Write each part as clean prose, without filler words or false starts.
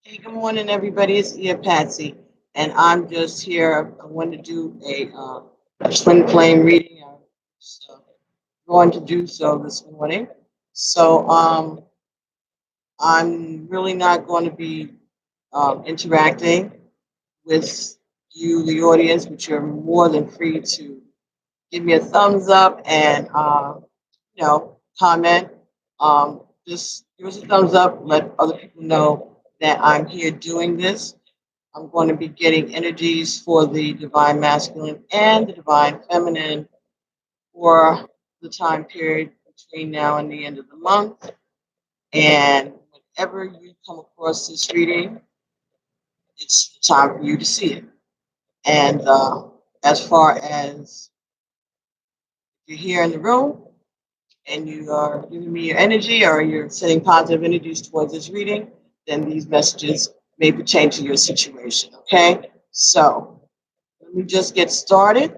Hey, good morning, everybody. It's Ia Patsy, and I'm just here. I want to do a twin flame reading. I'm going to do so this morning. So I'm really not going to be interacting with you, the audience, but you're more than free to give me a thumbs up and comment. Just give us a thumbs up. Let other people know that I'm here doing this. I'm going to be getting energies for the divine masculine and the divine feminine for the time period between now and the end of the month. And whenever you come across this reading, it's time for you to see it. And as far as you're here in the room and you are giving me your energy or you're sending positive energies towards this reading, then these messages may pertain to your situation. Okay? So let me just get started.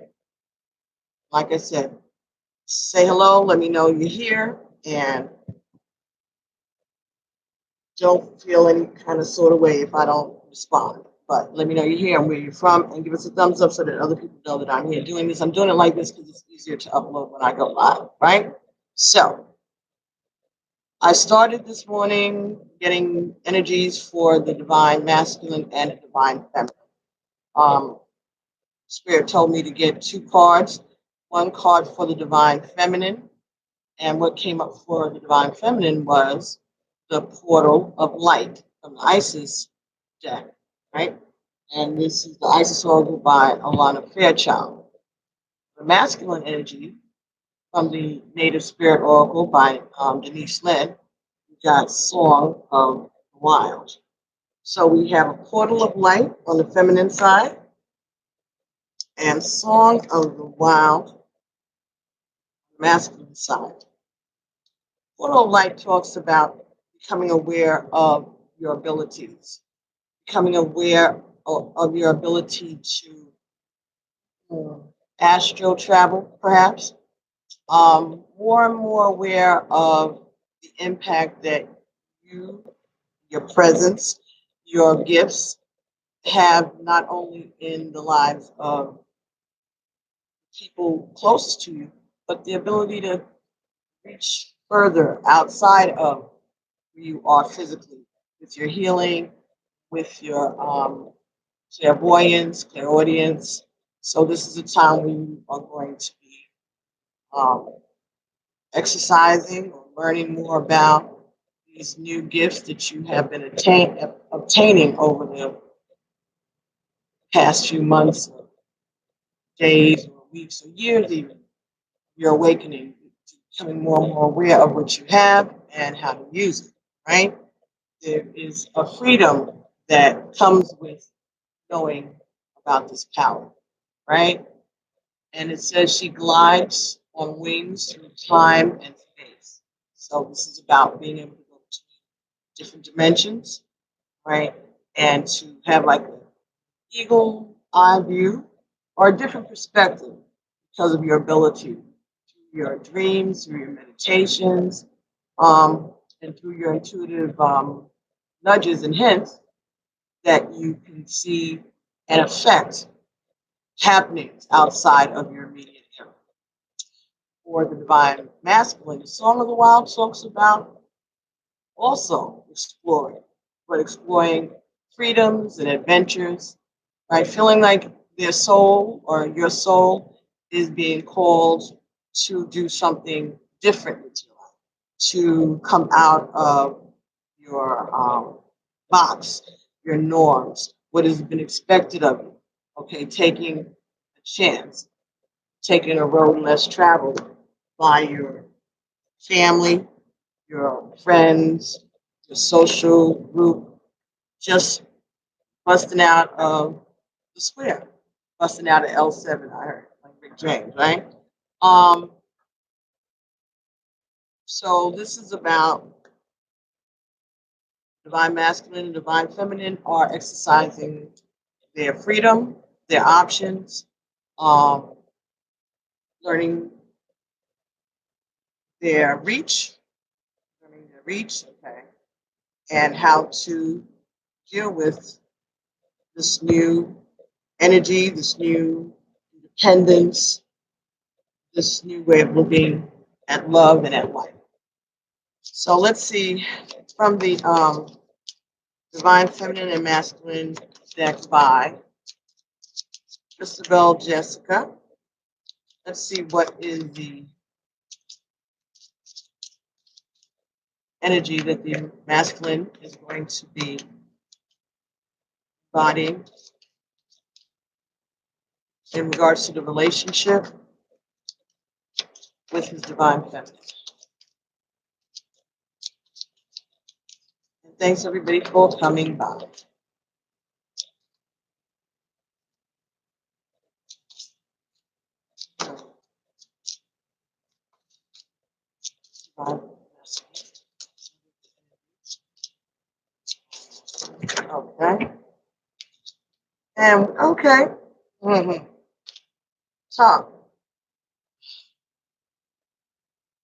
Like I said, say hello, let me know you're here, and don't feel any kind of sort of way if I don't respond. But let me know you're here and where you're from, and give us a thumbs up so that other people know that I'm here doing this. I'm doing it like this because it's easier to upload when I go live, right? So I started this morning getting energies for the divine masculine and the divine feminine. Spirit told me to get two cards, one card for the divine feminine. And what came up for the divine feminine was the portal of light from the Isis deck, right? And this is the Isis oracle by Alana Fairchild. The masculine energy from the Native Spirit oracle by Denise Lynn, we got Song of the Wild. So we have a portal of light on the feminine side and Song of the Wild on the masculine side. Portal light talks about becoming aware of your abilities, becoming aware of your ability to astral travel, perhaps. More and more aware of the impact that you, your presence, your gifts have not only in the lives of people closest to you, but the ability to reach further outside of who you are physically with your healing, with your clairvoyance, clairaudience. So this is a time when you are going to be um, exercising or learning more about these new gifts that you have been obtaining over the past few months, or days, or weeks, or years even. You're awakening, becoming more and more aware of what you have and how to use it, right? There is a freedom that comes with knowing about this power, right? And it says she glides on wings through time and space. So this is about being able to go to different dimensions, right? And to have like an eagle eye view or a different perspective because of your ability through your dreams, through your meditations, and through your intuitive nudges and hints that you can see and affect happenings outside of your immediate area. For the divine masculine, the Song of the Wild talks about also exploring, but exploring freedoms and adventures, right? Feeling like their soul or your soul is being called to do something different with your life, to come out of your box, your norms, what has been expected of you. Okay, taking a chance, taking a road less traveled by your family, your friends, your social group, just busting out of the square, busting out of L7, I heard, like Rick James, right? Um, so this is about divine masculine and divine feminine are exercising their freedom, their options, um, learning their reach, okay, and how to deal with this new energy, this new independence, this new way of looking at love and at life. So let's see from the Divine Feminine and Masculine deck by Christabel Jessica. Let's see what is the energy that the masculine is going to be embodying in regards to the relationship with his divine feminine. And thanks everybody for coming by. Okay. And okay. Top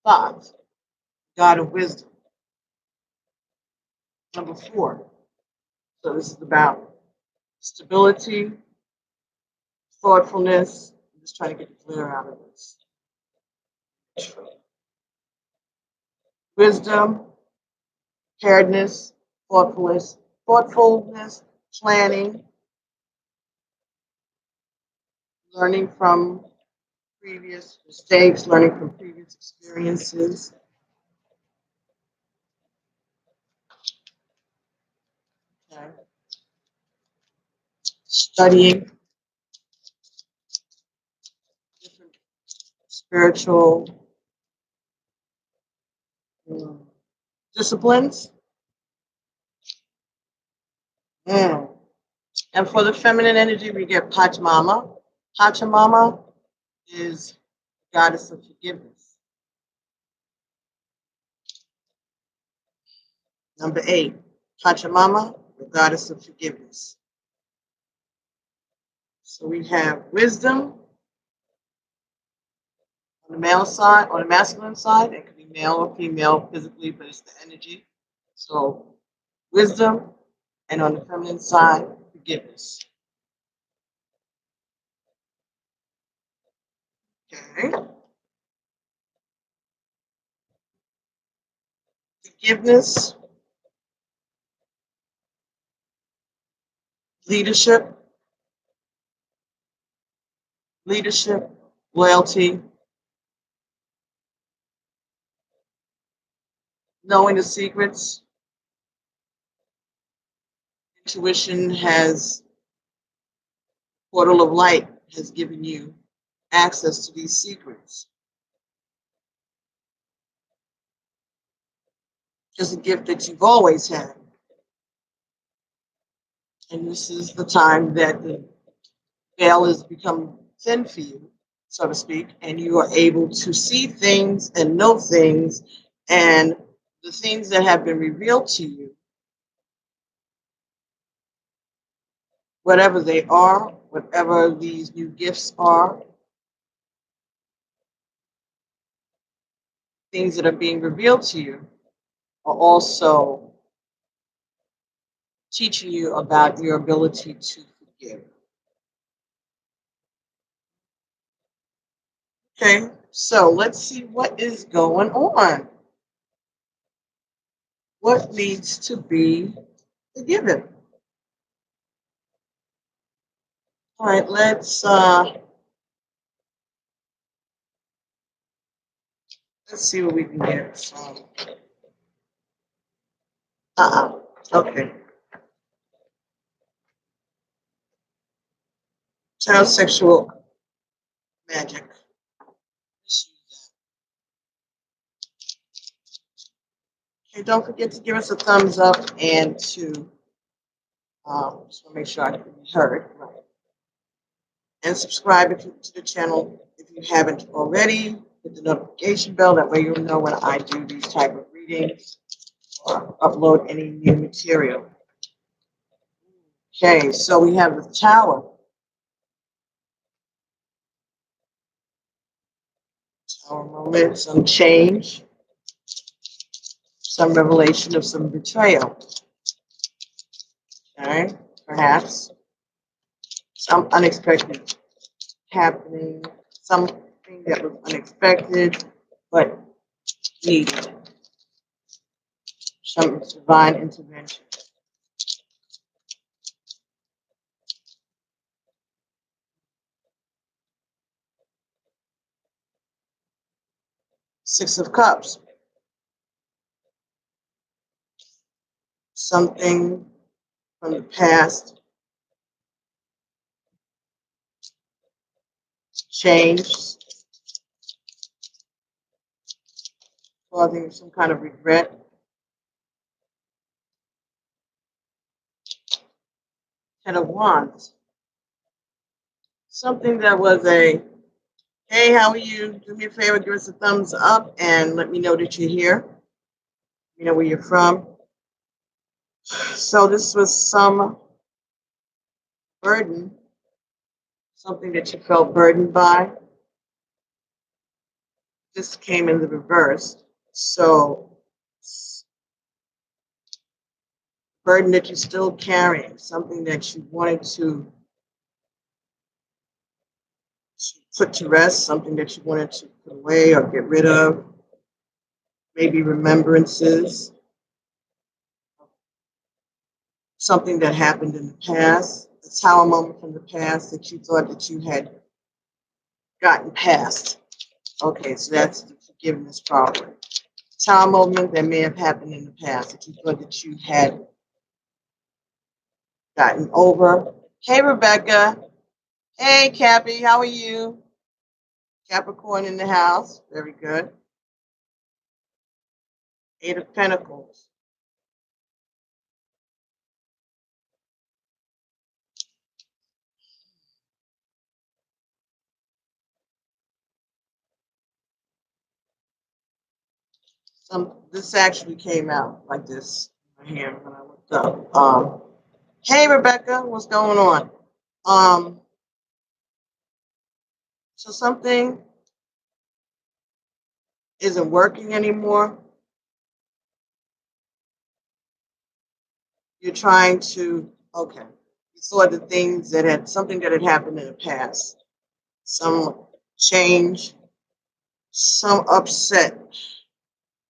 5, God of wisdom. Number 4. So this is about stability, thoughtfulness. I'm just trying to get the glare out of this. Wisdom, preparedness, thoughtfulness, planning, learning from previous mistakes, learning from previous experiences. Okay. Studying different spiritual disciplines. And for the feminine energy, we get Pachamama. Pachamama is the goddess of forgiveness. Number 8, Pachamama, the goddess of forgiveness. So we have wisdom on the male side, on the masculine side. It could be male or female physically, but it's the energy. So wisdom, and on the feminine side, forgiveness. Okay. Forgiveness, leadership, loyalty, knowing the secrets. Intuition has, portal of light has given you access to these secrets. It's a gift that you've always had. And this is the time that the veil has become thin for you, so to speak, and you are able to see things and know things, and the things that have been revealed to you, whatever they are, whatever these new gifts are, things that are being revealed to you are also teaching you about your ability to forgive. Okay, so let's see what is going on. What needs to be forgiven? All right, let's see what we can get from. Okay. Child sexual magic. Okay, don't forget to give us a thumbs up and to just want to make sure I can be heard. Right. And subscribe to the channel if you haven't already. Hit the notification bell. That way you'll know when I do these type of readings or upload any new material. Okay, so we have the Tower. Tower moment, some change, some revelation of some betrayal. Okay, perhaps some unexpected happening, something that was unexpected but needed, some divine intervention. Six of Cups, something from the past changed, causing some kind of regret. Ten of Wands, something that was a, hey, how are you? Do me a favor, give us a thumbs up and let me know that you're here. You know where you're from. So this was some burden, something that you felt burdened by. This came in the reverse. So burden that you're still carrying, something that you wanted to put to rest, something that you wanted to put away or get rid of, maybe remembrances, something that happened in the past, a tower moment from the past that you thought that you had gotten past. Okay, so that's the forgiveness problem. Tower moment that may have happened in the past that you thought that you had gotten over. Hey, Rebecca. Hey, Cappy, how are you? Capricorn in the house. Very good. Eight of Pentacles. This actually came out like this in my hand when I looked up. Hey, Rebecca, what's going on? So something isn't working anymore. You're trying to, okay, you saw the things that had, something that had happened in the past, some change, some upset,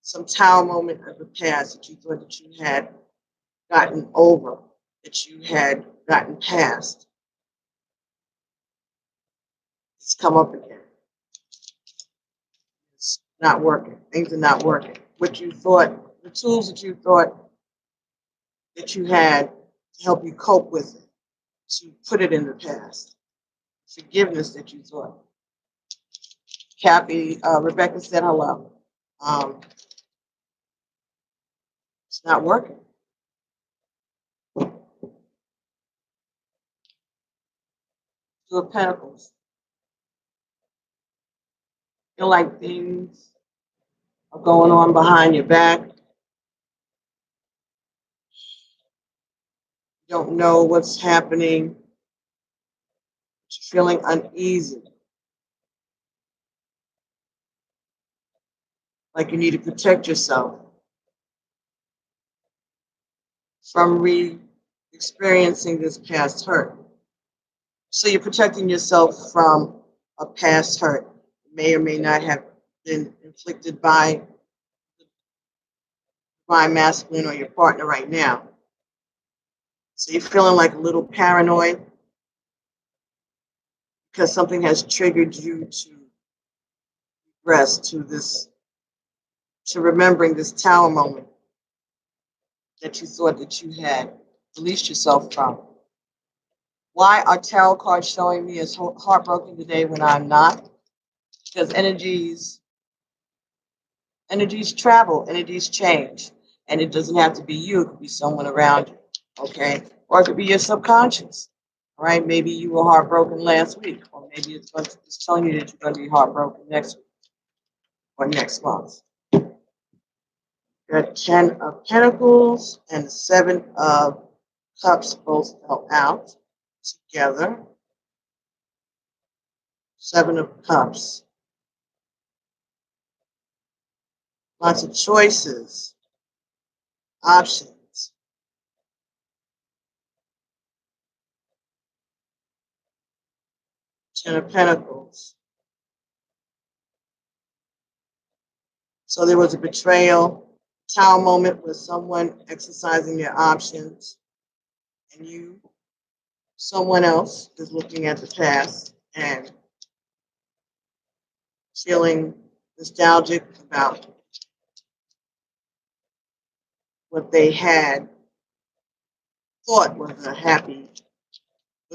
some tower moment of the past that you thought that you had gotten over, that you had gotten past. It's come up again. It's not working. Things are not working. What you thought, the tools that you thought that you had to help you cope with it, to put it in the past. Forgiveness that you thought. Cappy, Rebecca said hello. It's not working. Two of Pentacles. Feel like things are going on behind your back. You don't know what's happening. You're feeling uneasy. Like you need to protect yourself from re-experiencing this past hurt. So you're protecting yourself from a past hurt. It may or may not have been inflicted by masculine or your partner right now. So you're feeling like a little paranoid because something has triggered you to rest, to this, to remembering this tower moment that you thought that you had released yourself from. Why are tarot cards showing me as heartbroken today when I'm not? Because energies travel, energies change. And it doesn't have to be you, it could be someone around you, okay? Or it could be your subconscious, all right? Maybe you were heartbroken last week, or maybe it's telling you that you're going to be heartbroken next week or next month. The 10 of Pentacles and the 7 of Cups both fell out together. 7 of Cups. Lots of choices, options. Ten of Pentacles. So there was a betrayal, Tower moment with someone exercising their options, and someone else is looking at the past and feeling nostalgic about what they had thought was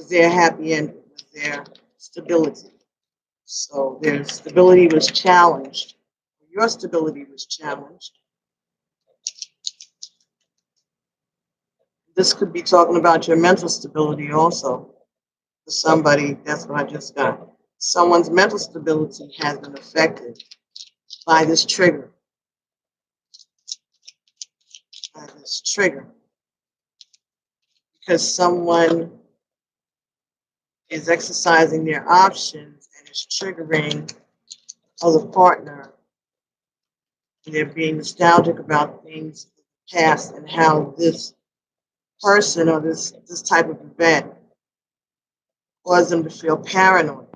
their happy ending, was their stability. So their stability was challenged. Your stability was challenged. This could be talking about your mental stability also. For somebody, that's what I just got. Someone's mental stability has been affected by this trigger. Because someone is exercising their options and is triggering other partner. And they're being nostalgic about things in the past and how this person or this type of event caused them to feel paranoid.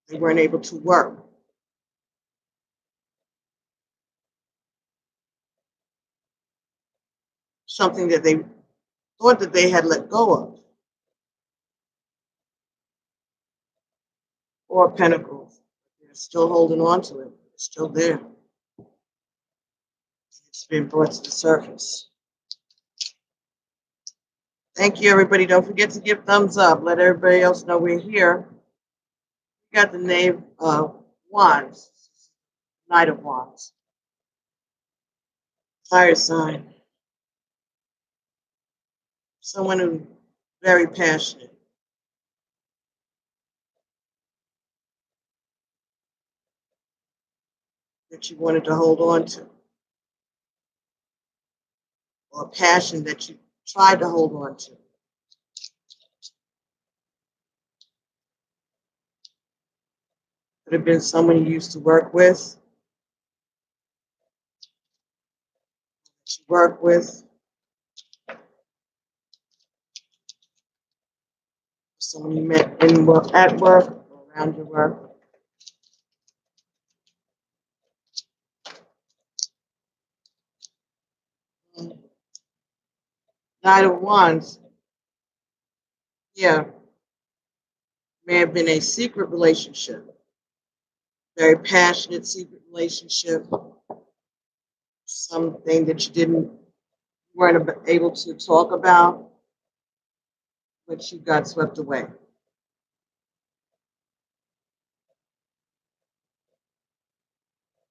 They weren't able to work. Something that they thought that they had let go of. Or Pentacles. They're still holding on to it. It's still there. It's been brought to the surface. Thank you, everybody. Don't forget to give thumbs up. Let everybody else know we're here. We got the Knave of Wands. Knight of Wands. Fire sign. Someone who's very passionate. That you wanted to hold on to. Or a passion that you tried to hold on to. Could have been someone you used to work with. That you work with. Someone you met in work, at work, or around your work. Knight of Wands. Yeah. May have been a secret relationship. Very passionate secret relationship. Something that you weren't able to talk about, but you got swept away.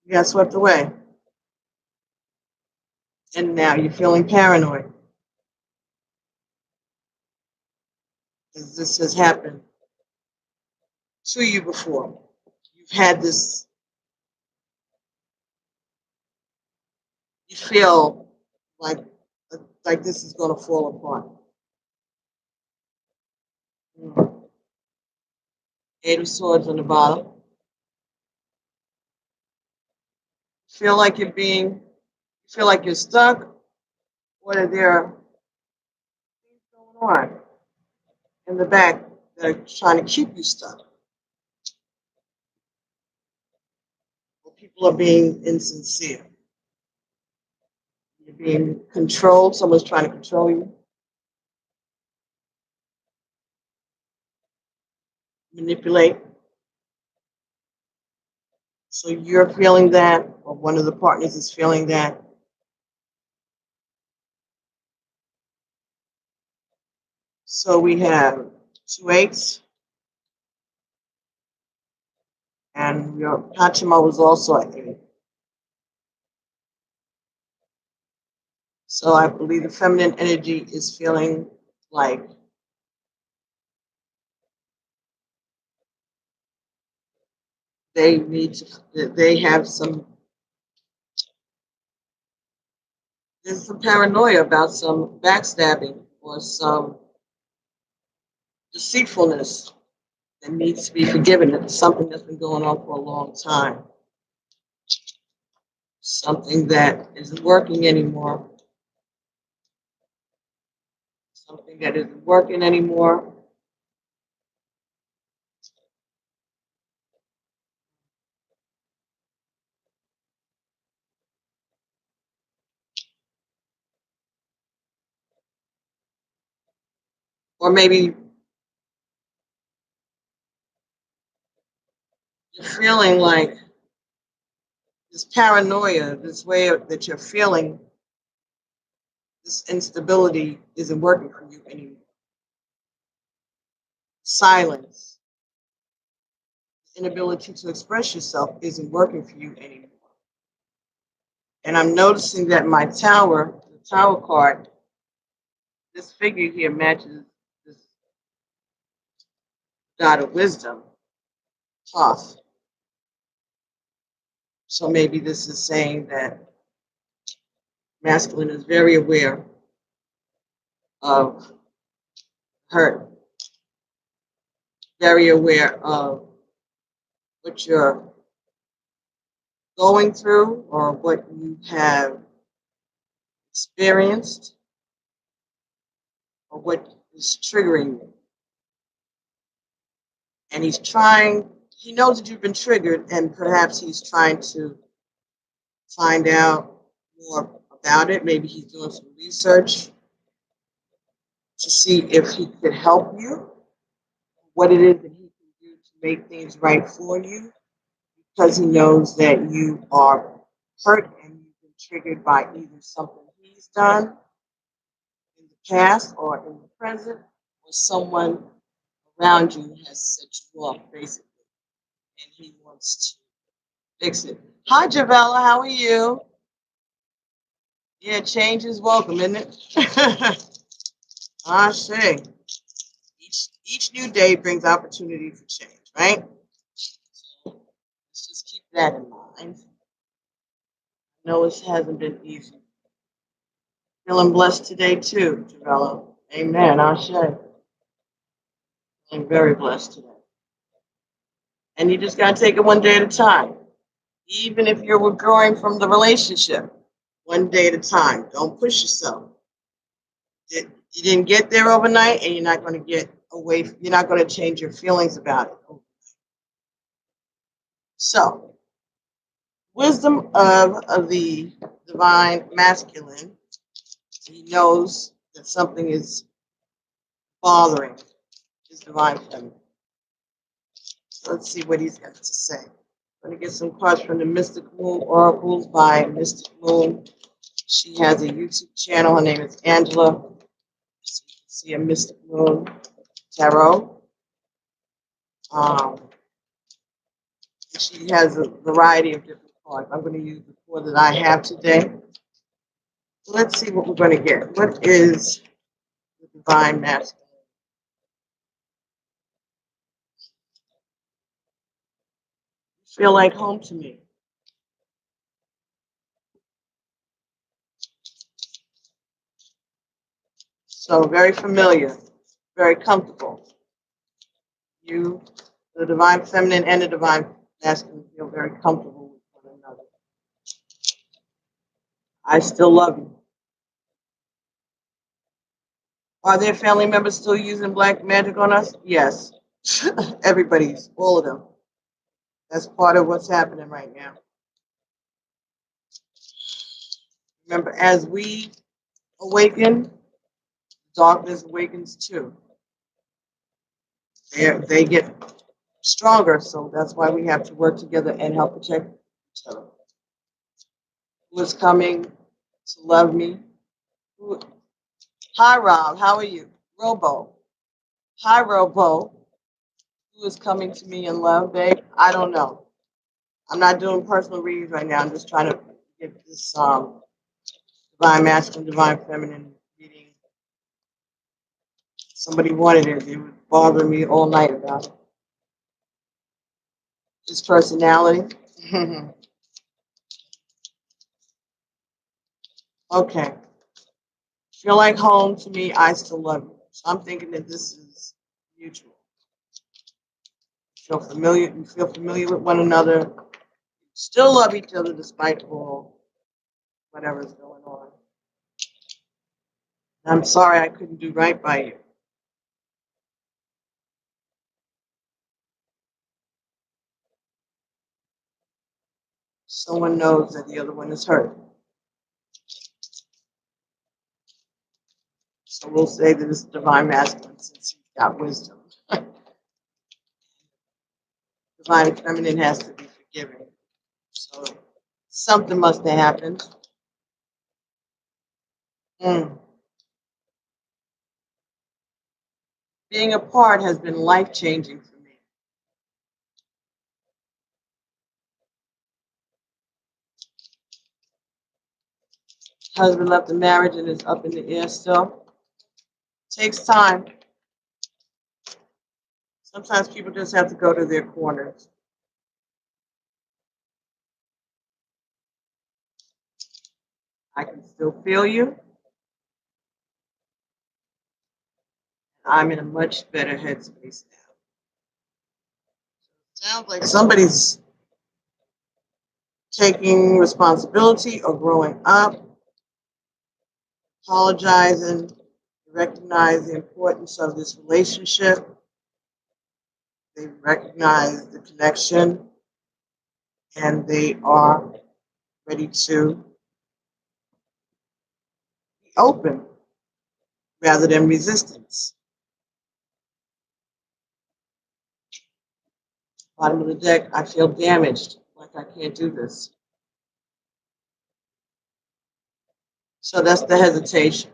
You got swept away. And now you're feeling paranoid. Because this has happened to you before. You've had this, you feel like this is going to fall apart. Eight of Swords on the bottom. Feel like you're stuck, what are there things going on in the back that are trying to keep you stuck? Or people are being insincere. You're being controlled, someone's trying to control you. Manipulate. So you're feeling that, or one of the partners is feeling that. So we have 2 8s. And your Pachima was also at 8. So I believe the feminine energy is feeling like they have some, there's some paranoia about some backstabbing or some deceitfulness that needs to be forgiven. It's something that's been going on for a long time. Something that isn't working anymore. Something that isn't working anymore. Or maybe you're feeling like this paranoia, this way that you're feeling, this instability isn't working for you anymore. Silence, inability to express yourself isn't working for you anymore. And I'm noticing that my tower, the tower card, this figure here matches this god of wisdom, Thoth. So maybe this is saying that masculine is very aware of hurt, very aware of what you're going through or what you have experienced or what is triggering you. And he knows that you've been triggered, and perhaps he's trying to find out more about it. Maybe he's doing some research to see if he could help you, what it is that he can do to make things right for you, because he knows that you are hurt and you've been triggered by either something he's done in the past or in the present, or someone around you has set you off, basically, and he wants to fix it. Hi, Javella, how are you? Yeah, change is welcome, isn't it? I say, each new day brings opportunity for change, right? So let's just keep that in mind. No, it hasn't been easy. Feeling blessed today too, Javella. Amen. I say, feeling very blessed today. And you just gotta take it one day at a time. Even if you're withdrawing from the relationship, one day at a time. Don't push yourself. You didn't get there overnight, and you're not going to get away. You're not going to change your feelings about it. So, wisdom of the divine masculine. He knows that something is bothering his divine feminine. So let's see what he's got to say. I'm going to get some cards from the Mystic Moon Oracles by Mystic Moon. She has a YouTube channel. Her name is Angela. So you can see a Mystic Moon Tarot. She has a variety of different cards. I'm going to use the four that I have today. So let's see what we're going to get. What is the divine masculine? You feel like home to me. So very familiar, very comfortable. You, the divine feminine and the divine masculine, feel very comfortable with one another. I still love you. Are there family members still using black magic on us? Yes. Everybody's, all of them. That's part of what's happening right now. Remember, as we awaken, darkness awakens too. They get stronger, so that's why we have to work together and help protect each other. Who is coming to love me? Hi, Rob. How are you? Robo. Hi, Robo. Who is coming to me in love, babe? I don't know. I'm not doing personal readings right now. I'm just trying to get this divine masculine, divine feminine reading. Somebody wanted it. They would bother me all night about it. His personality. Okay. Feel like home to me, I still love you. So I'm thinking that this is mutual. You feel familiar with one another. Still love each other despite all whatever's going on. I'm sorry I couldn't do right by you. Someone knows that the other one is hurt. So we'll say that it's divine masculine since he's got wisdom. Divine feminine has to be forgiving. So something must have happened. Mm. Being apart has been life-changing for me. Husband left the marriage and is up in the air still. Takes time. Sometimes people just have to go to their corners. I can still feel you. I'm in a much better headspace now. Sounds like somebody's taking responsibility or growing up, apologizing, recognize the importance of this relationship. They recognize the connection and they are ready to be open rather than resistance. Bottom of the deck, I feel damaged, like I can't do this. So that's the hesitation.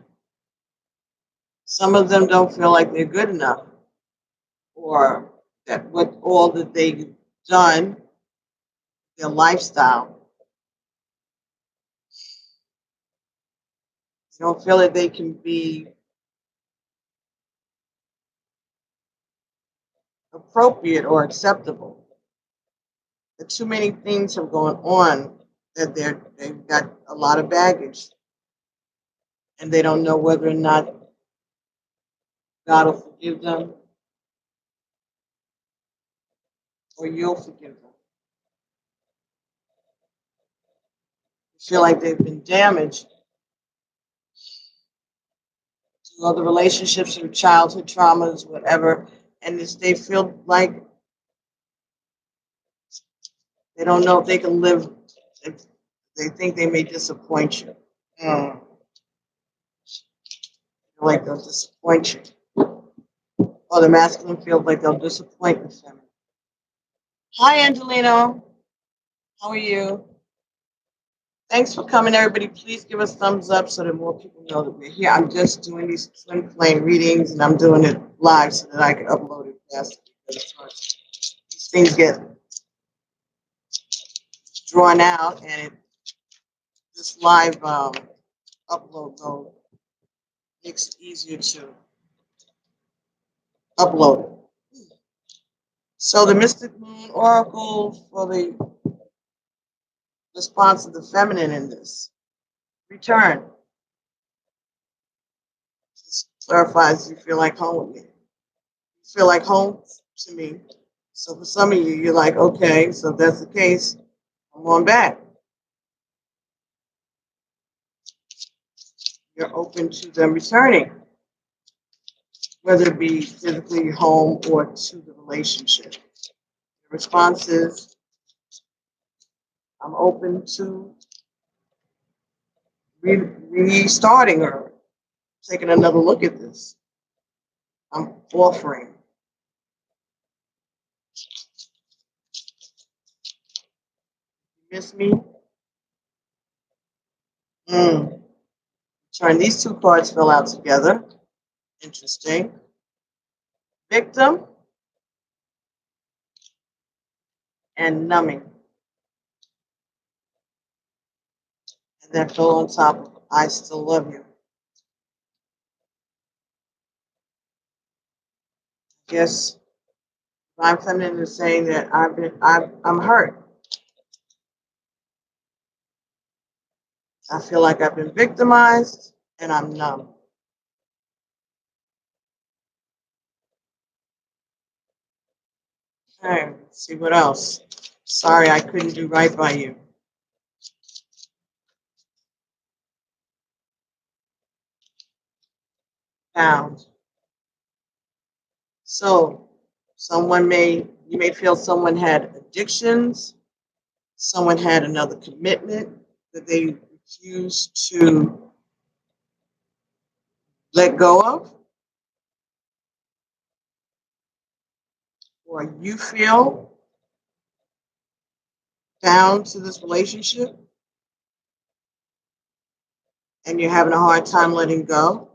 Some of them don't feel like they're good enough, or that with all that they've done, their lifestyle, they don't feel that they can be appropriate or acceptable. That too many things have gone on that they've got a lot of baggage, and they don't know whether or not God will forgive them or you'll forgive them. Feel like they've been damaged to other relationships or childhood traumas, whatever, and they feel like they don't know if they can live. If they think they may disappoint you. Mm. Like they'll disappoint you. Or the masculine feels like they'll disappoint the feminine. Hi, Angelino. How are you? Thanks for coming, everybody. Please give us thumbs up so that more people know that we're here. I'm just doing these twin flame readings, and I'm doing it live so that I can upload it faster. Because these things get drawn out, and this live upload mode makes it easier to upload it. So the Mystic Moon Oracle for the response of the feminine in this. Return. This clarifies you feel like home with me. You feel like home to me. So for some of you, you're like, okay, so if that's the case, I'm going back. You're open to them returning, whether it be physically home or to the relationship. The response is, I'm open to restarting or taking another look at this. I'm offering. Miss me? Turn these two cards fell out together. Interesting. Victim and numbing. And that fell on top of I still love you. I guess my feminine is saying that I'm hurt. I feel like I've been victimized and I'm numb. Okay, let's see what else. Sorry, I couldn't do right by you. Pound. So you may feel someone had addictions, someone had another commitment that they refused to let go of, or you feel bound to this relationship and you're having a hard time letting go.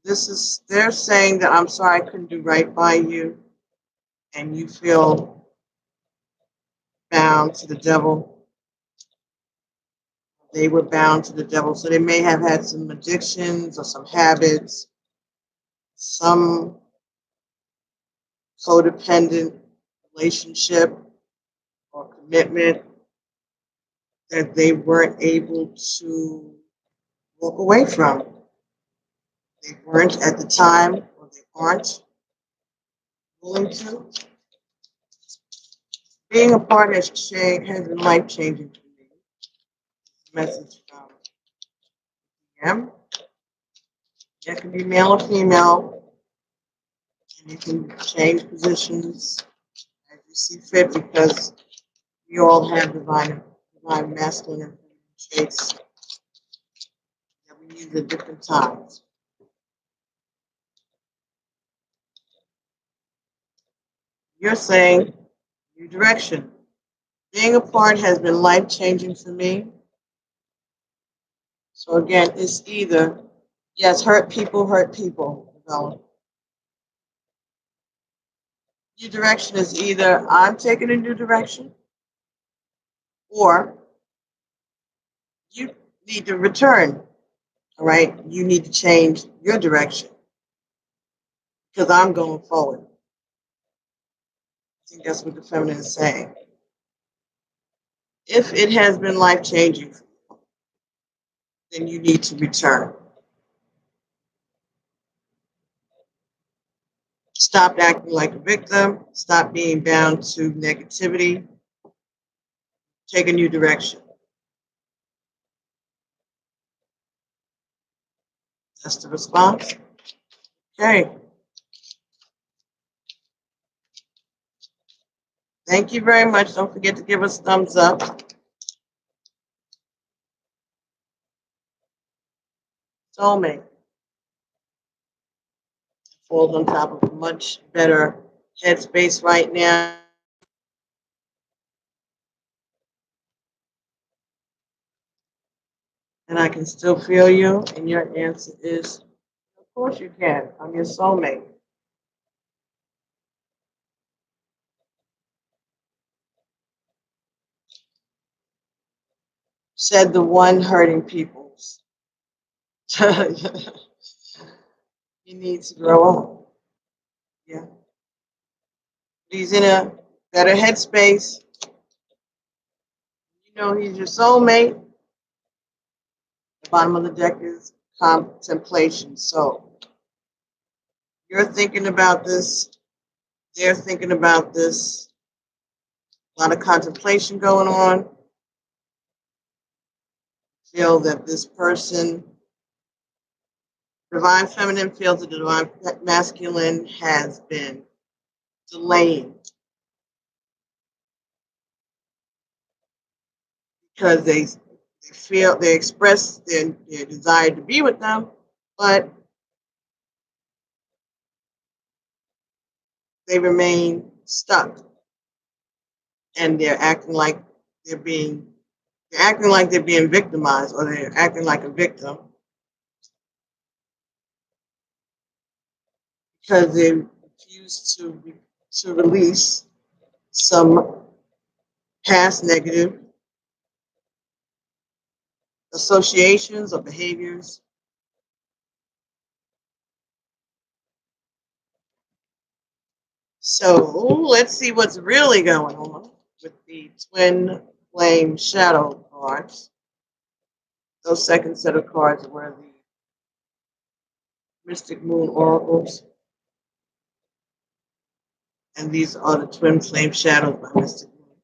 They're saying that I'm sorry I couldn't do right by you, and you feel bound to the devil. They were bound to the devil, so they may have had some addictions or some habits, some codependent relationship or commitment that they weren't able to walk away from. They weren't at the time, or they aren't willing to. Being apart has been life changing for me. Message from him. It can be male or female, and you can change positions as you see fit because we all have divine masculine and feminine traits that we use at different times. You're saying new direction. Being apart has been life changing for me. So again, it's either, yes, hurt people. No. New direction is either I'm taking a new direction or you need to return. All right, you need to change your direction because I'm going forward. I think that's what the feminine is saying. If it has been life changing, then you need to return. Stop acting like a victim. Stop being bound to negativity. Take a new direction. That's the response. Okay. Thank you very much. Don't forget to give us a thumbs up. Soulmate falls on top of a much better headspace right now. And I can still feel you. And your answer is, of course you can. I'm your soulmate. Said the one hurting peoples. He needs to grow up. Yeah. He's in a better headspace. You know he's your soulmate. The bottom of the deck is contemplation. So you're thinking about this. They're thinking about this. A lot of contemplation going on. Feel that this person, divine feminine, feels that the divine masculine has been delaying because they express their desire to be with them, but they remain stuck, and they're acting like they're being victimized, or they're acting like a victim because they refuse to release some past negative associations or behaviors. So let's see what's really going on with the twin flame shadow cards. Those second set of cards were the Mystic Moon Oracles. And these are the twin flame shadows by Mystic Moon.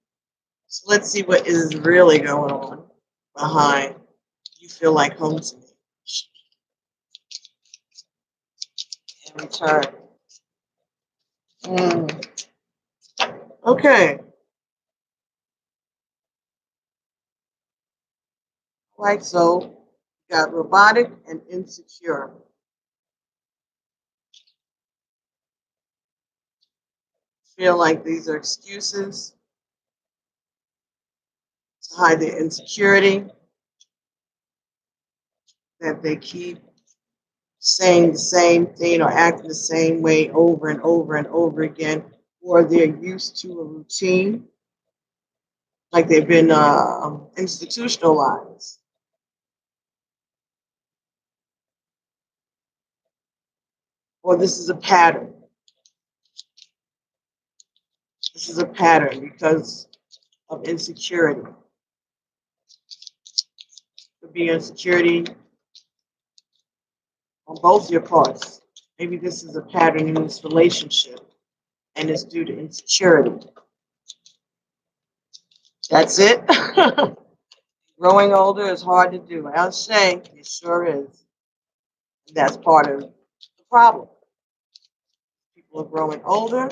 So let's see what is really going on behind You Feel Like Home to Me. In return. Okay. Right, so you got robotic and insecure. Feel like these are excuses to hide their insecurity, that they keep saying the same thing or acting the same way over and over and over again, or they're used to a routine, like they've been institutionalized. Or this is a pattern. This is a pattern because of insecurity. Could be insecurity on both your parts. Maybe this is a pattern in this relationship and it's due to insecurity. That's it. Growing older is hard to do. I'll say it sure is. That's part of the problem. People are growing older,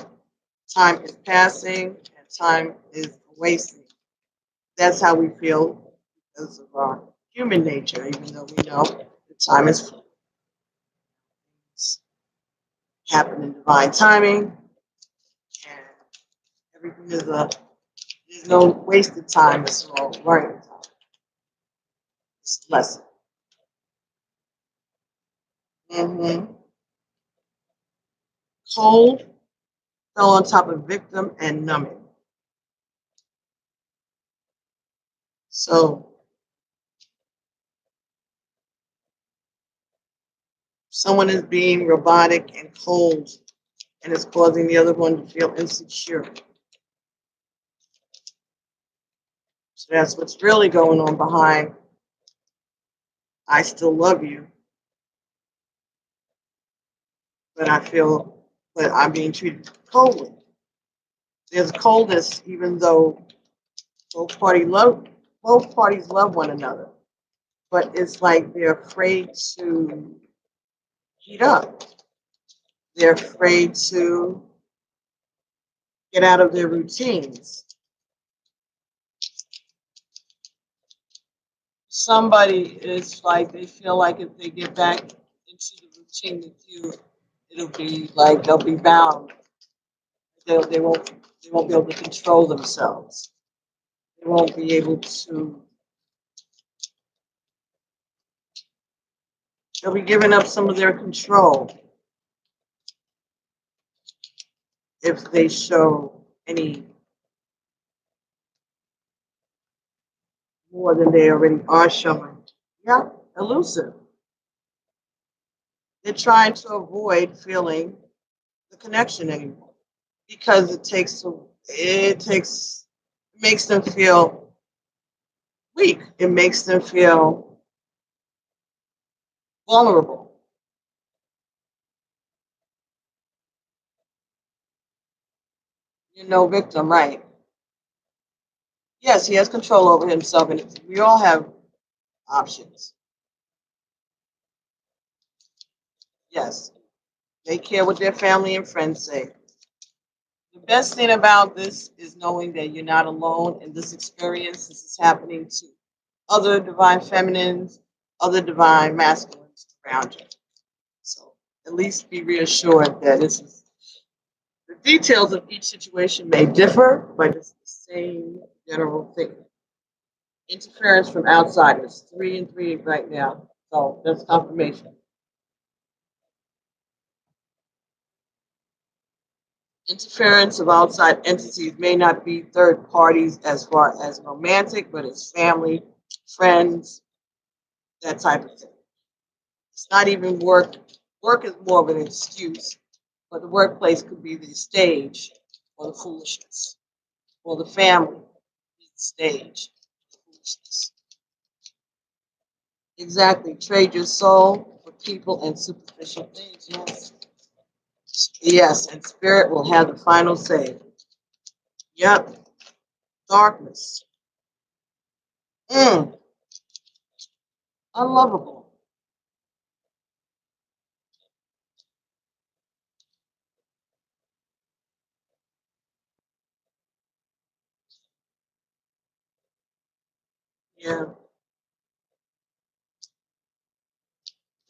time is passing, and time is wasting. That's how we feel because of our human nature, even though we know that time is happening in divine timing, and everything is there's no wasted time, it's all learning time. It's a lesson. Cold fell on top of victim and numbing. So someone is being robotic and cold and it's causing the other one to feel insecure. So that's what's really going on behind I still love you, but I'm being treated coldly. There's coldness even though both parties love one another. But it's like they're afraid to heat up. They're afraid to get out of their routines. Somebody is like they feel like if they get back into the routine with you, it'll be like they'll be bound. They won't be able to control themselves. They won't be able to. They'll be giving up some of their control if they show any more than they already are showing. Yeah, elusive. They're trying to avoid feeling the connection anymore because it makes them feel weak. It makes them feel vulnerable. You're no victim, right? Yes, he has control over himself, and we all have options. Yes, they care what their family and friends say. The best thing about this is knowing that you're not alone in this experience. This is happening to other divine feminines, other divine masculines around you. So at least be reassured that this is the details of each situation may differ, but it's the same general thing. Interference from outsiders, 3 and 3 right now. So that's confirmation. Interference of outside entities may not be third parties as far as romantic, but it's family, friends, that type of thing. It's not even work. Work is more of an excuse, but the workplace could be the stage or the foolishness, or the family is the stage, the foolishness. Exactly. Trade your soul for people and superficial things. Yes. Yes, and spirit will have the final say. Yep. Darkness. Mm. Unlovable. Yeah.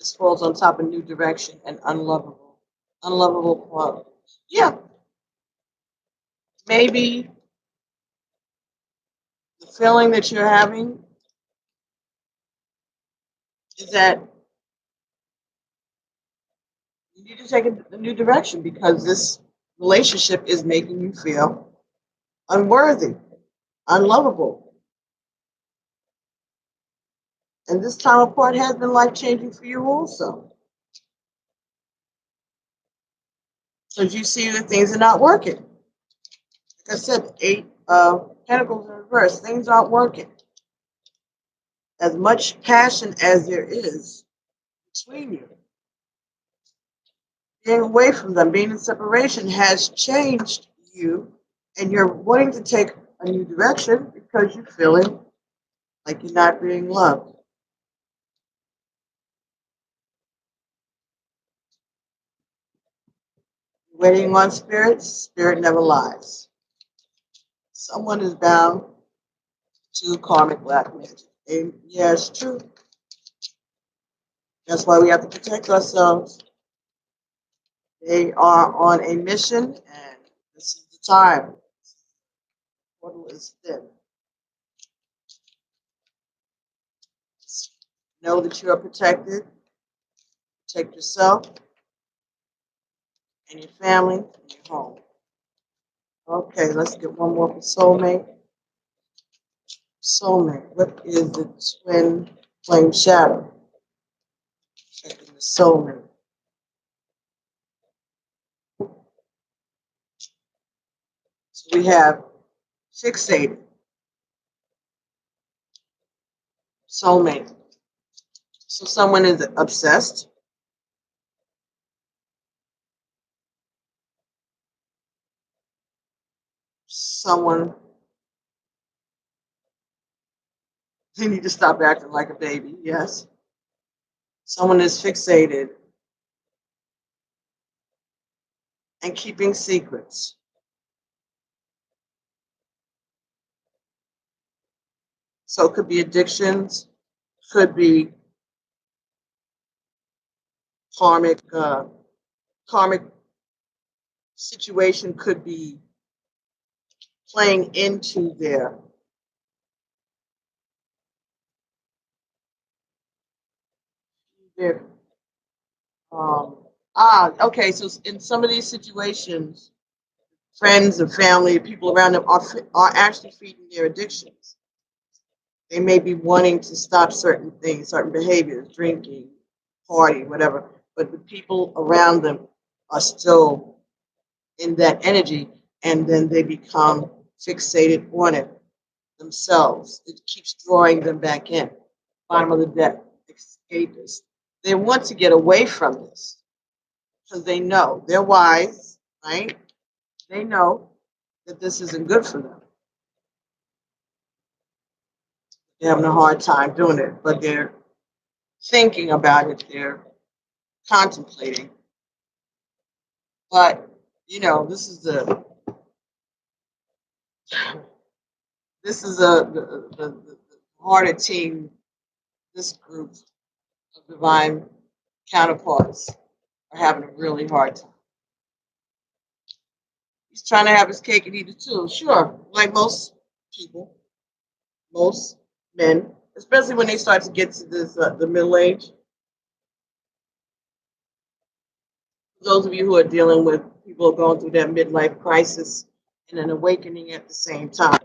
This falls on top of new direction and unlovable. Unlovable quality. Yeah, maybe the feeling that you're having is that you need to take a new direction because this relationship is making you feel unworthy, unlovable. And this time apart has been life changing for you also. Because you see that things are not working. Like I said, 8 of Pentacles in reverse, things aren't working. As much passion as there is between you, being away from them, being in separation has changed you, and you're wanting to take a new direction because you're feeling like you're not being loved. Waiting on spirit, spirit never lies. Someone is bound to karmic black magic. And yeah, it's true. That's why we have to protect ourselves. They are on a mission, and this is the time. The portal is thin. Know that you are protected. Protect yourself and your family and your home. Okay, let's get one more for soulmate. Soulmate, what is the twin flame shadow? Checking the soulmate. So we have fixated, soulmate. So someone is obsessed. Someone, they need to stop acting like a baby, yes. Someone is fixated and keeping secrets. So it could be addictions, could be karmic situation, could be playing into their okay. So in some of these situations, friends or family, people around them are actually feeding their addictions. They may be wanting to stop certain things, certain behaviors, drinking, party, whatever, but the people around them are still in that energy, and then they become fixated on it themselves. It keeps drawing them back in. Bottom of the deck, escapists. They want to get away from this because they know they're wise, right? They know that this isn't good for them. They're having a hard time doing it, but they're thinking about it. They're contemplating. But you know, this is the harder team. This group of divine counterparts are having a really hard time. He's trying to have his cake and eat it too. Sure, like most people, most men, especially when they start to get to this the middle age. Those of you who are dealing with people going through that midlife crisis and an awakening at the same time.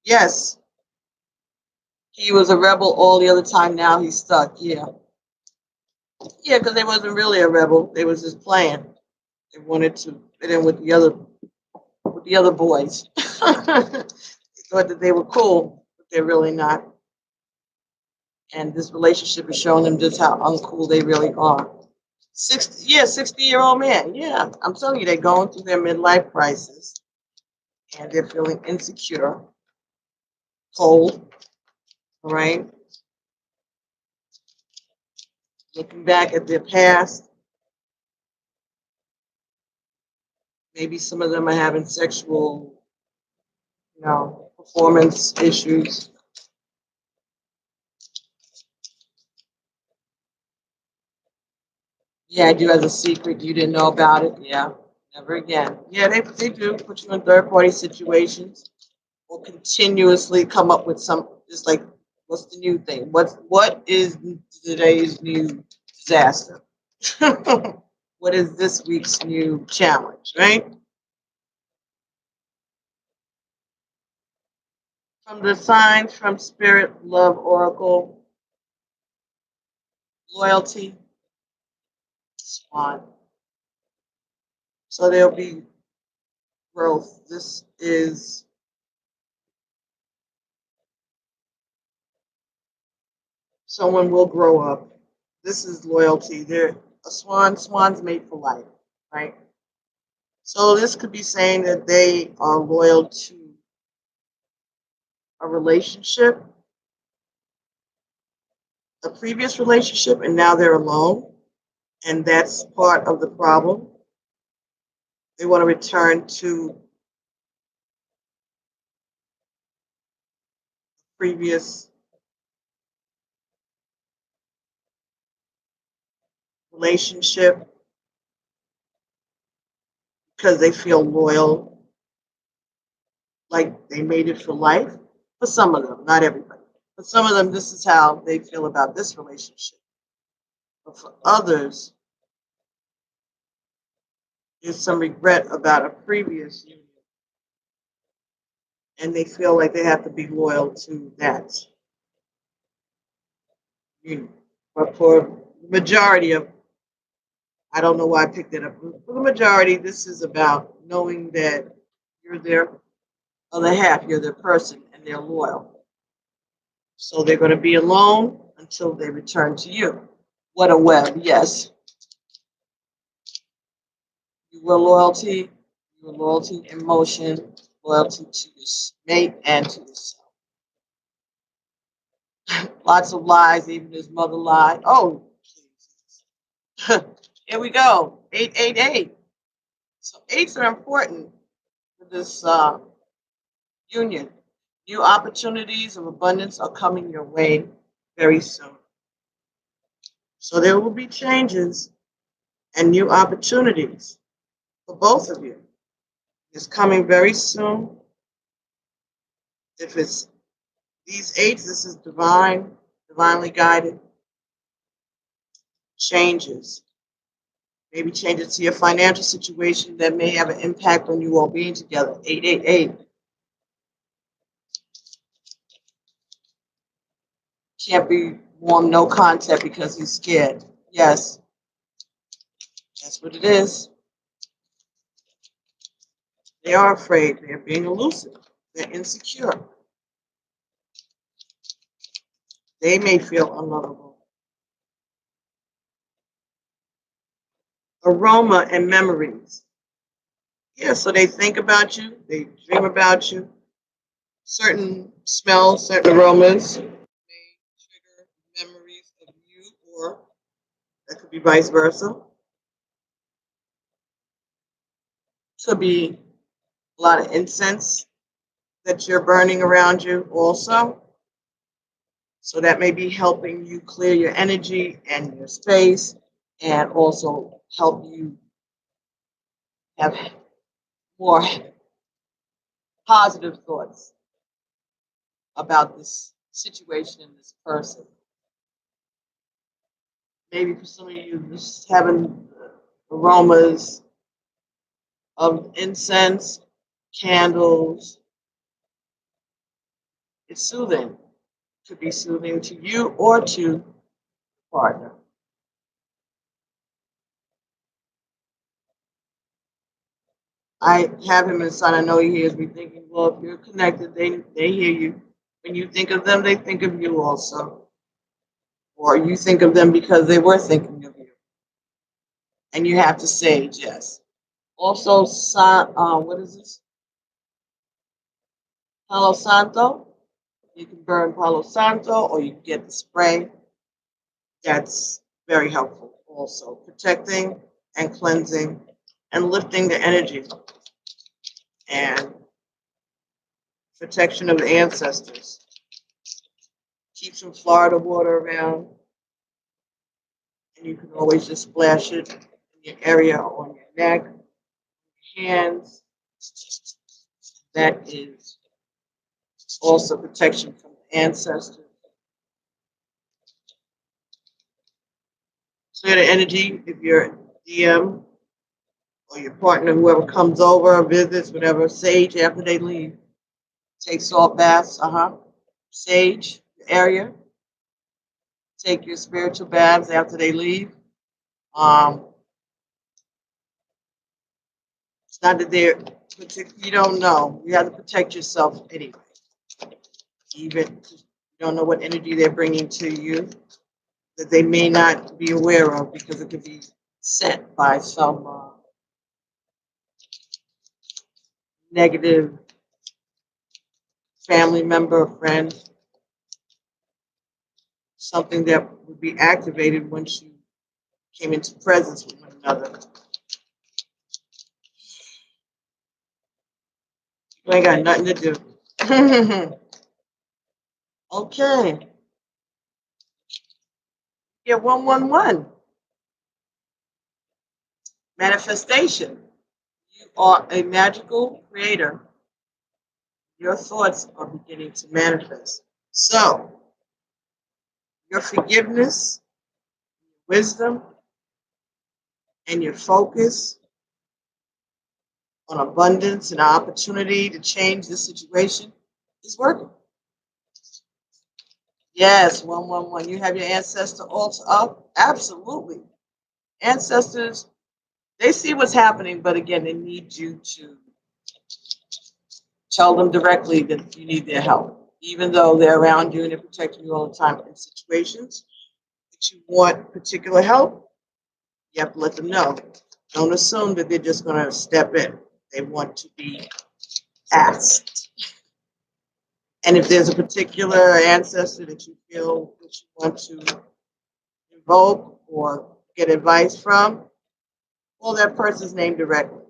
Yes, he was a rebel all the other time. Now he's stuck. Yeah, yeah, because they wasn't really a rebel. They was just playing. They wanted to fit in with the other boys. They thought that they were cool, but they're really not. And this relationship is showing them just how uncool they really are. 60-year-old man. Yeah, I'm telling you, they're going through their midlife crisis, and they're feeling insecure, cold. All right, looking back at their past, maybe some of them are having sexual, performance issues. He had you as a secret. You didn't know about it. Yeah. Never again. Yeah, they do put you in third party situations or continuously come up with some, just like, what's the new thing? What is today's new disaster? What is this week's new challenge, right? From the signs from Spirit Love Oracle, loyalty, Swan. So there'll be growth. This is someone will grow up. This is loyalty. They're a swan. Swan's made for life, right? So this could be saying that they are loyal to a relationship, a previous relationship, and now they're alone. And that's part of the problem. They want to return to previous relationship because they feel loyal, like they made it for life. For some of them, not everybody. For some of them, this is how they feel about this relationship. But for others, there's some regret about a previous union, and they feel like they have to be loyal to that union. But for the majority of, I don't know why I picked it up. For the majority, this is about knowing that you're their other half, you're their person, and they're loyal. So they're going to be alone until they return to you. What a web, yes. Your loyalty, emotion, loyalty to your mate and to yourself. Lots of lies, even his mother lied. Oh, Jesus. Here we go. 888. So eights are important for this union. New opportunities of abundance are coming your way very soon. So there will be changes and new opportunities for both of you. It's coming very soon. If it's these eights, this is divinely guided changes. Maybe changes to your financial situation that may have an impact on you all being together. 888. Can't be warm, no contact because he's scared. Yes, that's what it is. They are afraid. They're being elusive. They're insecure. They may feel unlovable. Aroma and memories. Yeah, so they think about you. They dream about you. Certain smells, certain aromas may trigger memories of you, or that could be vice versa. Could be a lot of incense that you're burning around you also. So that may be helping you clear your energy and your space and also help you have more positive thoughts about this situation and this person. Maybe for some of you, just having aromas of incense, candles, it's soothing. It could be soothing to you or to the partner. I have him inside. I know he hears me thinking, well, if you're connected, they hear you. When you think of them, they think of you also. Or you think of them because they were thinking of you. And you have to say yes. Also, what is this? Palo Santo. You can burn Palo Santo or you can get the spray. That's very helpful also. Protecting and cleansing and lifting the energy and protection of the ancestors. Keep some Florida water around And you can always just splash it in your area on your neck, hands. That is also protection from the ancestors. Clear the energy if you're DM or your partner, whoever comes over, visits, whatever, sage after they leave. Take salt baths, sage the area. Take your spiritual baths after they leave. It's not that they're, you don't know. You have to protect yourself anyway. Even you don't know what energy they're bringing to you that they may not be aware of because it could be sent by some negative family member or friend. Something that would be activated once you came into presence with one another. You ain't got nothing to do. Okay. Yeah, 111. Manifestation. You are a magical creator. Your thoughts are beginning to manifest. So, your forgiveness, wisdom, and your focus on abundance and opportunity to change the situation is working. Yes, 111. You have your ancestor altar up? Absolutely. Ancestors, they see what's happening, but again, they need you to tell them directly that you need their help. Even though they're around you and they're protecting you all the time in situations that you want particular help, you have to let them know. Don't assume that they're just going to step in. They want to be asked. And if there's a particular ancestor that you feel that you want to invoke or get advice from, call that person's name directly.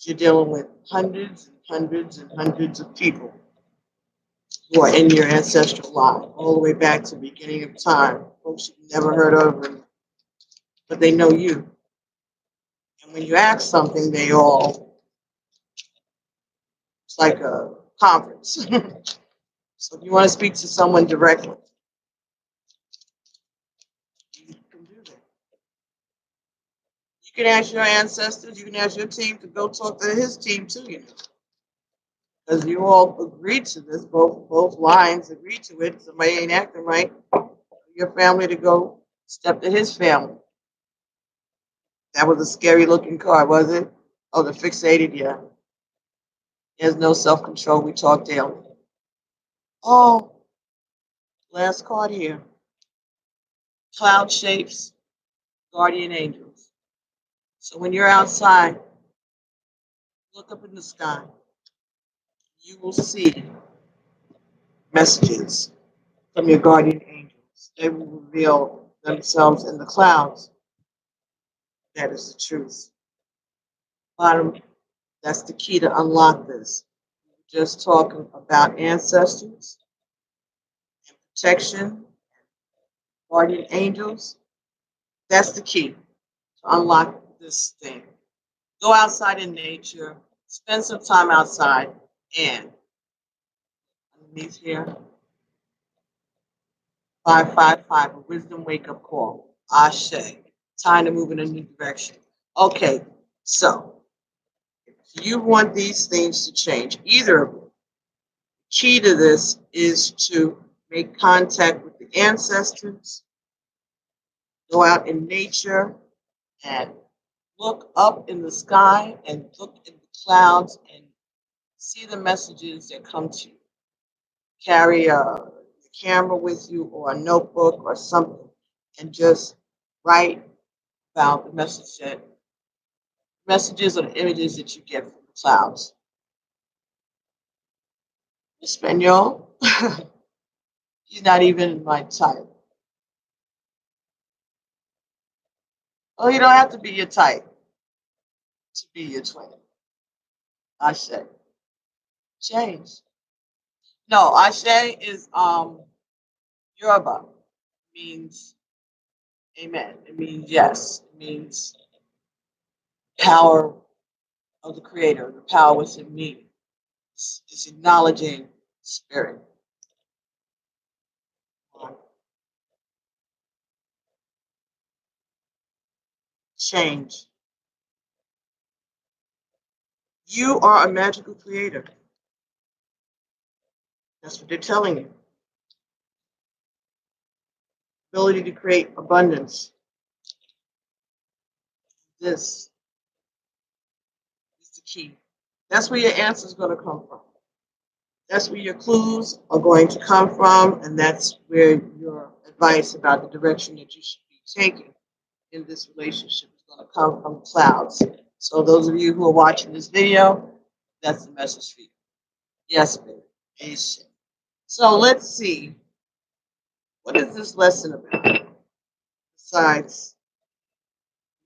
You're dealing with hundreds and hundreds and hundreds of people who are in your ancestral line, all the way back to the beginning of time. Folks you've never heard of, but they know you. And when you ask something, they all, it's like a conference. So if you want to speak to someone directly, you can do that. You can ask your ancestors, you can ask your team to go talk to his team too, you know. Because you all agreed to this, both lines agreed to it. Somebody ain't acting right. Your family to go step to his family. That was a scary looking card, was it? Oh, the fixated, yeah. There's no self-control. We talk daily. Oh, last card here. Cloud shapes, guardian angels. So when you're outside, look up in the sky. You will see messages from your guardian angels. They will reveal themselves in the clouds. That is the truth. Bottom, that's the key to unlock this. We're just talking about ancestors and protection, guardian angels. That's the key to unlock this thing. Go outside in nature, spend some time outside, and underneath here, 555, a wisdom wake up call. Ashe. Time to move in a new direction. Okay, so if you want these things to change, either of them, key to this is to make contact with the ancestors, go out in nature, and look up in the sky and look in the clouds and see the messages that come to you. Carry a camera with you or a notebook or something and just write about the messages or the images that you get from the clouds. Espanol, he's not even my type. Oh, you don't have to be your type to be your twin. I say. Change. No, Ashe is Yoruba, means Amen. It means yes. It means power of the Creator, the power within me. It's acknowledging spirit. Change. You are a magical creator. That's what they're telling you. Ability to create abundance. This is the key. That's where your answer is going to come from. That's where your clues are going to come from, and that's where your advice about the direction that you should be taking in this relationship is going to come from clouds. So those of you who are watching this video, that's the message for you. Yes, baby. Amen. So let's see. What is this lesson about? Besides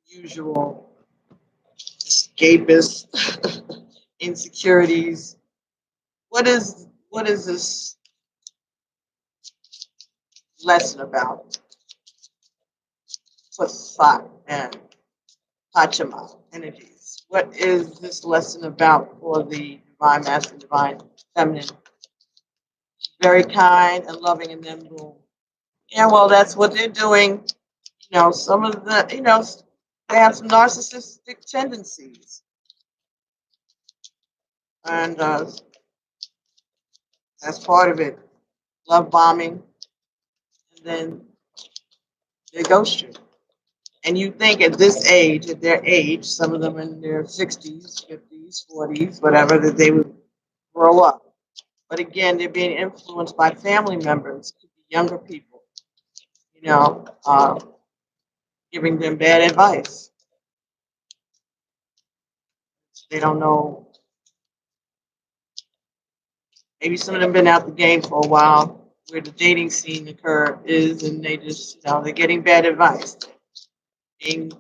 usual escapist insecurities, what is this lesson about? Fasat and Pachama energies. What is this lesson about for the divine masculine, divine feminine? Very kind and loving and then boom. Yeah, well, that's what they're doing. You know, some of the, they have some narcissistic tendencies. And that's part of it. Love bombing. And then they ghost you. And you think at this age, at their age, some of them in their 60s, 50s, 40s, whatever, that they would grow up. But again, they're being influenced by family members, younger people, you know, giving them bad advice. They don't know. Maybe some of them been out the game for a while, where the dating scene is, and they just, they're getting bad advice. Being,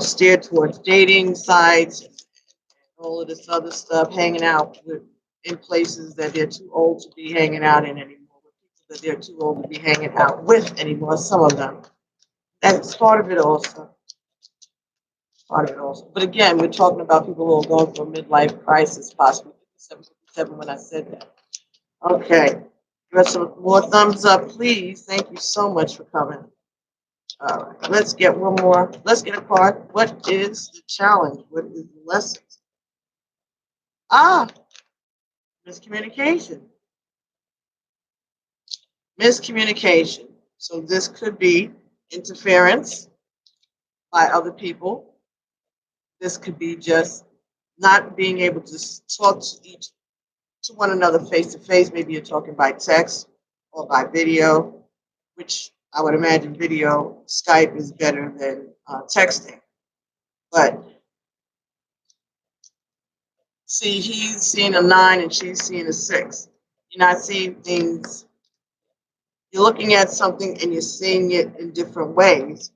steered towards dating sites and all of this other stuff, hanging out in places that they're too old to be hanging out in anymore, with people that they're too old to be hanging out with anymore, some of them. That's part of it also. Part of it also. But again, we're talking about people who are going through a midlife crisis, possibly 57 when I said that. Okay. Give us some more thumbs up, please. Thank you so much for coming. All right. Let's get one more. Let's get a card. What is the challenge? What is the lesson? Miscommunication. Miscommunication. So this could be interference by other people. This could be just not being able to talk to one another face to face. Maybe you're talking by text or by video, which I would imagine video, Skype is better than texting. But see, he's seeing a 9 and she's seeing a 6. You're not seeing things, you're looking at something and you're seeing it in different ways.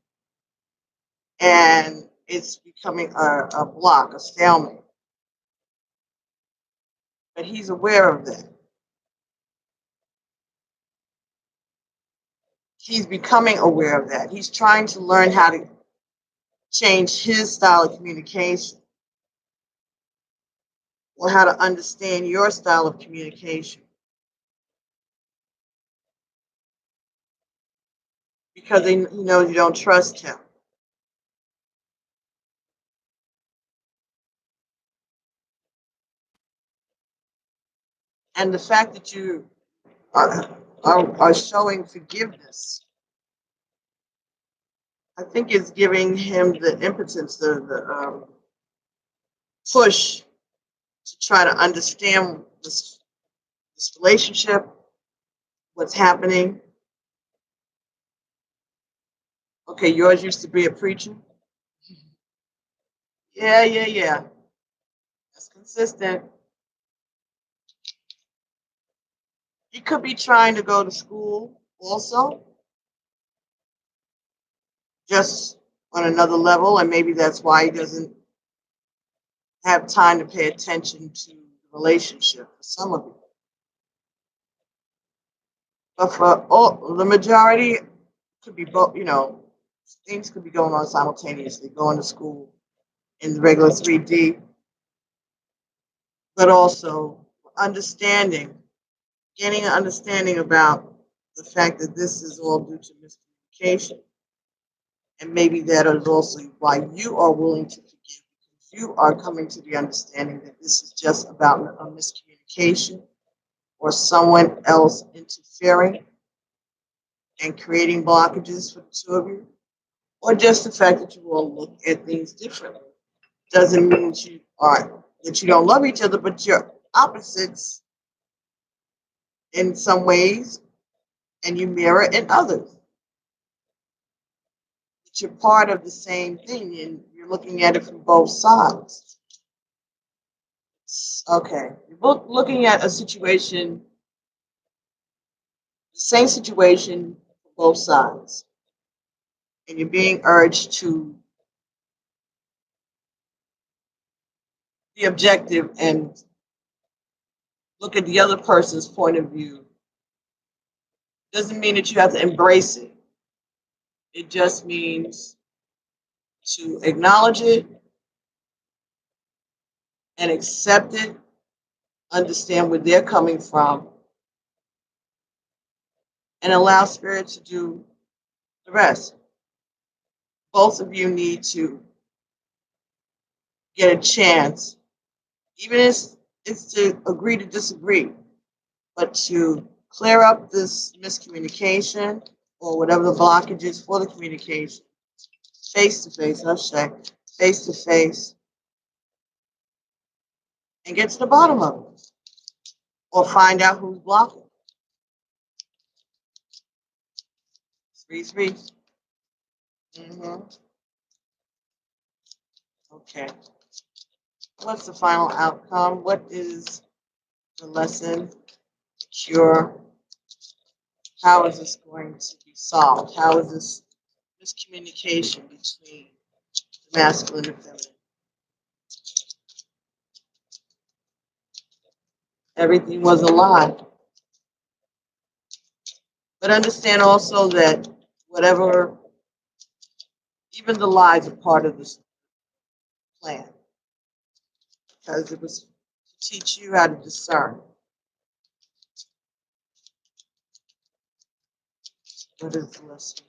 And it's becoming a block, a stalemate. But he's aware of that. He's becoming aware of that. He's trying to learn how to change his style of communication or how to understand your style of communication. Because he knows you don't trust him. And the fact that you are showing forgiveness, I think is giving him the impotence, the push to try to understand this relationship, what's happening. Okay, yours used to be a preacher. Yeah. That's consistent. He could be trying to go to school also, just on another level, and maybe that's why he doesn't have time to pay attention to the relationship for some of you. But for the majority, could be both, you know, things could be going on simultaneously, going to school in the regular 3D, but also understanding, gaining an understanding about the fact that this is all due to miscommunication. And maybe that is also why you are willing to forgive, because you are coming to the understanding that this is just about a miscommunication or someone else interfering and creating blockages for the two of you, or just the fact that you all look at things differently. Doesn't mean that you don't love each other, but you're opposites in some ways, and you mirror in others. But you're part of the same thing, and you're looking at it from both sides. Okay, you're looking at a situation, the same situation for both sides, and you're being urged to be objective and look at the other person's point of view. Doesn't mean that you have to embrace it. It just means to acknowledge it and accept it, understand where they're coming from, and allow spirit to do the rest. Both of you need to get a chance, even if it's to agree to disagree, but to clear up this miscommunication or whatever the blockage is for the communication, face to face, I'll say, face to face, and get to the bottom of it, or find out who's blocking. 3-3. Okay. What's the final outcome? What is the lesson? The cure? How is this going to be solved? How is this miscommunication between the masculine and feminine? Everything was a lie. But understand also that whatever, even the lies are part of this plan, because it was to teach you how to discern. What is the lesson?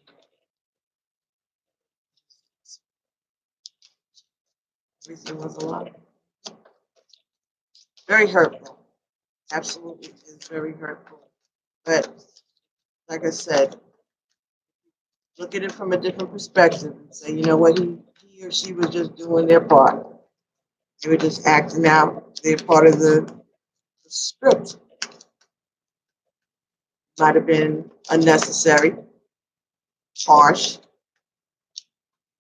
Everything was a lie. Very hurtful. Absolutely is very hurtful. But like I said, look at it from a different perspective and say, you know what, he or she was just doing their part. They were just acting out. They're part of the script. Might have been unnecessary, harsh,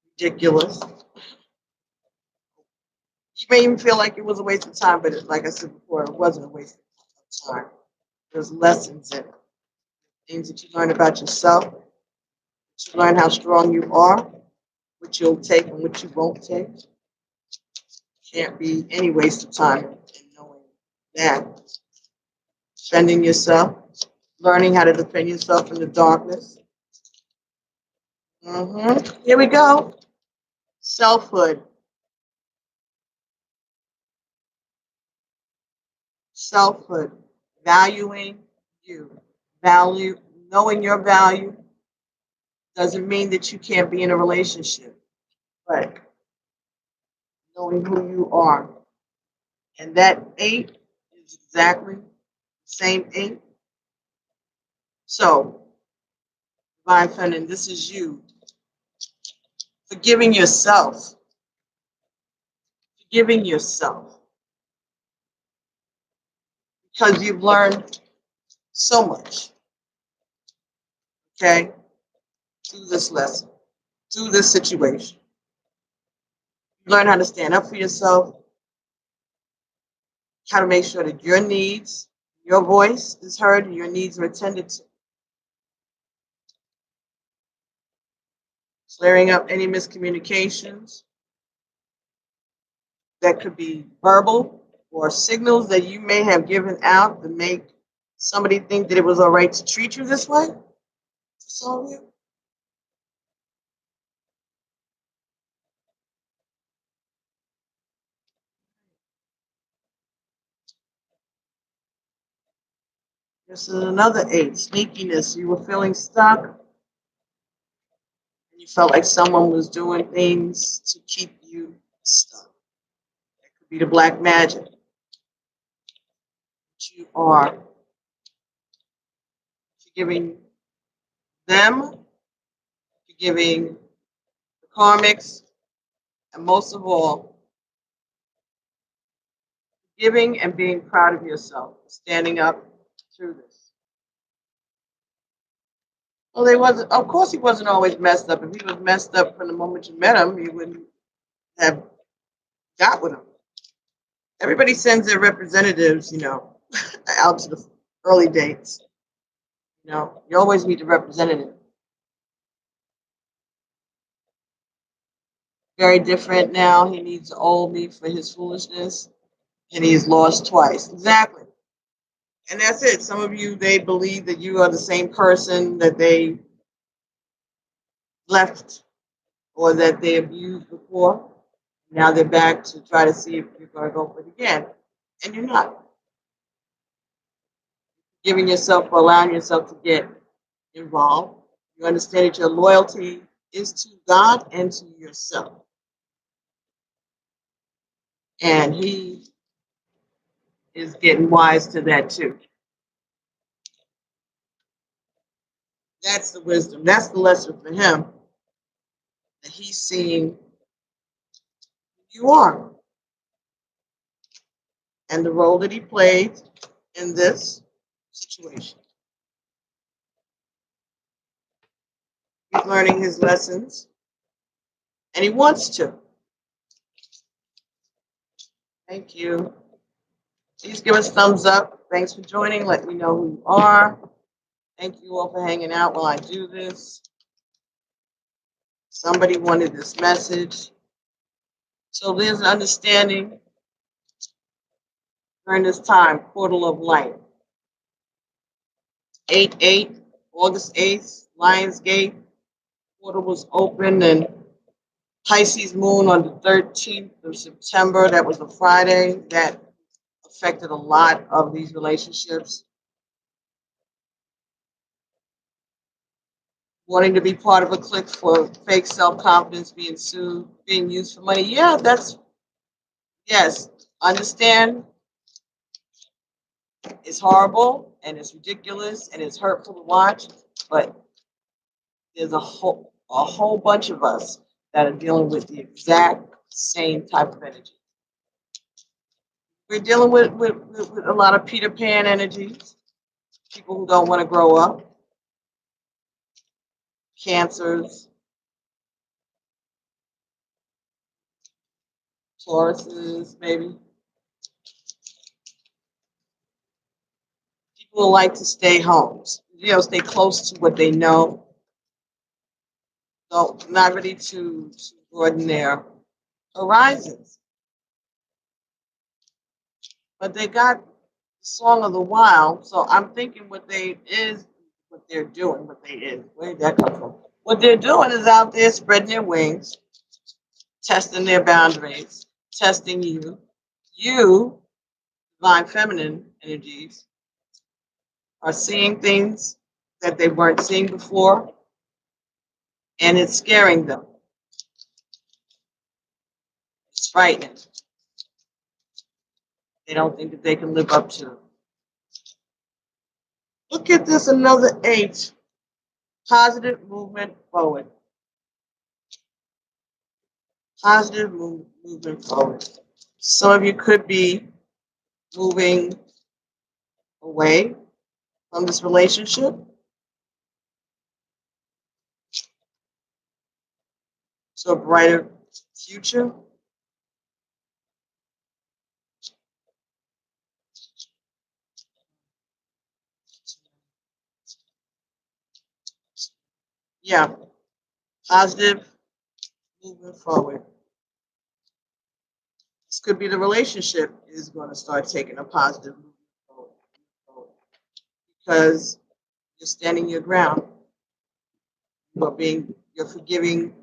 ridiculous. You may even feel like it was a waste of time, but like I said before, it wasn't a waste of time. There's lessons in it. Things that you learn about yourself, that you learn how strong you are, what you'll take and what you won't take. Can't be any waste of time in knowing that. Defending yourself, learning how to defend yourself in the darkness. Here we go. Selfhood. Selfhood. Valuing you. Value, knowing your value doesn't mean that you can't be in a relationship, but knowing who you are. And that 8 is exactly the same 8. So, Divine Feminine, this is you forgiving yourself. Forgiving yourself. Because you've learned so much. Okay? Through this lesson, through this situation. You learn how to stand up for yourself, how to make sure that your needs, your voice is heard, and your needs are attended to. Clearing up any miscommunications that could be verbal or signals that you may have given out to make somebody think that it was all right to treat you this way. That's all you. This is another 8. Sneakiness. You were feeling stuck. And you felt like someone was doing things to keep you stuck. That could be the black magic. But you are forgiving them, forgiving the karmics, and most of all, giving and being proud of yourself, standing up through this. Well, of course, he wasn't always messed up. If he was messed up from the moment you met him, you wouldn't have got with him. Everybody sends their representatives, out to the early dates. You always meet the representative. Very different now. He needs to owe me for his foolishness, and he's lost twice. Exactly. And that's it. Some of you, they believe that you are the same person that they left or that they abused before. Now they're back to try to see if you're going to go for it again. And you're not. Giving yourself or allowing yourself to get involved. You understand that your loyalty is to God and to yourself. And he is getting wise to that too. That's the wisdom. That's the lesson for him. That he's seeing who you are. And the role that he played in this situation. He's learning his lessons. And he wants to. Thank you. Please give us thumbs up. Thanks for joining. Let me know who you are. Thank you all for hanging out while I do this. Somebody wanted this message. So there's an understanding during this time, portal of light. 8/8, August 8th, Lionsgate. Portal was opened, and Pisces moon on the 13th of September. That was a Friday. That affected a lot of these relationships. Wanting to be part of a clique for fake self-confidence, being sued, being used for money. Yeah, yes, understand it's horrible and it's ridiculous and it's hurtful to watch, but there's a whole bunch of us that are dealing with the exact same type of energy. We're dealing with a lot of Peter Pan energies, people who don't want to grow up, Cancers, Tauruses, maybe. People like to stay home, stay close to what they know. So not ready to broaden their horizons. But they got the song of the wild, so I'm thinking what they're doing, where did that come from? What they're doing is out there spreading their wings, testing their boundaries, testing you. You, divine feminine energies, are seeing things that they weren't seeing before, and it's scaring them. It's frightening. They don't think that they can live up to it. Look at this, another 8. Positive movement forward. Positive movement forward. Some of you could be moving away from this relationship to a brighter future. Yeah, positive movement forward. This could be the relationship is going to start taking a positive movement forward because you're standing your ground. You're forgiving the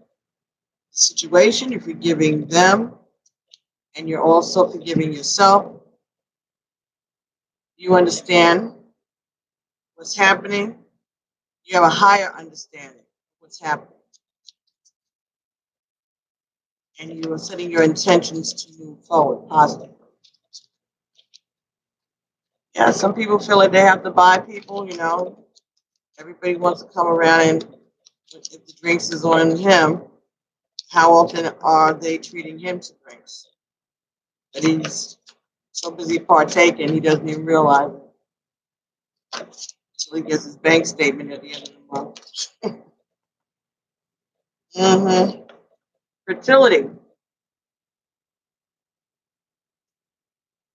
situation, you're forgiving them, and you're also forgiving yourself. You understand what's happening. You have a higher understanding of what's happening. And you are setting your intentions to move forward positively. Yeah, some people feel like they have to buy people, you know. Everybody wants to come around, and if the drinks is on him, how often are they treating him to drinks? But he's so busy partaking, he doesn't even realize it until he gets his bank statement at the end of the month. Fertility.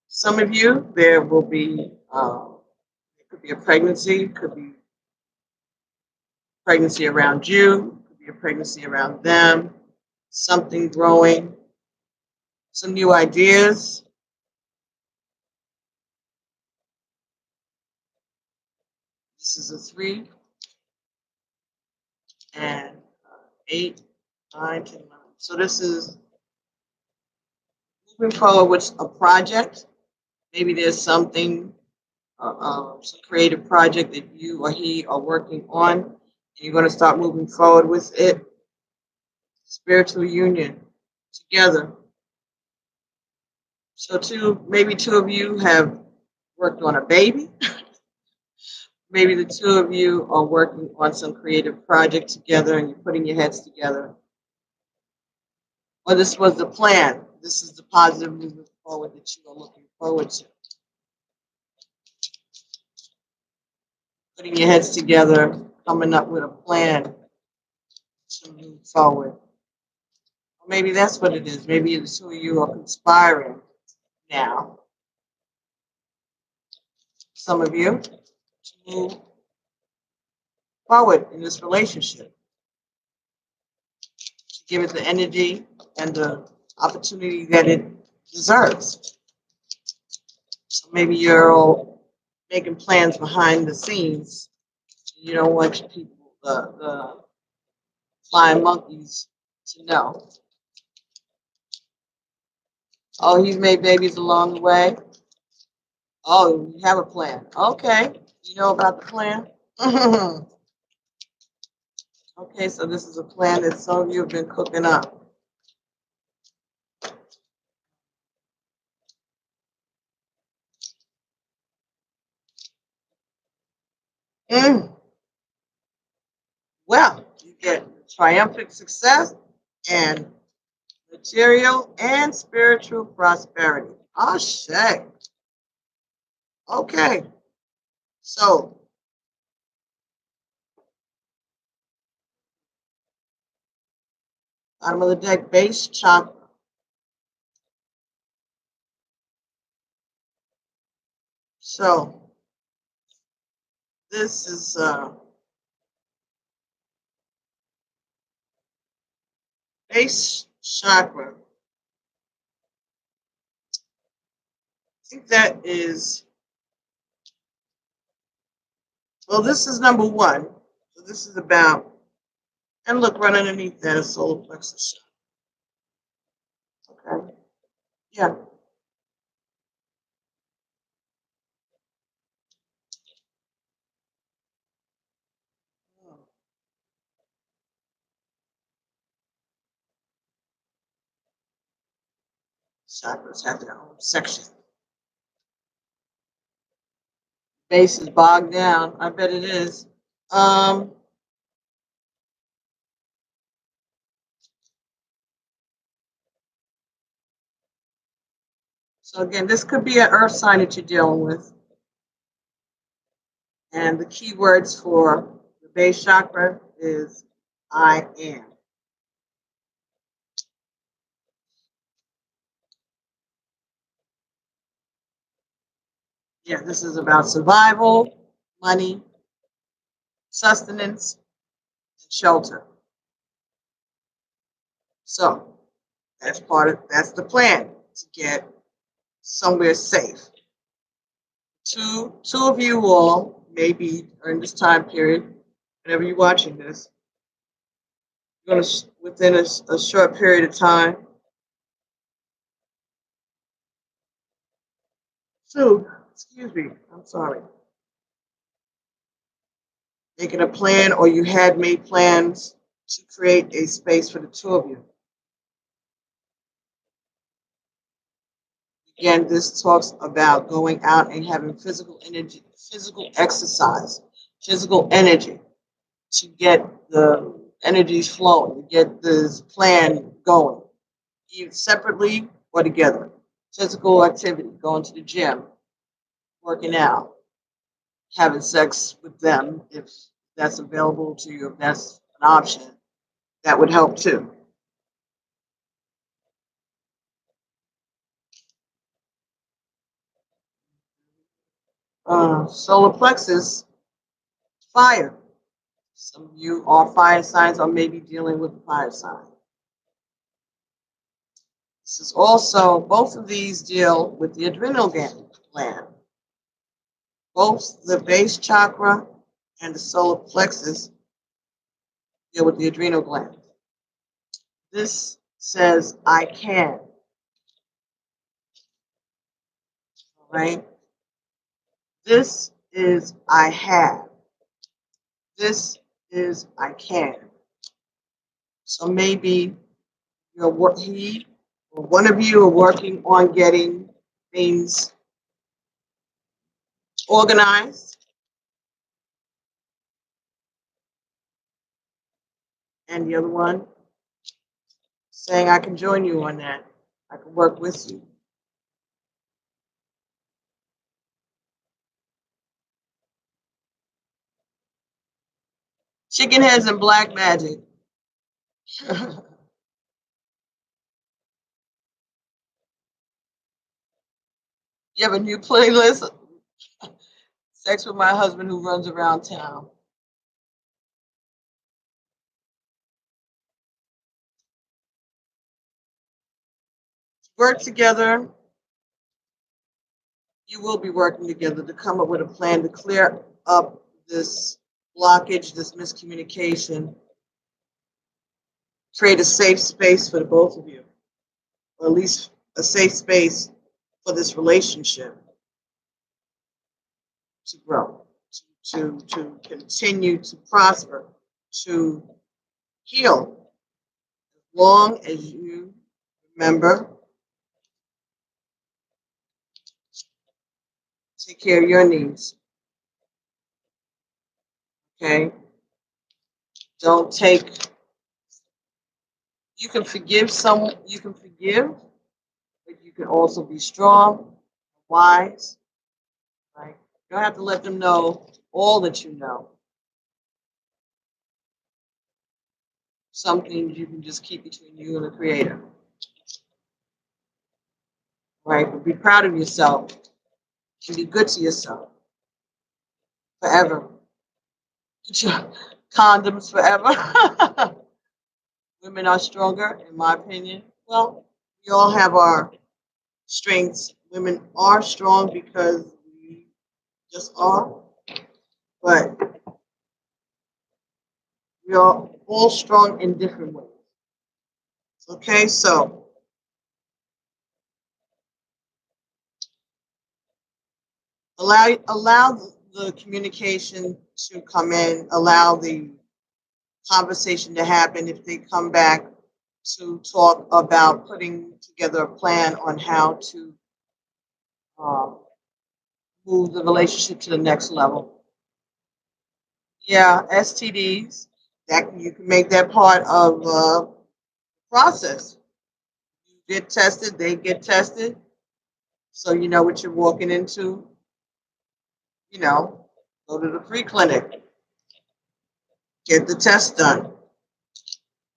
Some of you, there will be, it could be a pregnancy, could be pregnancy around you, could be a pregnancy around them, something growing, some new ideas. This is a 3 and 8, 9, 10, 11. So this is moving forward with a project. Maybe there's something, some creative project that you or he are working on, and you're going to start moving forward with it. Spiritual union together. So maybe two of you have worked on a baby. Maybe the two of you are working on some creative project together and you're putting your heads together. Or this was the plan. This is the positive movement forward that you are looking forward to. Putting your heads together, coming up with a plan to move forward. Or maybe that's what it is. Maybe the two of you are conspiring now. Some of you to move forward in this relationship. To give it the energy and the opportunity that it deserves. So maybe you're all making plans behind the scenes. You don't want your people, the flying monkeys, to know. Oh, he's made babies along the way. Oh, you have a plan. Okay. You know about the plan? Okay, so this is a plan that some of you have been cooking up. Well, you get triumphant success and material and spiritual prosperity. Oh, shit. Okay. So, bottom of the deck, base chakra. So, this is base chakra. I think that is, well, this is number 1. So this is about, and look, right underneath that is solar plexus chakra. Okay. Yeah. Chakras have their own section. Base is bogged down. I bet it is. So again, this could be an earth sign that you're dealing with. And the key words for the base chakra is I am. Yeah, this is about survival, money, sustenance, and shelter. So that's the plan, to get somewhere safe. Two of you all, maybe during this time period, whenever you're watching this, you're going to, within a short period of time, excuse me, I'm sorry. making a plan, or you had made plans to create a space for the two of you. Again, this talks about going out and having physical energy, physical exercise, physical energy to get the energies flowing, to get this plan going, either separately or together. Physical activity, going to the gym, working out, having sex with them if that's available to you, if that's an option, that would help too. Solar plexus, fire. Some of you are fire signs or maybe dealing with a fire sign. This is also, both of these deal with the adrenal gland. Both the base chakra and the solar plexus deal with the adrenal gland. This says, I can. All right? This is, I have. This is, I can. So maybe he or one of you are working on getting things organized, and the other one saying, I can join you on that. I can work with you. Chicken heads and black magic. You have a new playlist? Sex with my husband who runs around town. Work together. You will be working together to come up with a plan to clear up this blockage, this miscommunication, create a safe space for the both of you, or at least a safe space for this relationship to grow, to continue to prosper, to heal, as long as you remember, take care of your needs. Okay? Don't take, you can forgive someone, you can forgive, but you can also be strong, wise, right? You don't have to let them know all that you know. Some things you can just keep between you and the Creator. Right? But be proud of yourself and be good to yourself forever. Condoms forever. Women are stronger, in my opinion. Well, we all have our strengths. Women are strong because we just are. But we are all strong in different ways. Okay, so allow the communication to come in, allow the conversation to happen. If they come back to talk about putting together a plan on how to move the relationship to the next level. Yeah, STDs, that you can make that part of the process. You get tested, they get tested, so you know what you're walking into. You know, go to the free clinic, get the test done,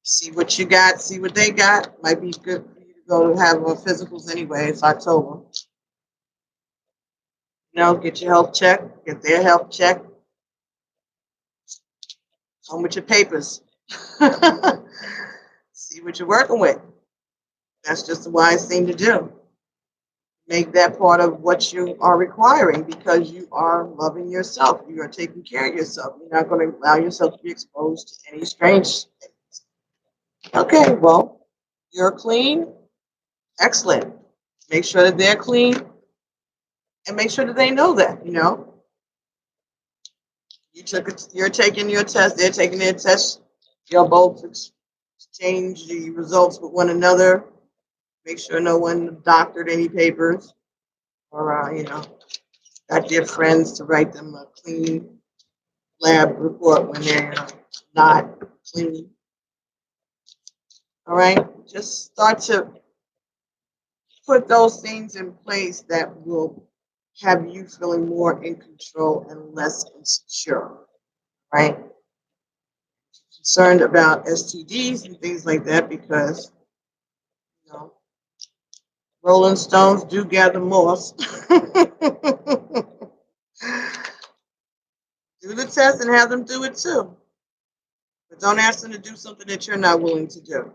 see what you got, see what they got. Might be good for you to go to have physicals anyway. It's October. You know, get your health checked, get their health checked. Come with your papers. See what you're working with. That's just the wise thing to do. Make that part of what you are requiring because you are loving yourself. You are taking care of yourself. You're not going to allow yourself to be exposed to any strange things. Okay, well, you're clean. Excellent. Make sure that they're clean and make sure that they know that, you know. You're taking your test. They're taking their test. You'll both exchange the results with one another. Make sure no one doctored any papers or got their friends to write them a clean lab report when they're not clean. All right, just start to put those things in place that will have you feeling more in control and less insecure, right? Concerned about STDs and things like that because, Rolling Stones do gather moss. Do the test and have them do it too. But don't ask them to do something that you're not willing to do.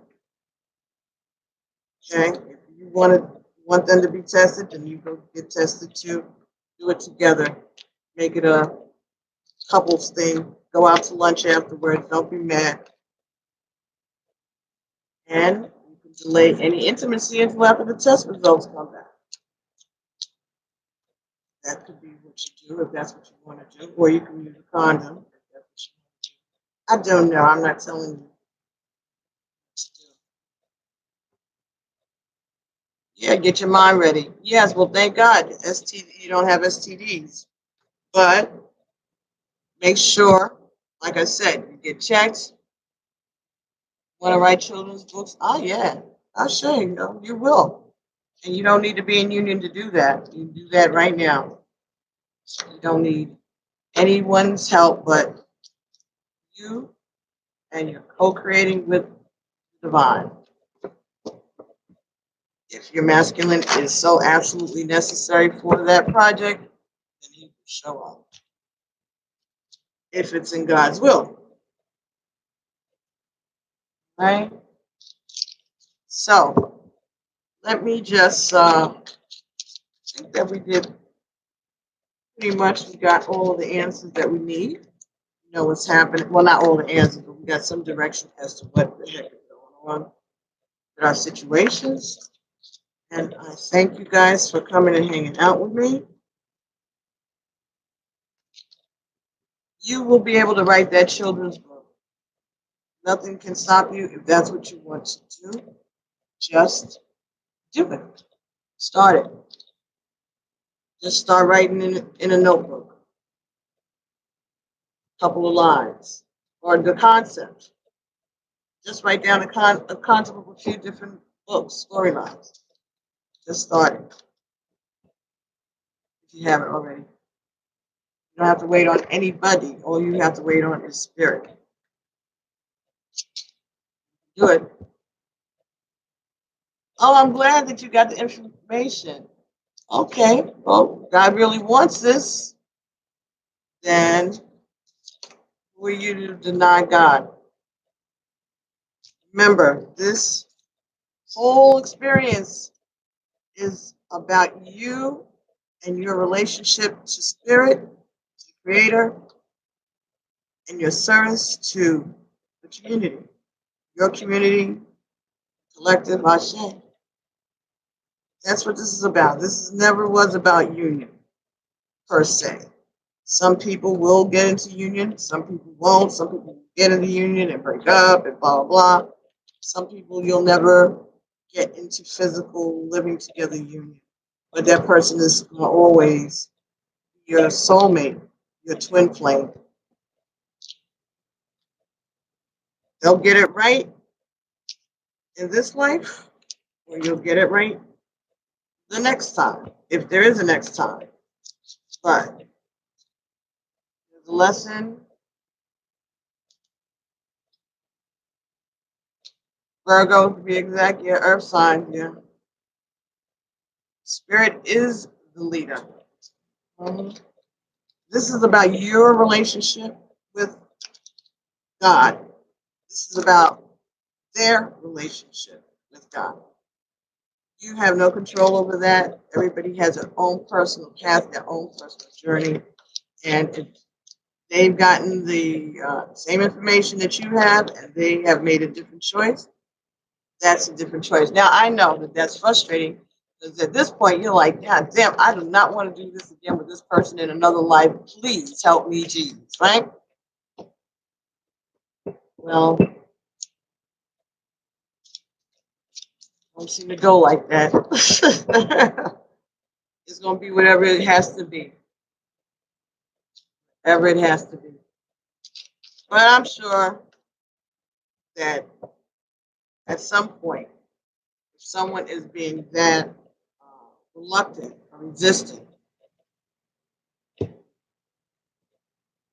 Okay? If you want them to be tested, then you go get tested too. Do it together. Make it a couples thing. Go out to lunch afterwards. Don't be mad. And you can delay any intimacy until after the test results come back. That could be what you do if that's what you want to do. Or you can use a condom if that's what you want to do. I don't know. I'm not telling you. Yeah, get your mind ready. Yes, well, thank God you don't have STDs. But make sure, like I said, you get checked. Want to write children's books? Oh, yeah. I'll show you. You will. And you don't need to be in union to do that. You can do that right now. You don't need anyone's help but you, and you're co-creating with the divine. If your masculine is so absolutely necessary for that project, then he will show up. If it's in God's will. Right? So, let me just think that we did pretty much, we got all of the answers that we need. You know what's happening. Well, not all the answers, but we got some direction as to what the heck is going on with our situations. And I thank you guys for coming and hanging out with me. You will be able to write that children's book. Nothing can stop you if that's what you want to do. Just do it. Start it. Just start writing in a notebook. A couple of lines. Or the concept. Just write down a concept of a few different books, storylines. Just start it. If you haven't already. You don't have to wait on anybody. All you have to wait on is spirit. Do it. Oh, I'm glad that you got the information. Okay, well, God really wants this. Then who are you to deny God? Remember, this whole experience is about you and your relationship to spirit, to the creator, and your service to the community. Your community, collective Ashe. That's what this is about. This never was about union, per se. Some people will get into union, some people won't. Some people get into union and break up and blah, blah, blah. Some people you'll never get into physical living together union. But that person is always your soulmate, your twin flame. They'll get it right in this life, or you'll get it right the next time, if there is a next time. But there's a lesson. Virgo, to be exact, yeah, earth sign, yeah. Spirit is the leader. This is about your relationship with God. This is about their relationship with God. You have no control over that. Everybody has their own personal path, their own personal journey. And if they've gotten the same information that you have and they have made a different choice, that's a different choice. Now, I know that that's frustrating Because at this point, you're like, God damn, I do not want to do this again with this person in another life. Please help me, Jesus, right? Well, don't seem to go like that. It's going to be whatever it has to be. Whatever it has to be. But I'm sure that at some point, if someone is being that reluctant or resistant,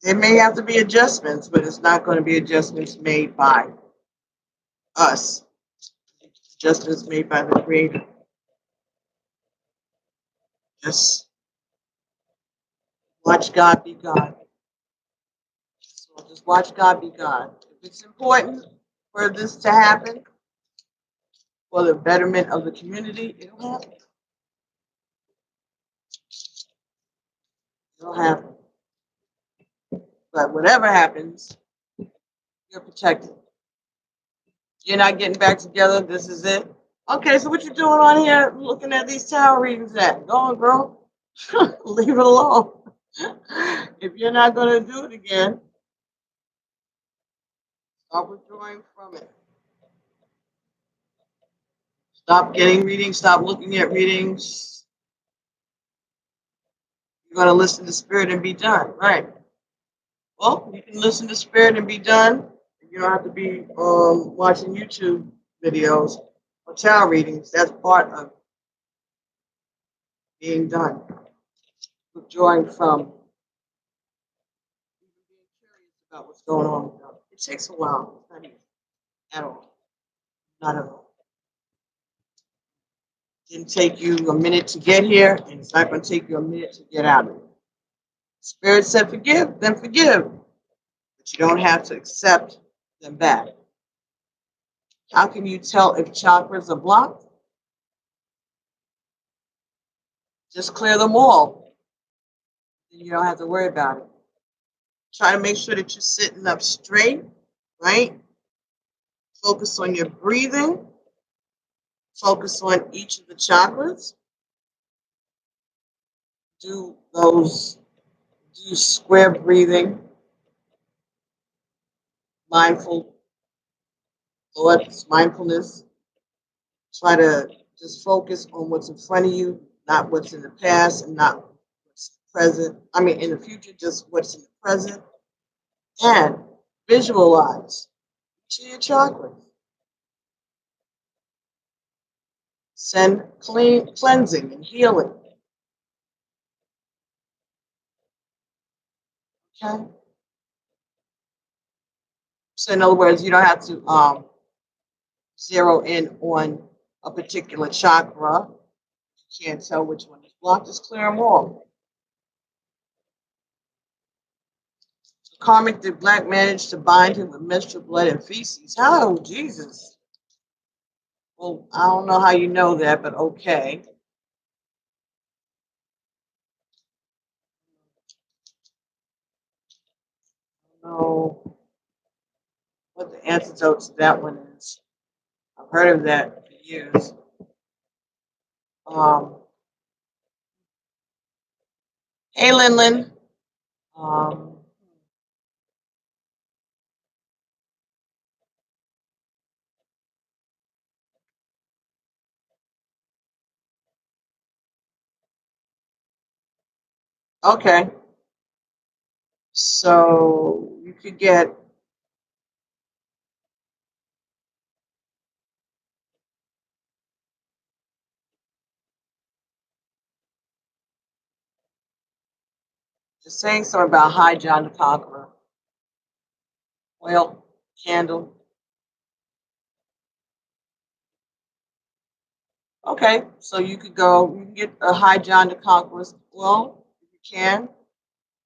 there may have to be adjustments, but it's not going to be adjustments made by us. Adjustments made by the Creator. Just watch God be God. So just watch God be God. If it's important for this to happen, for the betterment of the community, it'll happen. It'll happen. But whatever happens, you're protected. You're not getting back together. This is it. Okay, so what you doing on here looking at these tarot readings at? Go on, girl. Leave it alone. If you're not going to do it again, stop withdrawing from it. Stop getting readings. Stop looking at readings. You're going to listen to Spirit and be done, right? Well, you can listen to Spirit and be done. You don't have to be watching YouTube videos or tarot readings. That's part of being done. Withdrawing from being curious about what's going on with them. It takes a while. It's not easy at all. Not at all. It didn't take you a minute to get here, and it's not going to take you a minute to get out of it. Spirit said forgive, then forgive. But you don't have to accept them back. How can you tell if chakras are blocked? Just clear them all. Then you don't have to worry about it. Try to make sure that you're sitting up straight, right? Focus on your breathing. Focus on each of the chakras. Do square breathing, mindful thoughts, mindfulness. Try to just focus on what's in front of you, not what's in the past and not what's present. I mean, in the future, just what's in the present. And visualize each of your chakras. Send cleansing and healing. Okay? So in other words, you don't have to zero in on a particular chakra. You can't tell which one is blocked. Just clear them all. The karmic did black manage to bind him with menstrual blood and feces. Oh, Jesus. Well, I don't know how you know that, but okay. I don't know what the antidote to that one is. I've heard of that for years. Hey, Lin. Okay. So you could get just saying something about High John the Conqueror. Oil, candle. Okay, so you can get a High John the Conqueror's oil if you can,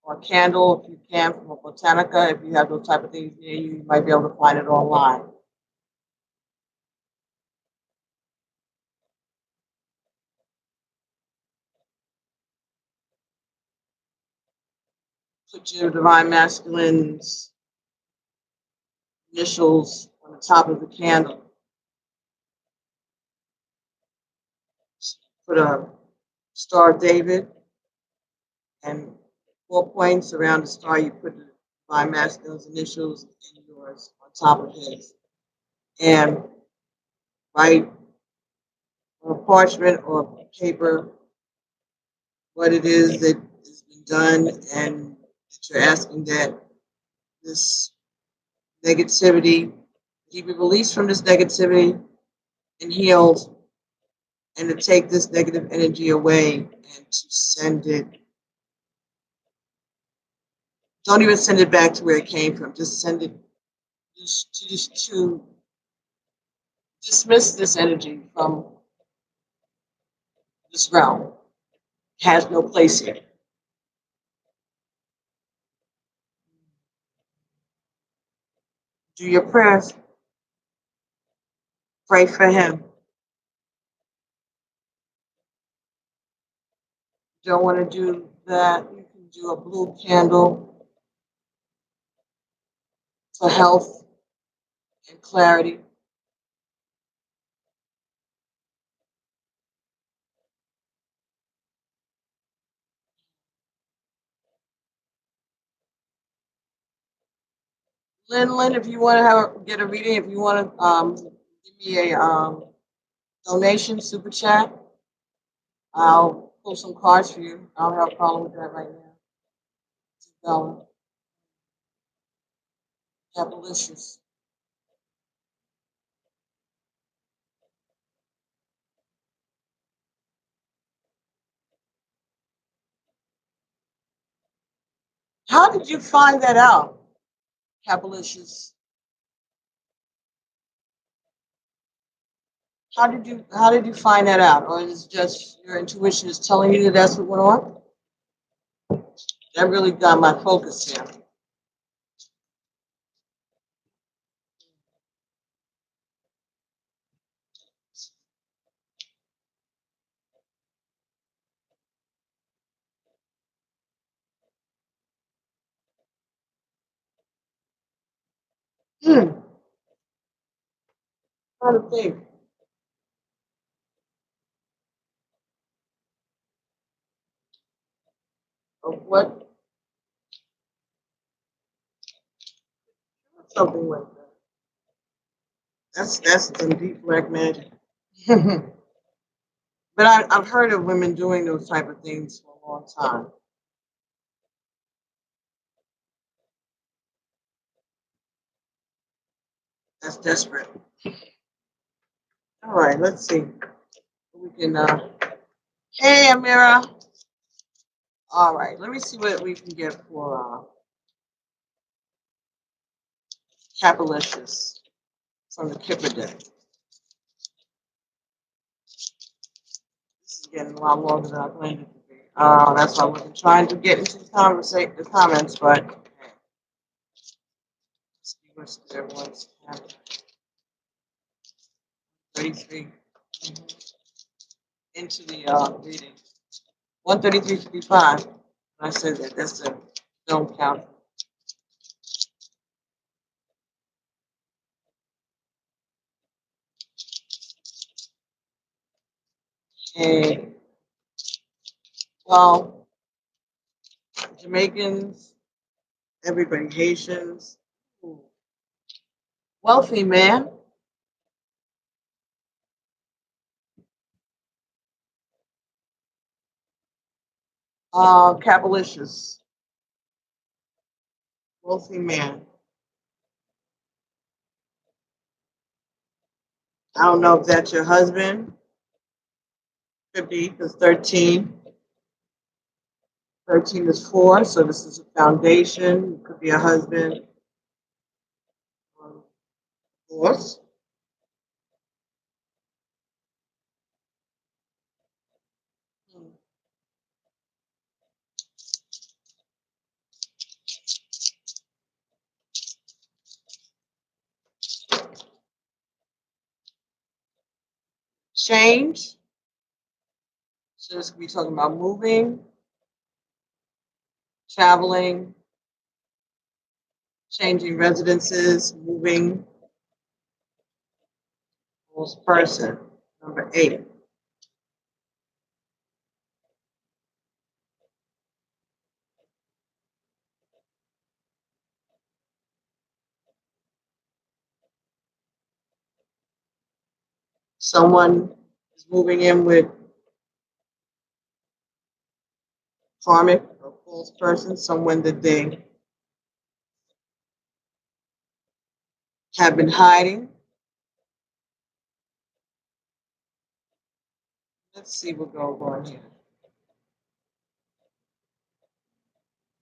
or a candle if you can from a Botanica. If you have those type of things near you, you might be able to find it online. Put your Divine Masculine's initials on the top of the candle. put a Star of David, and 4 points around the star. You put the divine masculine's initials and yours on top of his, and write on a parchment or paper what it is that has been done, and that you're asking that this negativity, he be released from this negativity and healed, and to take this negative energy away and to send it. Don't even send it back to where it came from. Just send it just to dismiss this energy from this realm. It has no place here. Do your prayers. Pray for him. Don't want to do that, you can do a blue candle for health and clarity. Lynn, if you want to get a reading, if you want to give me a donation, super chat, I'll pull some cards for you. I don't have a problem with that right now. Delicious. How did you find that out, Capalicious? How did you find that out? Or is it just your intuition is telling you that that's what went on? That really got my focus here. Hmm. Trying to think of what something like that. That's some deep black magic. But I've heard of women doing those type of things for a long time. That's desperate. All right, let's see. We can. Hey, Amira. All right, let me see what we can get for Capalicious from the Kipper deck. This is getting a lot longer than I planned it to be. That's why I wasn't trying to get into the comments, but let's see what's there was. 33 into the reading. 133.55. I said that. That's the film count. Okay. Well, Jamaicans, everybody Haitians. Ooh. Wealthy man. Cabalicious. Wealthy man. I don't know if that's your husband. Could be, because 13. 13 is 4, so this is a foundation. It could be a husband. Divorce. Change. So this could be talking about moving, traveling, changing residences, moving. Person. Number 8. Someone is moving in with karmic or false person, someone that they have been hiding. Let's see what goes on here.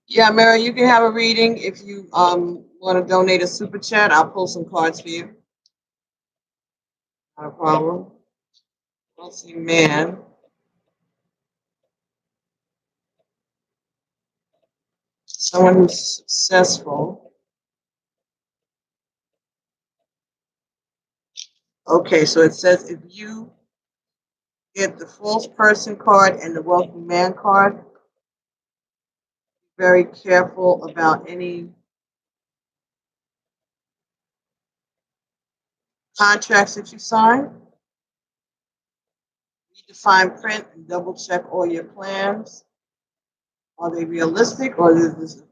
Yeah, Mary, you can have a reading if you want to donate a super chat. I'll pull some cards for you. Not a problem. Let's see, man. Someone who's successful. Okay, so it says if you get the false person card and the wealthy man card, be very careful about any contracts that you sign. Read the fine print and double check all your plans. Are they realistic or is this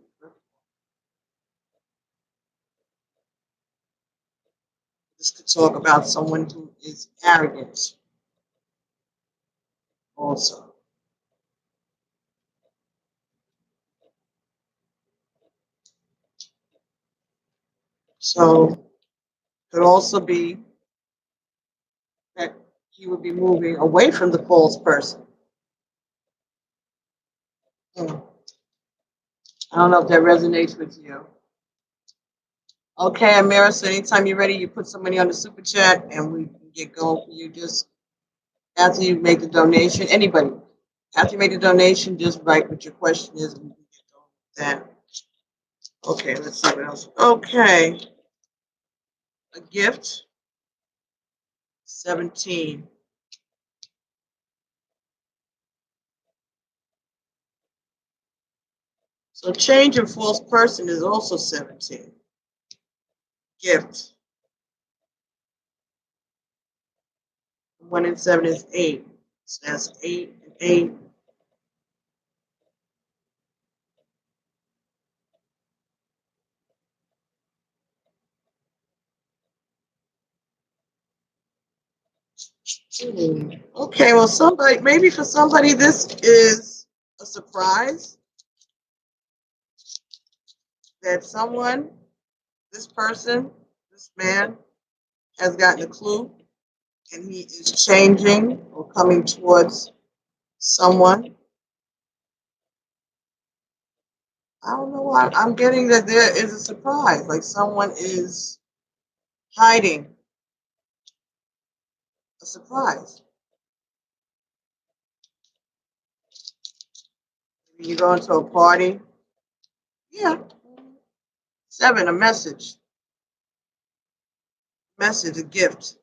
could talk about someone who is arrogant also. So could also be that you would be moving away from the false person. I don't know if that resonates with you. Okay, Amira, so anytime you're ready, you put somebody on the super chat and we can get going for you. Just after you make the donation, anybody, after you make the donation, just write what your question is and we can get going with that. Okay, let's see what else. Okay, a gift, 17. So change in false person is also 17. Gift. 1 and 7 is 8. So that's 8 and 8. Okay, well, somebody, maybe for somebody, this is a surprise that someone, this person, this man, has gotten a clue and he is changing or coming towards someone. I don't know why I'm getting that there is a surprise, like someone is hiding a surprise. Maybe you go into a party. Yeah. 7, a message. Message, a gift.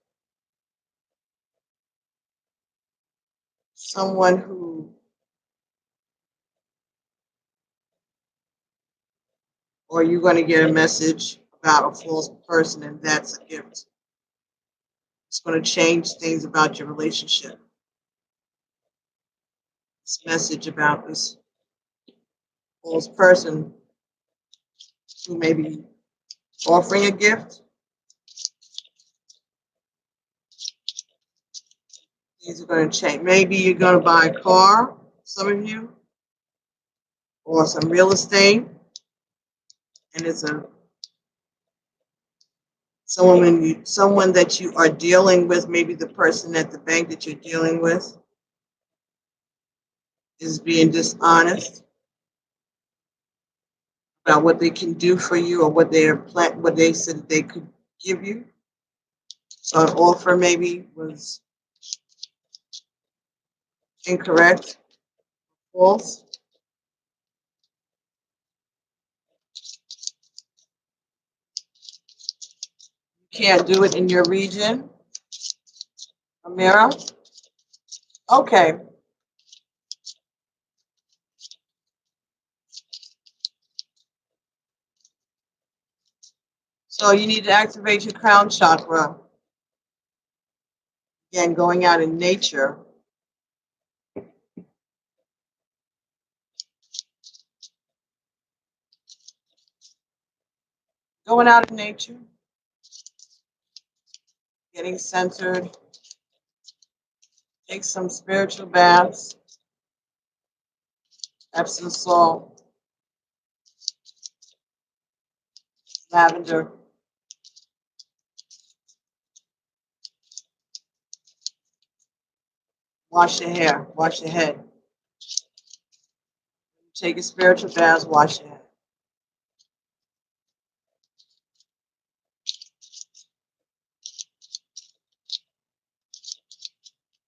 Someone who, or you're going to get a message about a false person, and that's a gift. It's going to change things about your relationship. This message about this false person who may be offering a gift. Things are going to change. Maybe you're going to buy a car, some of you, or some real estate, and it's a someone that you are dealing with. Maybe the person at the bank that you're dealing with is being dishonest about what they can do for you or what they said they could give you. So an offer maybe was incorrect, false. You can't do it in your region, Amira. Okay. So you need to activate your crown chakra. Again, going out in nature. Going out in nature. Getting centered. Take some spiritual baths, Epsom salt, lavender. Wash your hair, wash your head. Take a spiritual bath, wash your head.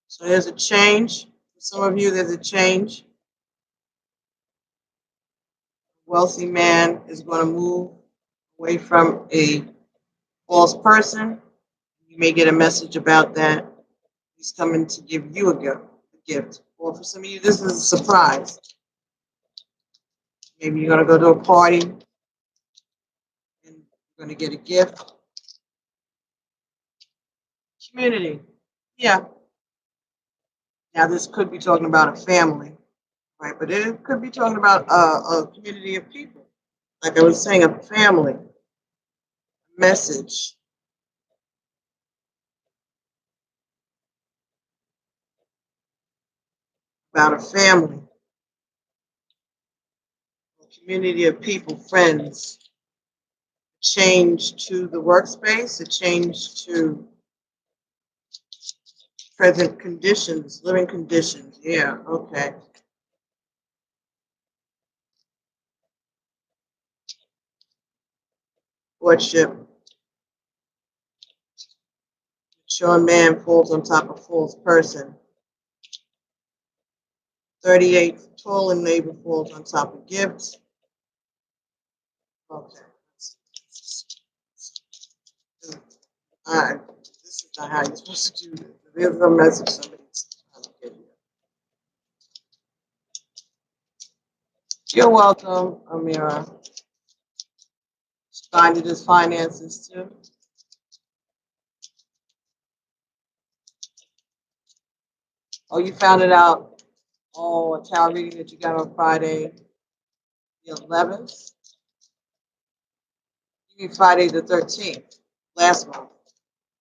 So there's a change. For some of you, there's a change. A wealthy man is going to move away from a false person. You may get a message about that. He's coming to give you a gift. Or for some of you, this is a surprise. Maybe you're going to go to a party and you're going to get a gift. Community. Yeah. Now, this could be talking about a family, right? But it could be talking about a community of people. Like I was saying, a family message. About a family, a community of people, friends. Change to the workspace, a change to present conditions, living conditions. Yeah, okay. Courtship. Mature man falls on top of false person. 38, tall and neighbor falls on top of gifts. Okay. All right. This is not how you're supposed to do this. There's a message somebody's trying to give you. You're welcome, Amira. Finding his finances too. Oh, you found it out. Oh, a tarot reading that you got on Friday the 11th. You mean Friday the 13th. Last month.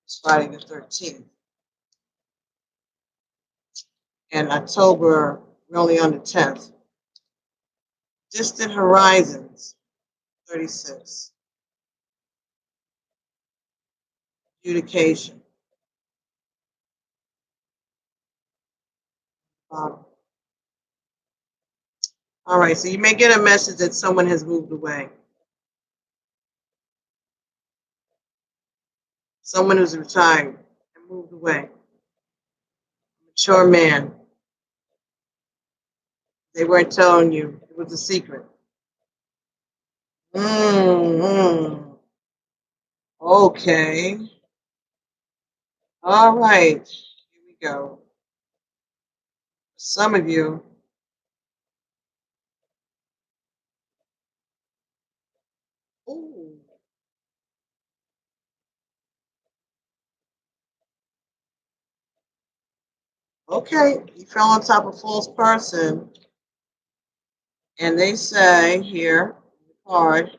It's Friday the 13th. And October, we're only on the 10th. Distant Horizons, 36. Adjudication. All right, so you may get a message that someone has moved away. Someone who's retired and moved away. Mature man. They weren't telling you. It was a secret. Okay. All right. Here we go. Some of you. Ooh. Okay. You fell on top of a false person. And they say here, the card,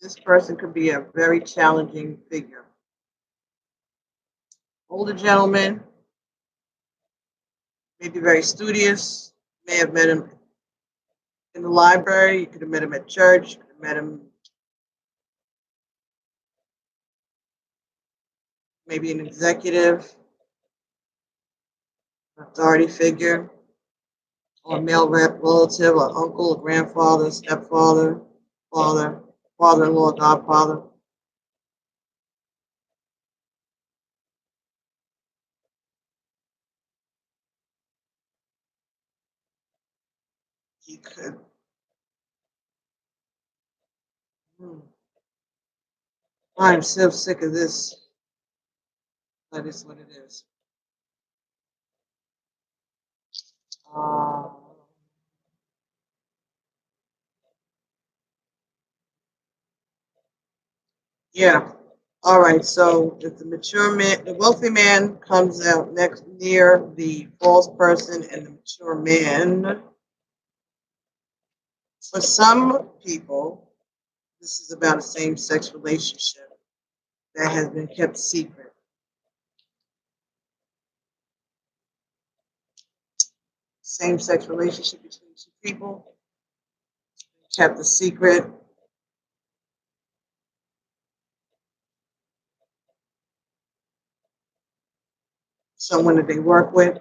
this person could be a very challenging figure. Older gentleman, maybe very studious. You may have met him in the library. You could have met him at church. You could have met him maybe an executive, authority figure, or a male relative, or uncle, or grandfather, stepfather, father, father-in-law, godfather. He could. I'm so sick of this. That is what it is. Yeah. All right. So if the mature man, the wealthy man comes out next near the false person and the mature man, for some people, this is about a same-sex relationship that has been kept secret. same-sex relationship between two people, kept a secret. Someone that they work with,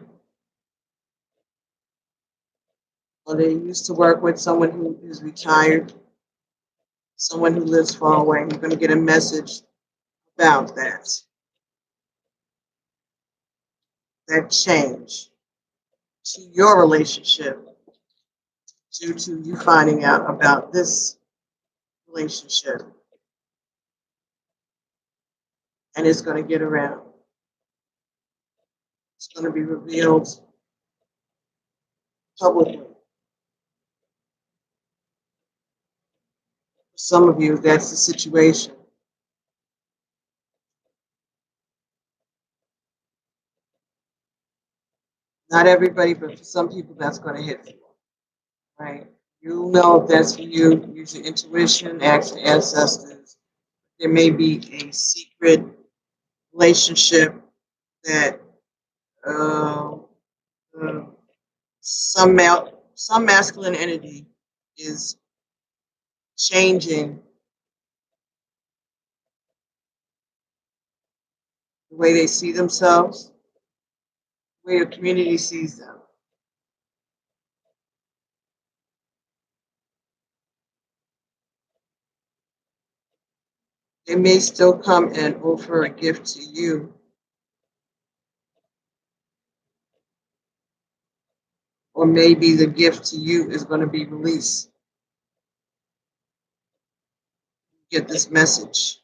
or they used to work with, someone who is retired, someone who lives far away. You're going to get a message about that change to your relationship due to you finding out about this relationship. And it's going to get around. It's going to be revealed publicly. For some of you, that's the situation. Not everybody, but for some people, that's going to hit you, right? You'll know if that's for you. Use your intuition, ask your ancestors. There may be a secret relationship that uh, some masculine entity is changing the way they see themselves, the way the community sees them. They may still come and offer a gift to you, or maybe the gift to you is going to be released. Get this message.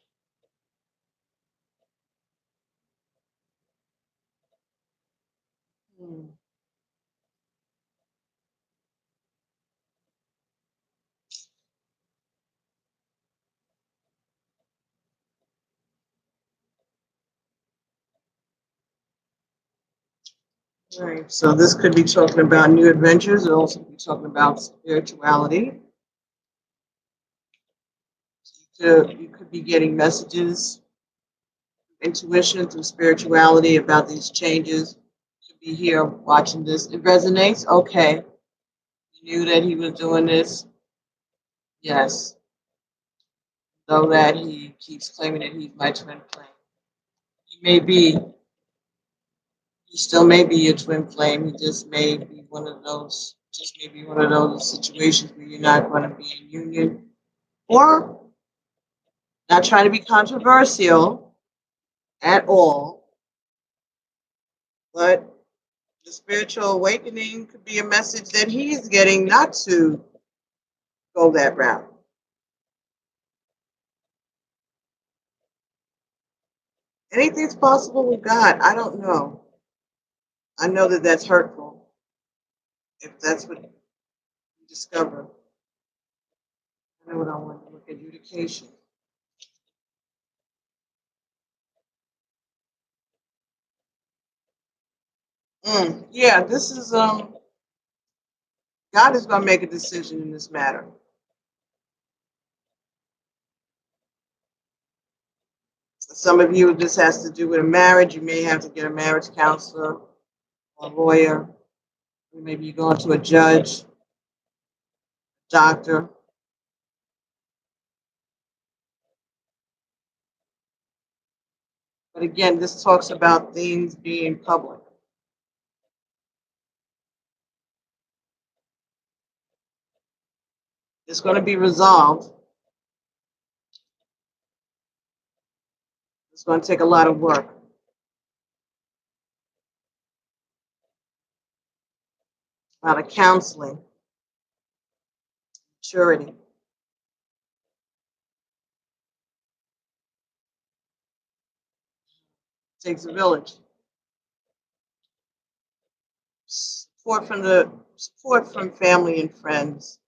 Right. So this could be talking about new adventures. It also could be talking about spirituality. You could be getting messages, intuition through spirituality about these changes. You could be here watching this. It resonates. Okay. You knew that he was doing this. Yes. Though that he keeps claiming that he's my twin flame. He may be. He still may be your twin flame. He just may be one of those. Just maybe one of those situations where you're not going to be in union, or not trying to be controversial at all, but the spiritual awakening could be a message that he's getting not to go that route. Anything's possible with God. I don't know. I know that that's hurtful if that's what you discover. I know what I want to look at education. Yeah, this is God is going to make a decision in this matter. Some of you, this has to do with a marriage. You may have to get a marriage counselor or a lawyer. Maybe you're going to a judge, doctor. But again, this talks about things being public. It's going to be resolved. It's going to take a lot of work. A lot of counseling, maturity. It takes a village. Support from family and friends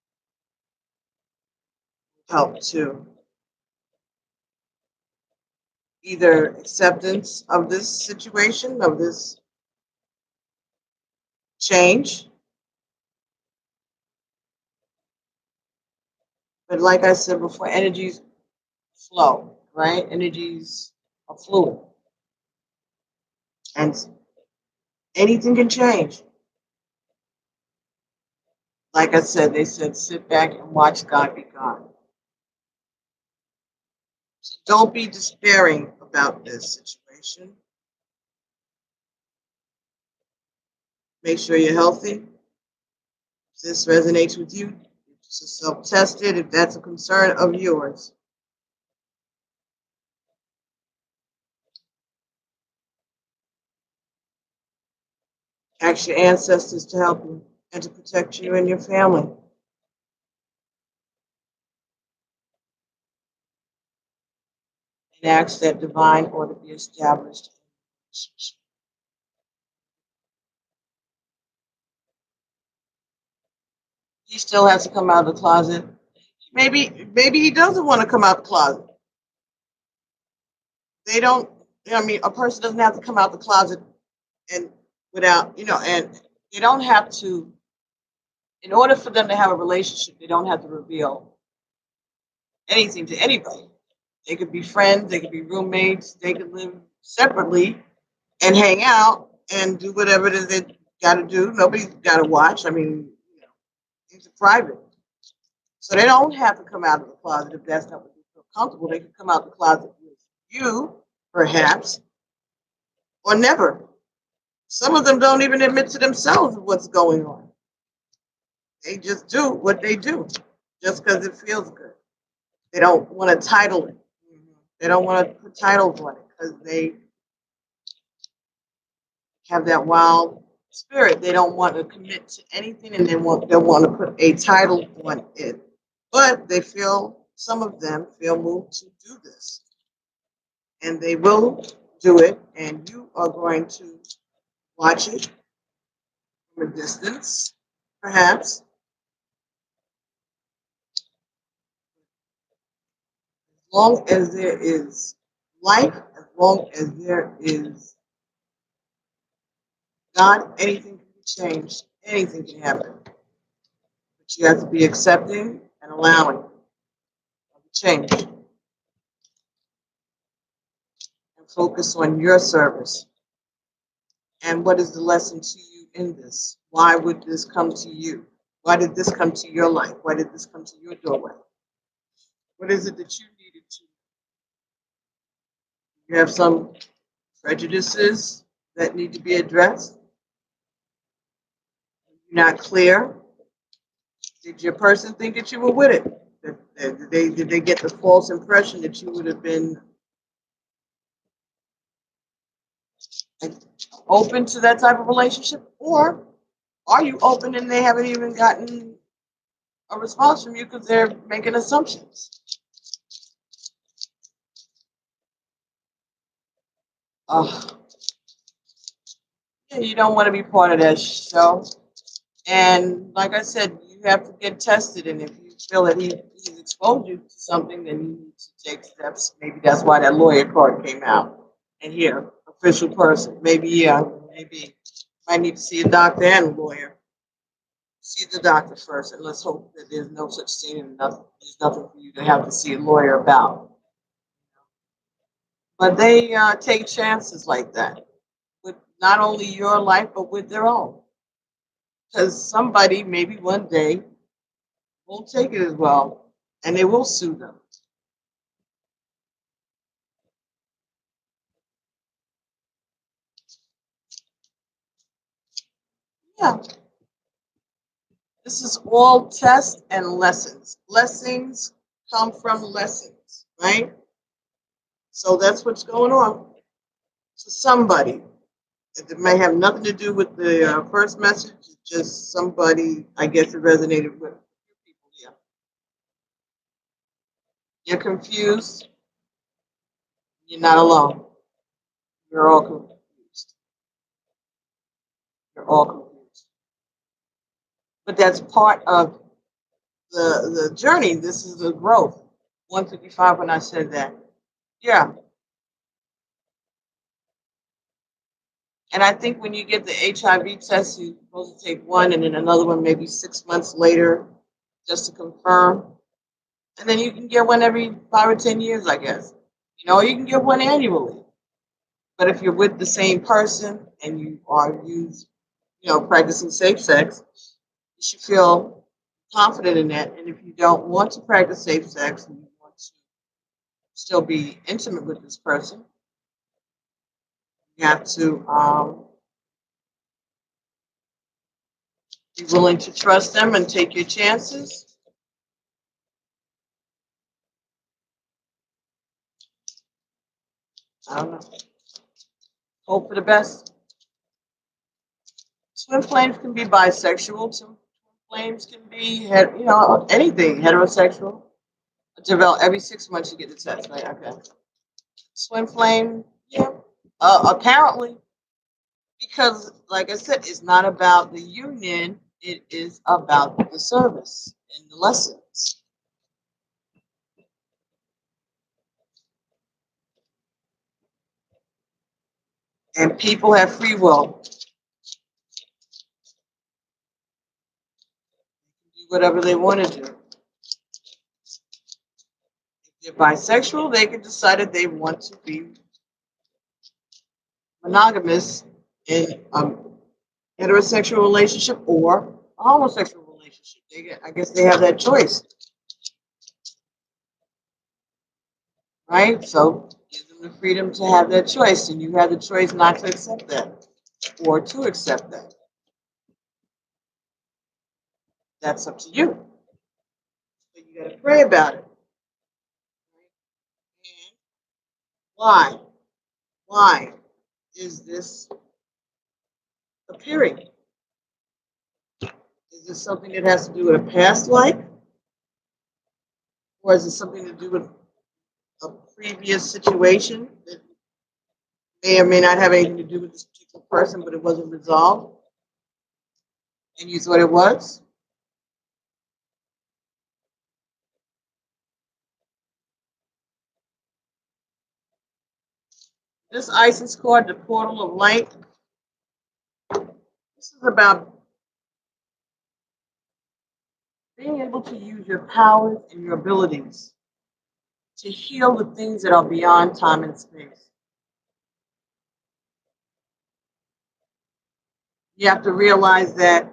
help too. Either acceptance of this situation, of this change. But like I said before, energies flow, right? Energies are fluid. And anything can change. Like I said, they said sit back and watch God be God. So don't be despairing about this situation. Make sure you're healthy. If this resonates with you, just self-test it if that's a concern of yours. Ask your ancestors to help you and to protect you and your family. And ask that divine order be established. He still has to come out of the closet. Maybe he doesn't want to come out the closet. They don't. I mean, a person doesn't have to come out the closet and without, and they don't have to. In order for them to have a relationship, they don't have to reveal anything to anybody. They could be friends, they could be roommates, they could live separately and hang out and do whatever it is they got to do. Nobody's got to watch. I mean, it's private. So they don't have to come out of the closet if that's not what they feel comfortable. They can come out the closet with you, perhaps, or never. Some of them don't even admit to themselves what's going on. They just do what they do just because it feels good. They don't want to title it. They don't want to put titles on it because they have that wild spirit. They don't want to commit to anything, and they want to put a title on it. But they feel, some of them feel moved to do this, and they will do it. And you are going to watch it from a distance, perhaps. As long as there is life, as long as there is God, anything can be changed, anything can happen. But you have to be accepting and allowing of the change. And focus on your service. And what is the lesson to you in this? Why would this come to you? Why did this come to your life? Why did this come to your doorway? What is it that you needed to? You have some prejudices that need to be addressed. You're not clear. Did your person think that you were with it? Did they get the false impression that you would have been open to that type of relationship? Or are you open and they haven't even gotten a response from you because they're making assumptions? Yeah, you don't want to be part of that show. And like I said, you have to get tested. And if you feel that he's exposed you to something, then you need to take steps. Maybe that's why that lawyer card came out. And here, official person. Maybe, maybe might need to see a doctor and a lawyer. See the doctor first, and let's hope that there's no such thing and there's nothing for you to have to see a lawyer about. But they take chances like that with not only your life, but with their own. Because somebody, maybe one day, won't take it as well, and they will sue them. Yeah, this is all tests and lessons. Lessons come from lessons, right? So that's what's going on to somebody. It may have nothing to do with the first message, just somebody, I guess, it resonated with people here. You're confused. You're not alone. You're all confused. You're all confused. But that's part of the journey. This is the growth. 155 when I said that. Yeah. And I think when you get the HIV test, you're supposed to take one and then another one maybe 6 months later just to confirm. And then you can get one every 5 or 10 years, I guess. You can get one annually. But if you're with the same person and you are practicing safe sex, you should feel confident in that. And if you don't want to practice safe sex and you want to still be intimate with this person, you have to be willing to trust them and take your chances. I don't know. Hope for the best. Twin flames can be bisexual. Twin flames can be, anything heterosexual. Develop every 6 months you get the test, right? Okay. Twin flame, yeah. Apparently, because like I said, it's not about the union. It is about the service and the lessons. And people have free will. Do whatever they want to do. If they're bisexual, they can decide that they want to be monogamous in a heterosexual relationship or a homosexual relationship. I guess they have that choice, right? So give them the freedom to have that choice, and you have the choice not to accept that or to accept that. That's up to you. But you got to pray about it. And why? Why is this appearing? Is this something that has to do with a past life? Or is it something to do with a previous situation that may or may not have anything to do with this particular person, but it wasn't resolved? And you thought it was? This ice is called the portal of light. This is about being able to use your powers and your abilities to heal the things that are beyond time and space. You have to realize that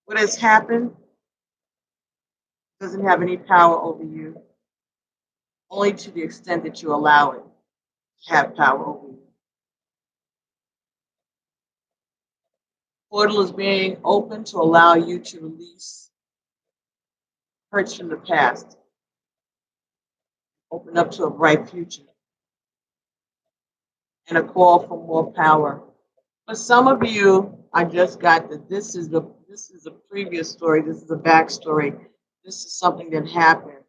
what has happened doesn't have any power over you, only to the extent that you allow it to have power over you. Portal is being open to allow you to release hurts from the past, open up to a bright future, and a call for more power. For some of you, I just got that this is a previous story. This is a backstory. This is something that happened.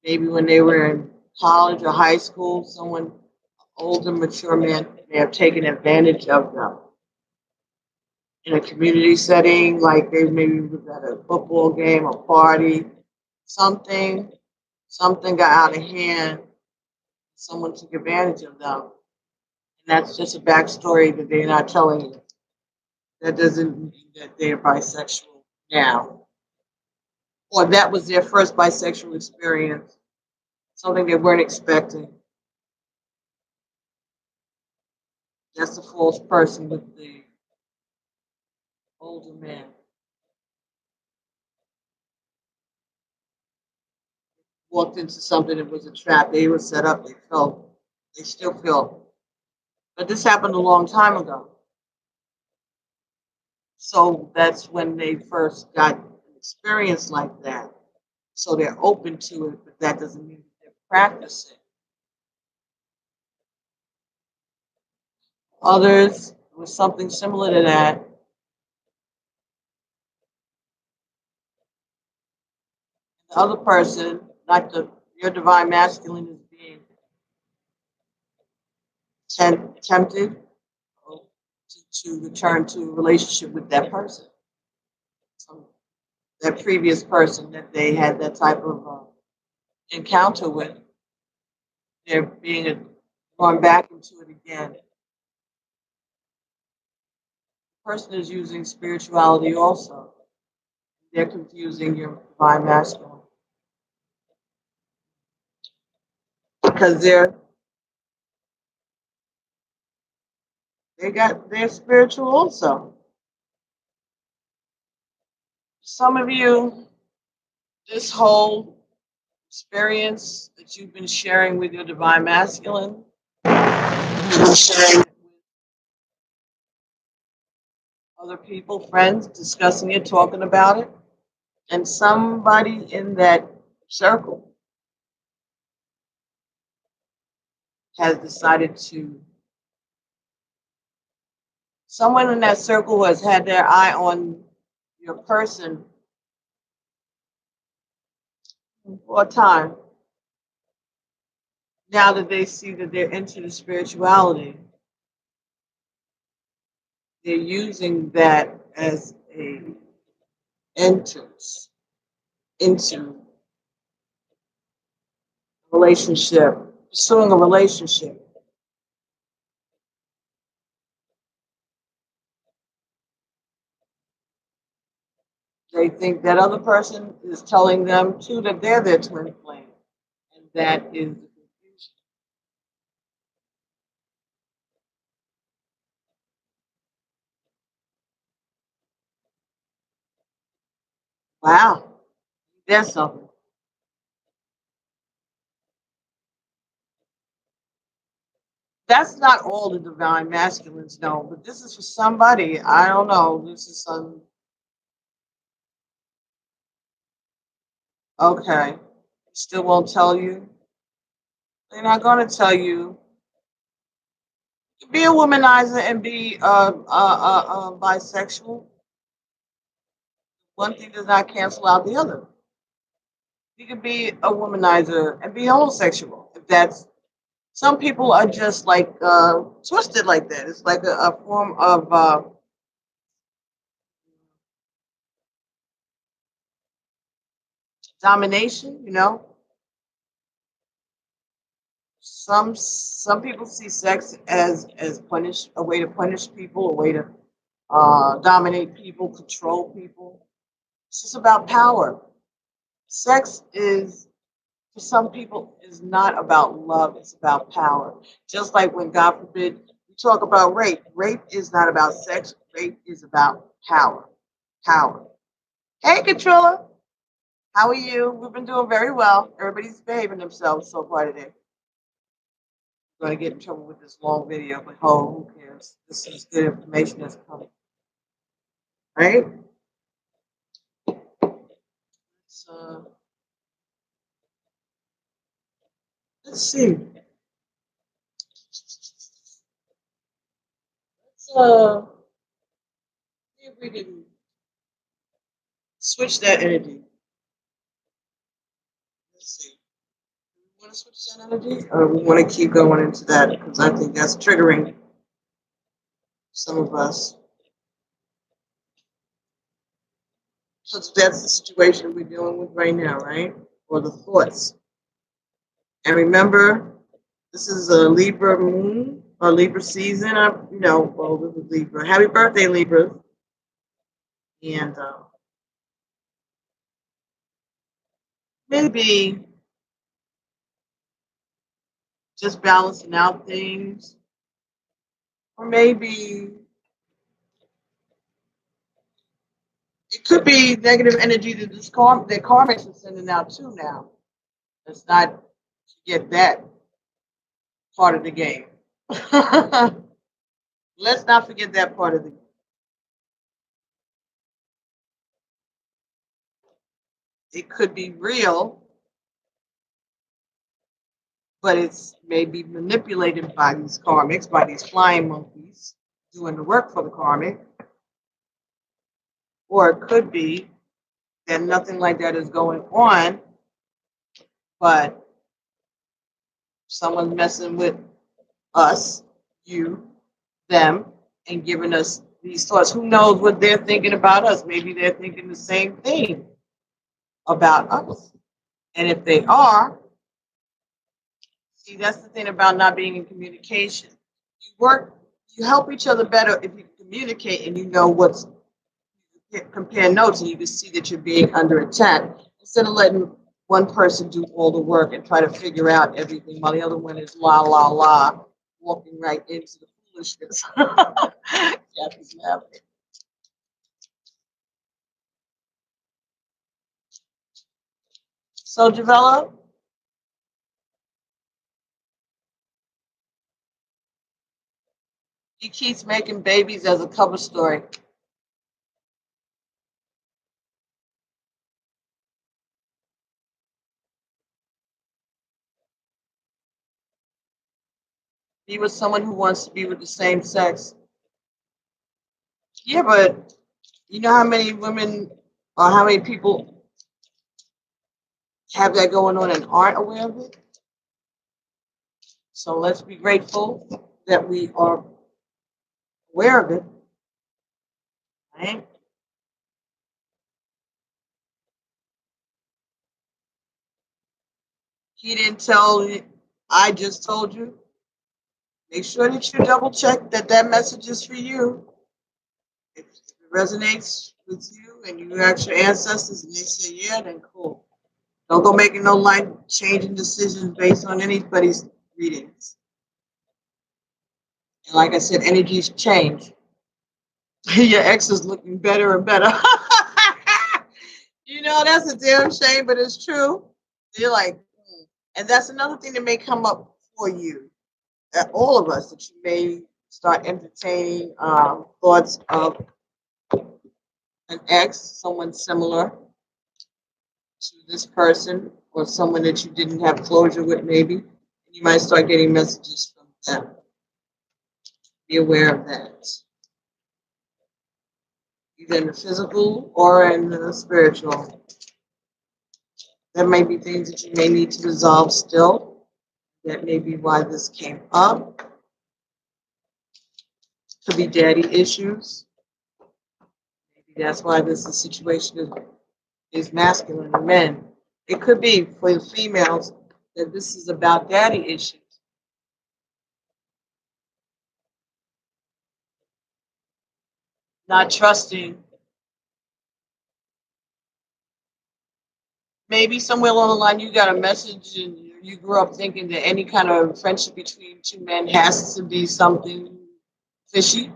Maybe when they were in college or high school, someone older, mature man may have taken advantage of them in a community setting, like they maybe was at a football game, a party, something, something got out of hand. Someone took advantage of them, and that's just a backstory that they're not telling you. That doesn't mean that they're bisexual now, or that was their first bisexual experience, something they weren't expecting. That's the false person with the older man. Walked into something that was a trap. They were set up. They felt. They still feel. But this happened a long time ago. So that's when they first got an experience like that. So they're open to it, but that doesn't mean that they're practicing. Others, with something similar to that, the other person, not your divine masculine, is being tempted to return to a relationship with that person, that previous person that they had that type of encounter with. They're being going back into it again. The person is using spirituality also. They're confusing your divine masculine because they're spiritual also. Some of you, this whole experience that you've been sharing with your divine masculine, you've been sharing it with other people, friends, discussing it, talking about it, and somebody in that circle has decided to, someone in that circle has had their eye on your person for a time. Now that they see that they're into the spirituality, they're using that as a entrance into a relationship, pursuing a relationship. They think that other person is telling them too that they're their twin flame, and that is the confusion. Wow, there's something. That's not all the divine masculines know, but this is for somebody. I don't know. This is some. Okay, still won't tell you. They're not going to tell you. Be a womanizer and be bisexual. One thing does not cancel out the other. You could be a womanizer and be homosexual. If that's, some people are just like twisted like that. It's like a form of domination. You know, some people see sex as punish, a way to punish people, a way to dominate people, control people. It's just about power. Sex is, for some people, is not about love, it's about power. Just like when, God forbid, we talk about rape. Rape is not about sex, rape is about power. Power. Hey, Katrilla, how are you? We've been doing very well. Everybody's behaving themselves so far today. I'm going to get in trouble with this long video, but oh, who cares? This is good information that's coming. Right? So, let's see. Let's see if we can switch that energy. Let's see. We want to switch that energy, or we want to keep going into that because I think that's triggering some of us. Because that's the situation we're dealing with right now, right? Or the thoughts. And remember, this is a Libra moon or Libra season. Well, this is Libra. Happy birthday, Libra. And maybe just balancing out things, or maybe it could be negative energy that that karmics are sending out too now. Let's not forget that part of the game. Let's not forget that part of the game. It could be real, but it's maybe manipulated by these karmics, by these flying monkeys doing the work for the karmic. Or it could be that nothing like that is going on, but someone's messing with us, you, them, and giving us these thoughts. Who knows what they're thinking about us? Maybe they're thinking the same thing about us. And if they are, see, that's the thing about not being in communication. You help each other better if you communicate and you know what's, compare notes and you can see that you're being under attack instead of letting one person do all the work and try to figure out everything while the other one is la la la walking right into the foolishness. Kathy's laughing. So, Javella, he keeps making babies as a cover story. Be with someone who wants to be with the same sex. Yeah, but you know how many women or how many people have that going on and aren't aware of it? So let's be grateful that we are aware of it, right? He didn't tell you, I just told you. Make sure that you double check that that message is for you. If it resonates with you and you ask your ancestors and they say, yeah, then cool. Don't go making no life changing decisions based on anybody's readings. And like I said, energies change. Your ex is looking better and better. You know, that's a damn shame, but it's true. You're like, hmm. And that's another thing that may come up for you, all of us, that you may start entertaining thoughts of an ex, someone similar to this person, or someone that you didn't have closure with, maybe. And you might start getting messages from them. Be aware of that, either in the physical or in the spiritual. There may be things that you may need to resolve still. That may be why this came up. Could be daddy issues. Maybe that's why this situation is masculine and men. It could be for the females that this is about daddy issues. Not trusting. Maybe somewhere along the line you got a message and you grew up thinking that any kind of friendship between two men has to be something fishy.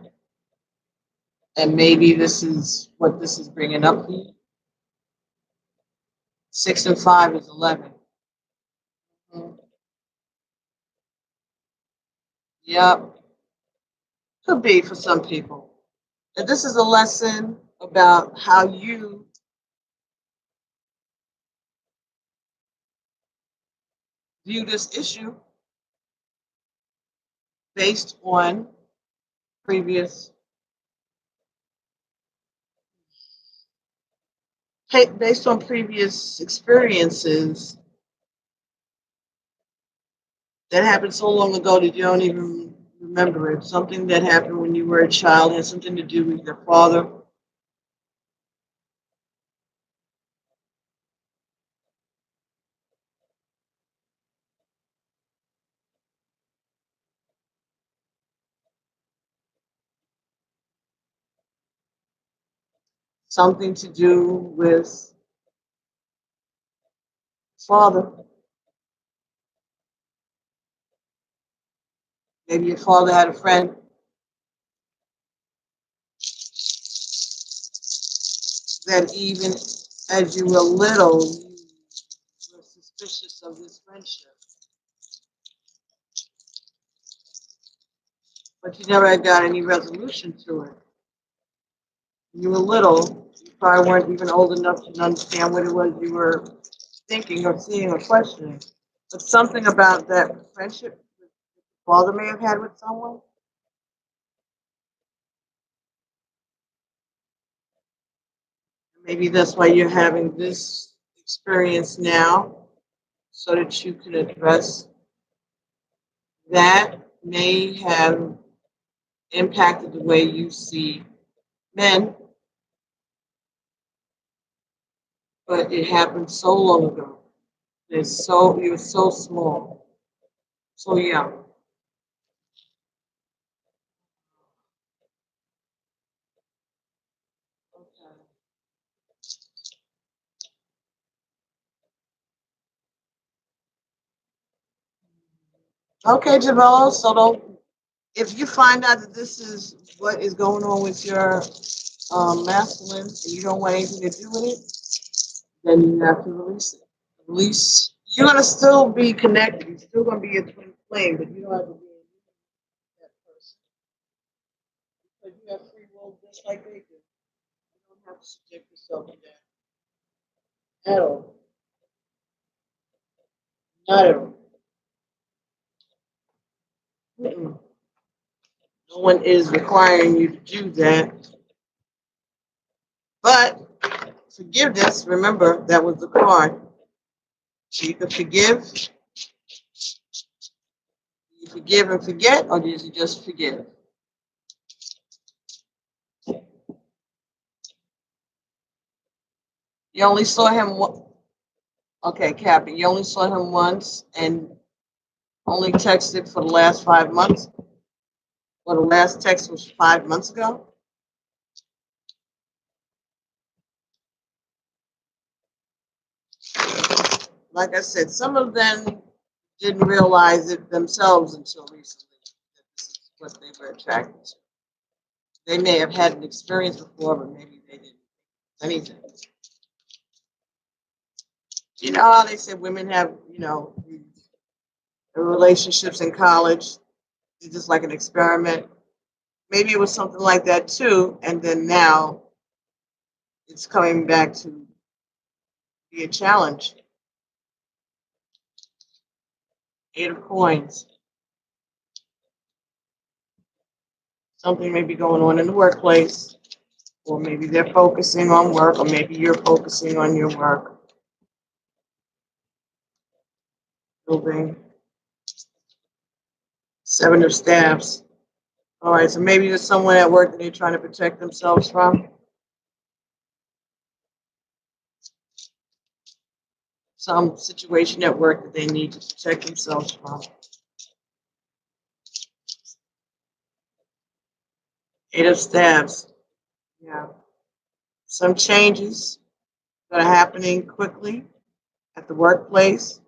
And maybe this is what this is bringing up for you. 6 and 5 is 11. Mhm. Yep. Could be for some people. And this is a lesson about how you view this issue based on previous based on previous experiences that happened so long ago that you don't even remember it. Something that happened when you were a child had something to do with your father. Something to do with father. Maybe your father had a friend that even as you were little, you were suspicious of this friendship. But you never got any resolution to it. When you were little, you probably weren't even old enough to understand what it was you were thinking or seeing or questioning. But something about that friendship that your father may have had with someone, maybe that's why you're having this experience now, so that you can address that may have impacted the way you see men, but it happened so long ago. You're so small, so young. Okay. Okay, Jamel. So don't, if you find out that this is what is going on with your masculine and you don't want anything to do with it, then you have to release it. At least you're gonna still be connected. You're still gonna be a twin flame, but you don't have to be that person. Because you have free will just like they do. You don't have to subject yourself to that at all. Not at all. Mm-mm. No one is requiring you to do that. But forgiveness, remember, that was the card. So you can forgive. You forgive and forget, or did you just forgive? You only saw him one. Okay, Cappy, you only saw him once and only texted for the last 5 months. Well, the last text was 5 months ago. Like I said, some of them didn't realize it themselves until recently that this is what they were attracted to. They may have had an experience before, but maybe they didn't anything. You know how they said women have, relationships in college? It's just like an experiment. Maybe it was something like that too, and then now it's coming back to be a challenge. 8 of coins. Something may be going on in the workplace, or maybe they're focusing on work, or maybe you're focusing on your work. Building. 7 of staffs. All right, so maybe there's someone at work that they're trying to protect themselves from. Some situation at work that they need to protect themselves from. 8 of staffs. Yeah. Some changes that are happening quickly at the workplace.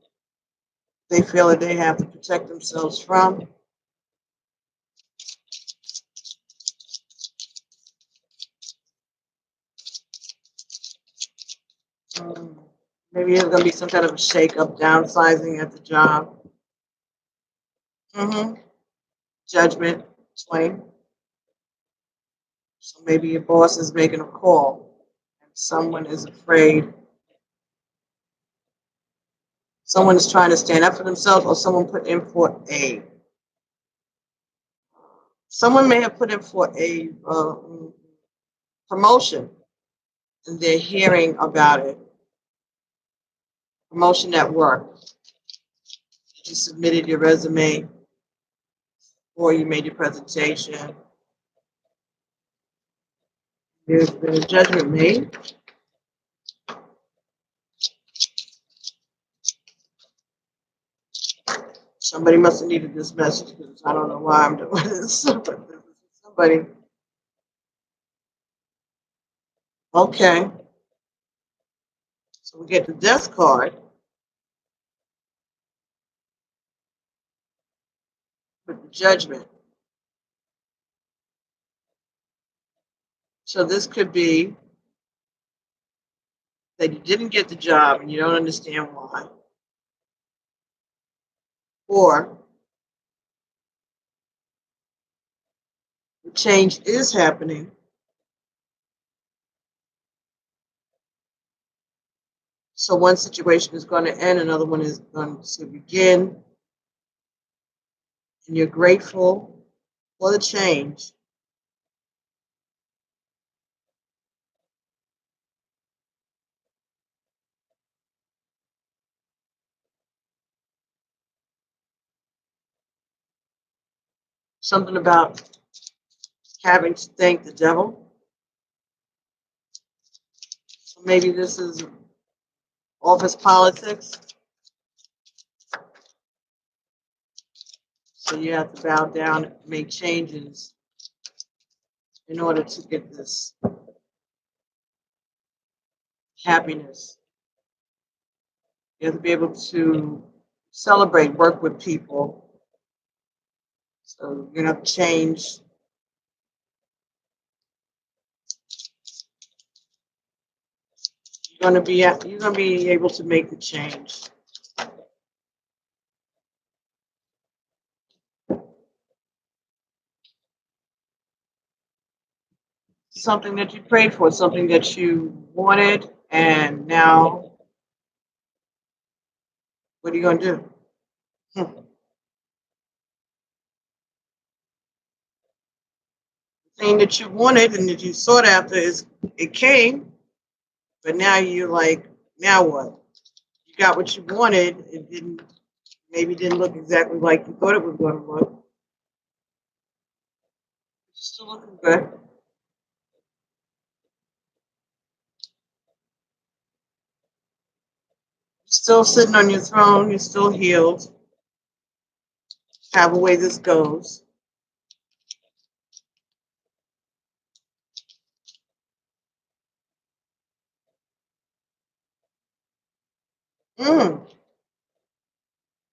They feel that they have to protect themselves from. Maybe there's going to be some kind of a shake-up, downsizing at the job. Judgment, 20. So maybe your boss is making a call and someone is afraid. Someone is trying to stand up for themselves, or someone put in for a. Someone may have put in for a promotion and they're hearing about it. Promotion at work. You submitted your resume or you made your presentation. There's been a judgment made. Somebody must have needed this message because I don't know why I'm doing this. Somebody. Okay. So we get the death card with the judgment. So this could be that you didn't get the job and you don't understand why. Or the change is happening. So one situation is going to end, another one is going to begin. And you're grateful for the change. Something about having to thank the devil. So maybe this is office politics. So you have to bow down and make changes in order to get this happiness. You have to be able to celebrate, work with people. So you're going to change. you're gonna be able to make the change. Something that you prayed for, something that you wanted, and now what are you gonna do? The thing that you wanted and that you sought after it came, but now you're like, now what? You got what you wanted. It didn't look exactly like you thought it was going to look. It's still looking good. You're still sitting on your throne. You're still healed. However way this goes. Mm.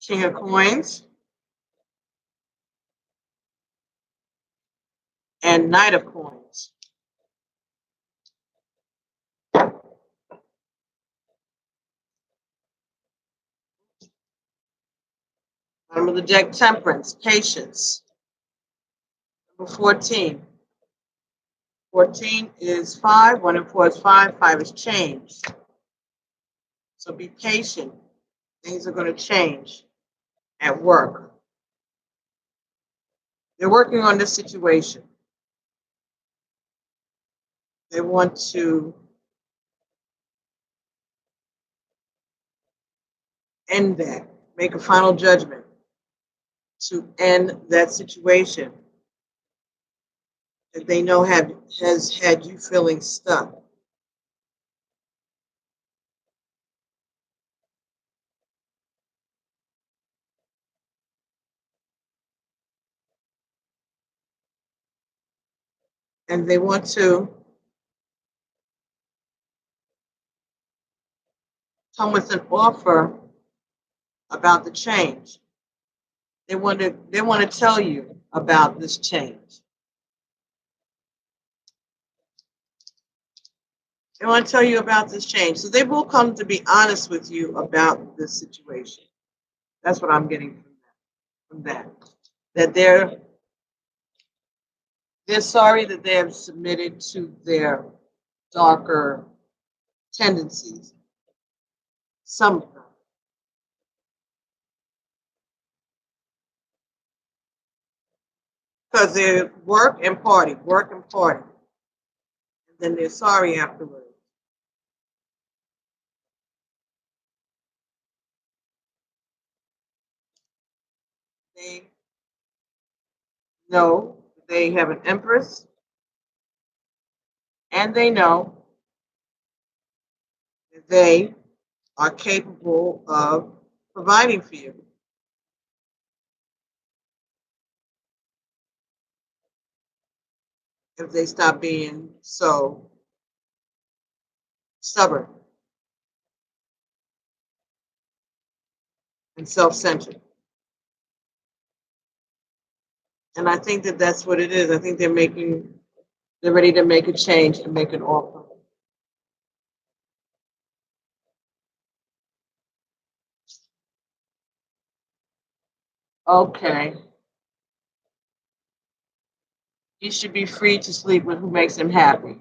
King of Coins and Knight of Coins. Bottom of the deck, Temperance, Patience. Number 14. 14 is 5. 1 and 4 is 5. 5 is change. So be patient. Things are going to change at work. They're working on this situation. They want to end that, make a final judgment to end that situation that they know has had you feeling stuck. And they want to come with an offer about the change. They want to tell you about this change. They want to tell you about this change. So they will come to be honest with you about this situation. That's what I'm getting from that. That they're sorry that they have submitted to their darker tendencies. Some of them. Because they work and party. And then they're sorry afterwards. They know they have an empress, and they know that they are capable of providing for you. If they stop being so stubborn and self-centered. And I think that that's what it is. I think they're ready to make a change and make an offer. Okay. He should be free to sleep with who makes him happy.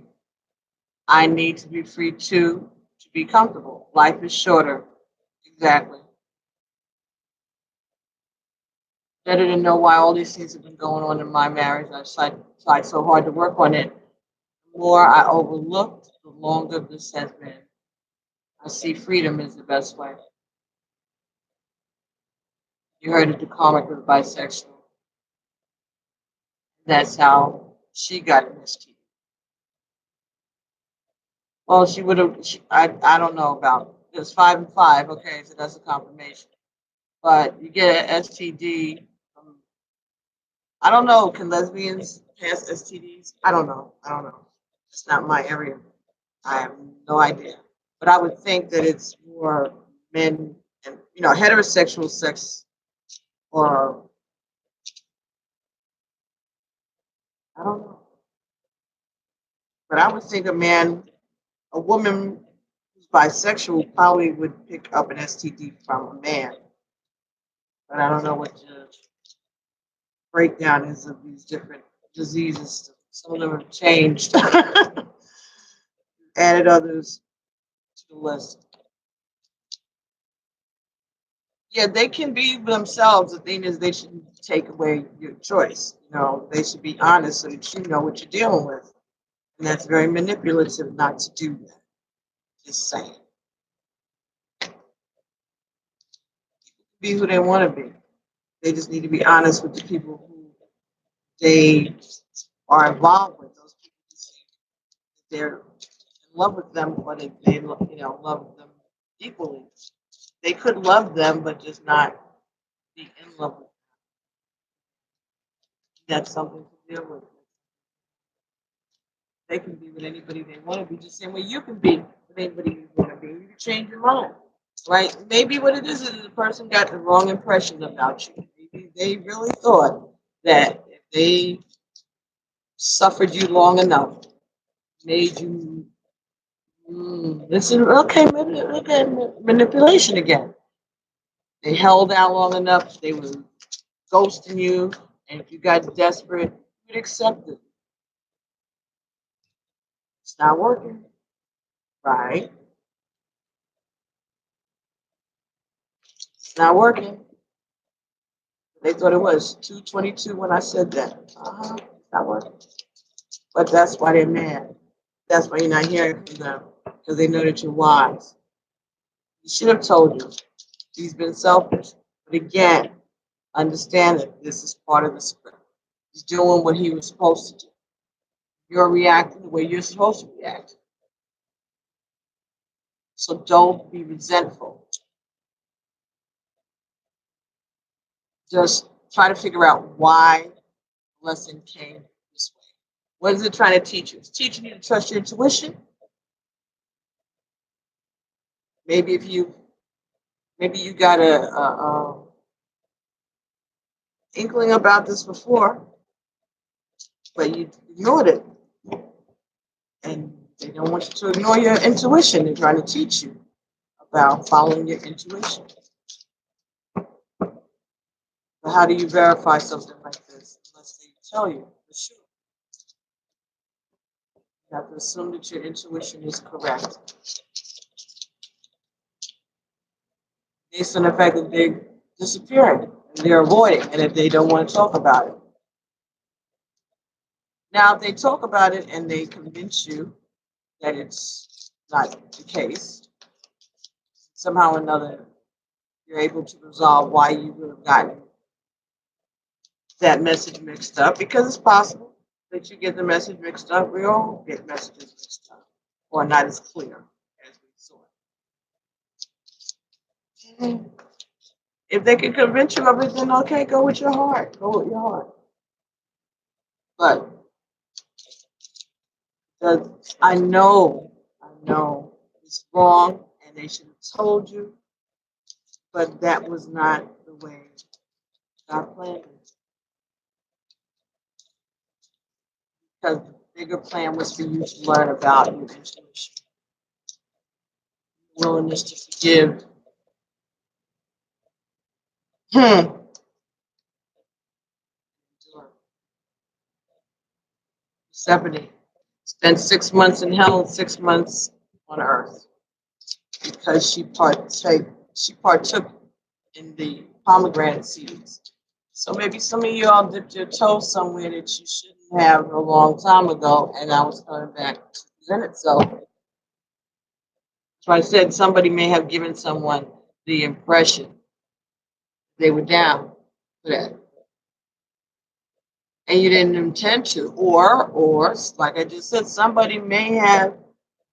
I need to be free to be comfortable. Life is shorter. Exactly. I didn't know why all these things have been going on in my marriage. I tried so hard to work on it. The more I overlooked, the longer this has been. I see freedom is the best way. You heard it, the comic was bisexual. That's how she got an STD. Well, she would have. I don't know about. It's 5 and 5. Okay, so that's a confirmation. But you get an STD. I don't know. Can lesbians pass STDs? I don't know. It's not my area. I have no idea. But I would think that it's more men and heterosexual sex, or I don't know. But I would think a woman who's bisexual probably would pick up an STD from a man, but I don't know what the breakdown is of these different diseases. Some of them have changed, added others to the list. Yeah, they can be themselves. The thing is, they shouldn't take away your choice. You know, they should be honest so that you know what you're dealing with. And that's very manipulative not to do that. Just saying. Be who they want to be. They just need to be honest with the people who they are involved with. Those people who think they're in love with them, but if they love them equally. They could love them, but just not be in love with them. That's something to deal with. They can be with anybody they want to be, just the same way you can be with anybody you want to be. You can change your mind, right? Maybe what it is the person got the wrong impression about you. Maybe they really thought that if they suffered you long enough, made you this is okay, manipulation again. They held out long enough, they were ghosting you, and if you got desperate, you'd accept it. It's not working, right? It's not working. They thought it was 222 when I said that. It's not working. But that's why they're mad. That's why you're not hearing from them, because they know that you're wise. He should have told you. He's been selfish. But again, understand that this is part of the script. He's doing what he was supposed to do. You're reacting the way you're supposed to react. So don't be resentful. Just try to figure out why the lesson came this way. What is it trying to teach you? It's teaching you to trust your intuition. Maybe you got a inkling about this before, but you ignored it. And they don't want you to ignore your intuition. They're trying to teach you about following your intuition. But how do you verify something like this unless they tell you for sure? You have to assume that your intuition is correct based on the fact that they're disappearing and they're avoiding, and if they don't want to talk about it. Now, if they talk about it and they convince you that it's not the case, somehow or another, you're able to resolve why you would have gotten that message mixed up, because it's possible that you get the message mixed up. We all get messages mixed up or not as clear as we saw it. If they can convince you of it, then okay, go with your heart. Go with your heart. But I know it's wrong and they should have told you, but that was not the way God planned it. Because the bigger plan was for you to learn about your intuition, willingness to forgive. 70 spent 6 months in hell and 6 months on earth because she partook in the pomegranate seeds. So maybe some of y'all dipped your toe somewhere that you shouldn't have a long time ago, and now it's coming back to present itself. So I said somebody may have given someone the impression they were down for that, and you didn't intend to, or like I just said, somebody may have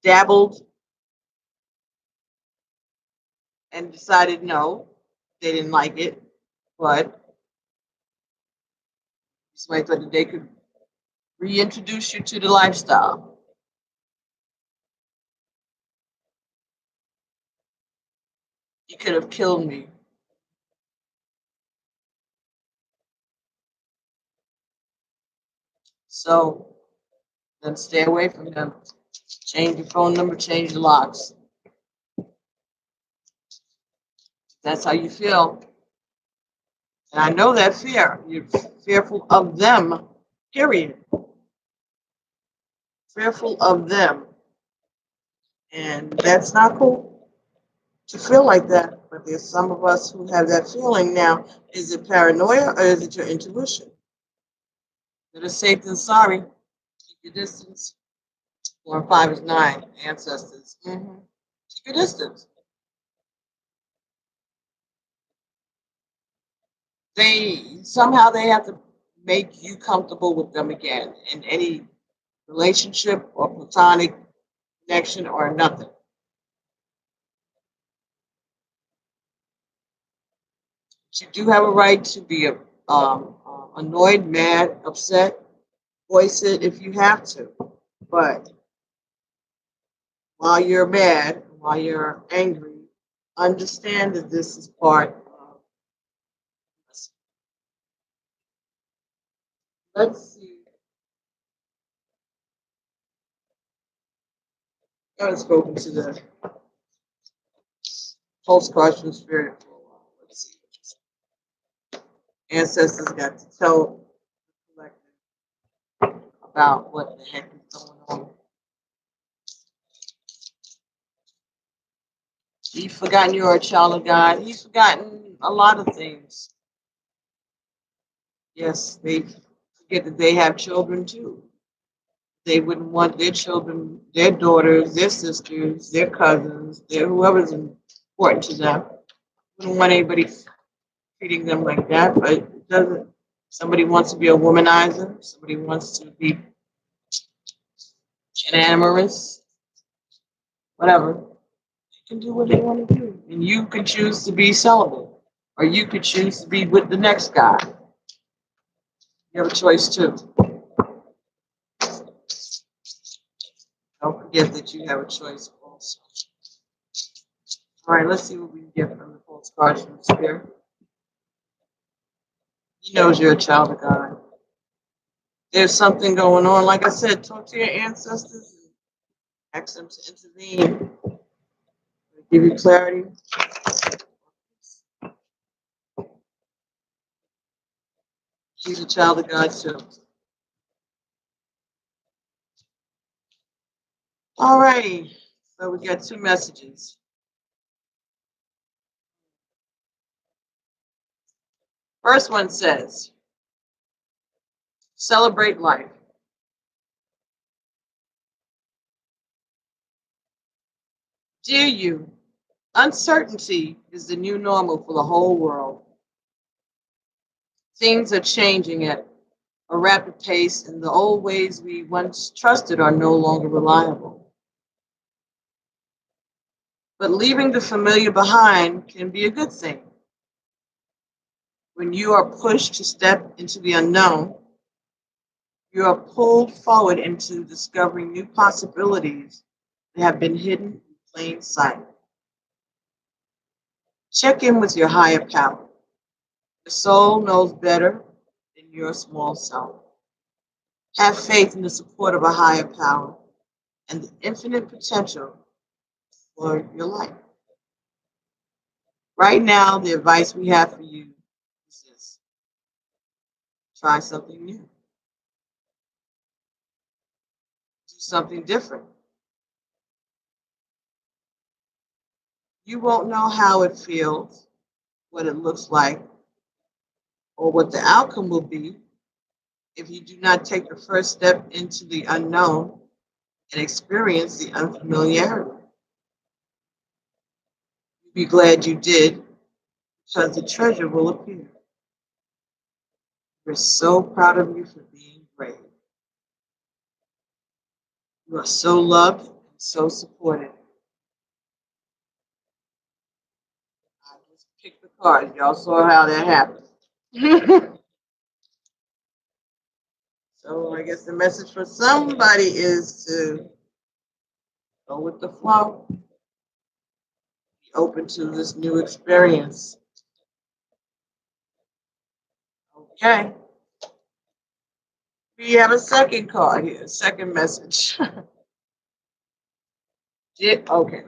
dabbled and decided no, they didn't like it, but somebody thought that they could reintroduce you to the lifestyle. You could have killed me. So then stay away from them. Change your phone number, change the locks. That's how you feel. And I know that fear. You're fearful of them, period. Fearful of them. And that's not cool to feel like that. But there's some of us who have that feeling now. Is it paranoia or is it your intuition? Better safe than sorry. Keep your distance. 4 and 5 is 9. Ancestors. Keep your distance. They have to make you comfortable with them again in any relationship or platonic connection or nothing. You do have a right to be annoyed, mad, upset. Voice it if you have to. But while you're mad, while you're angry, understand that this is part of. Let's see. I haven't spoken to the postcards from spirit for a while. Let's see. Ancestors got to tell the collective about what the heck is going on. He's forgotten you're a child of God. He's forgotten a lot of things. Yes, they forget that they have children too. They wouldn't want their children, their daughters, their sisters, their cousins, their whoever's important to them. Wouldn't want anybody treating them like that, but it doesn't. Somebody wants to be a womanizer. Somebody wants to be an amorous, whatever. They can do what they want to do. And you could choose to be celibate, or you could choose to be with the next guy. You have a choice too. Don't forget that you have a choice also. All right, let's see what we can get from the postcards from the spirit. He knows you're a child of God. There's something going on. Like I said, talk to your ancestors and ask them to intervene. Give you clarity. She's a child of God too. All righty. So we got 2 messages. First one says, celebrate life. Dear you, uncertainty is the new normal for the whole world. Things are changing at a rapid pace, and the old ways we once trusted are no longer reliable. But leaving the familiar behind can be a good thing. When you are pushed to step into the unknown, you are pulled forward into discovering new possibilities that have been hidden in plain sight. Check in with your higher power. The soul knows better than your small self. Have faith in the support of a higher power and the infinite potential for your life. Right now, the advice we have for you is this: try something new, do something different. You won't know how it feels, what it looks like, or what the outcome will be if you do not take the first step into the unknown and experience the unfamiliarity. You'll be glad you did, because the treasure will appear. We're so proud of you for being brave. You are so loved and so supported. I just picked the cards. Y'all saw how that happened. So I guess the message for somebody is to go with the flow. Be open to this new experience. Okay. We have a second card here, second message. Okay.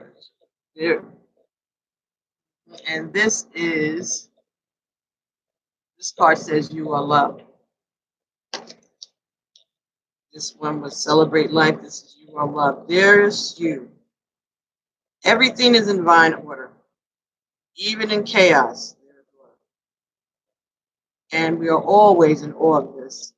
Dear, And this card says you are loved. This one was celebrate life. This is you are loved. There's you. Everything is in divine order, even in chaos. And we are always in awe of this.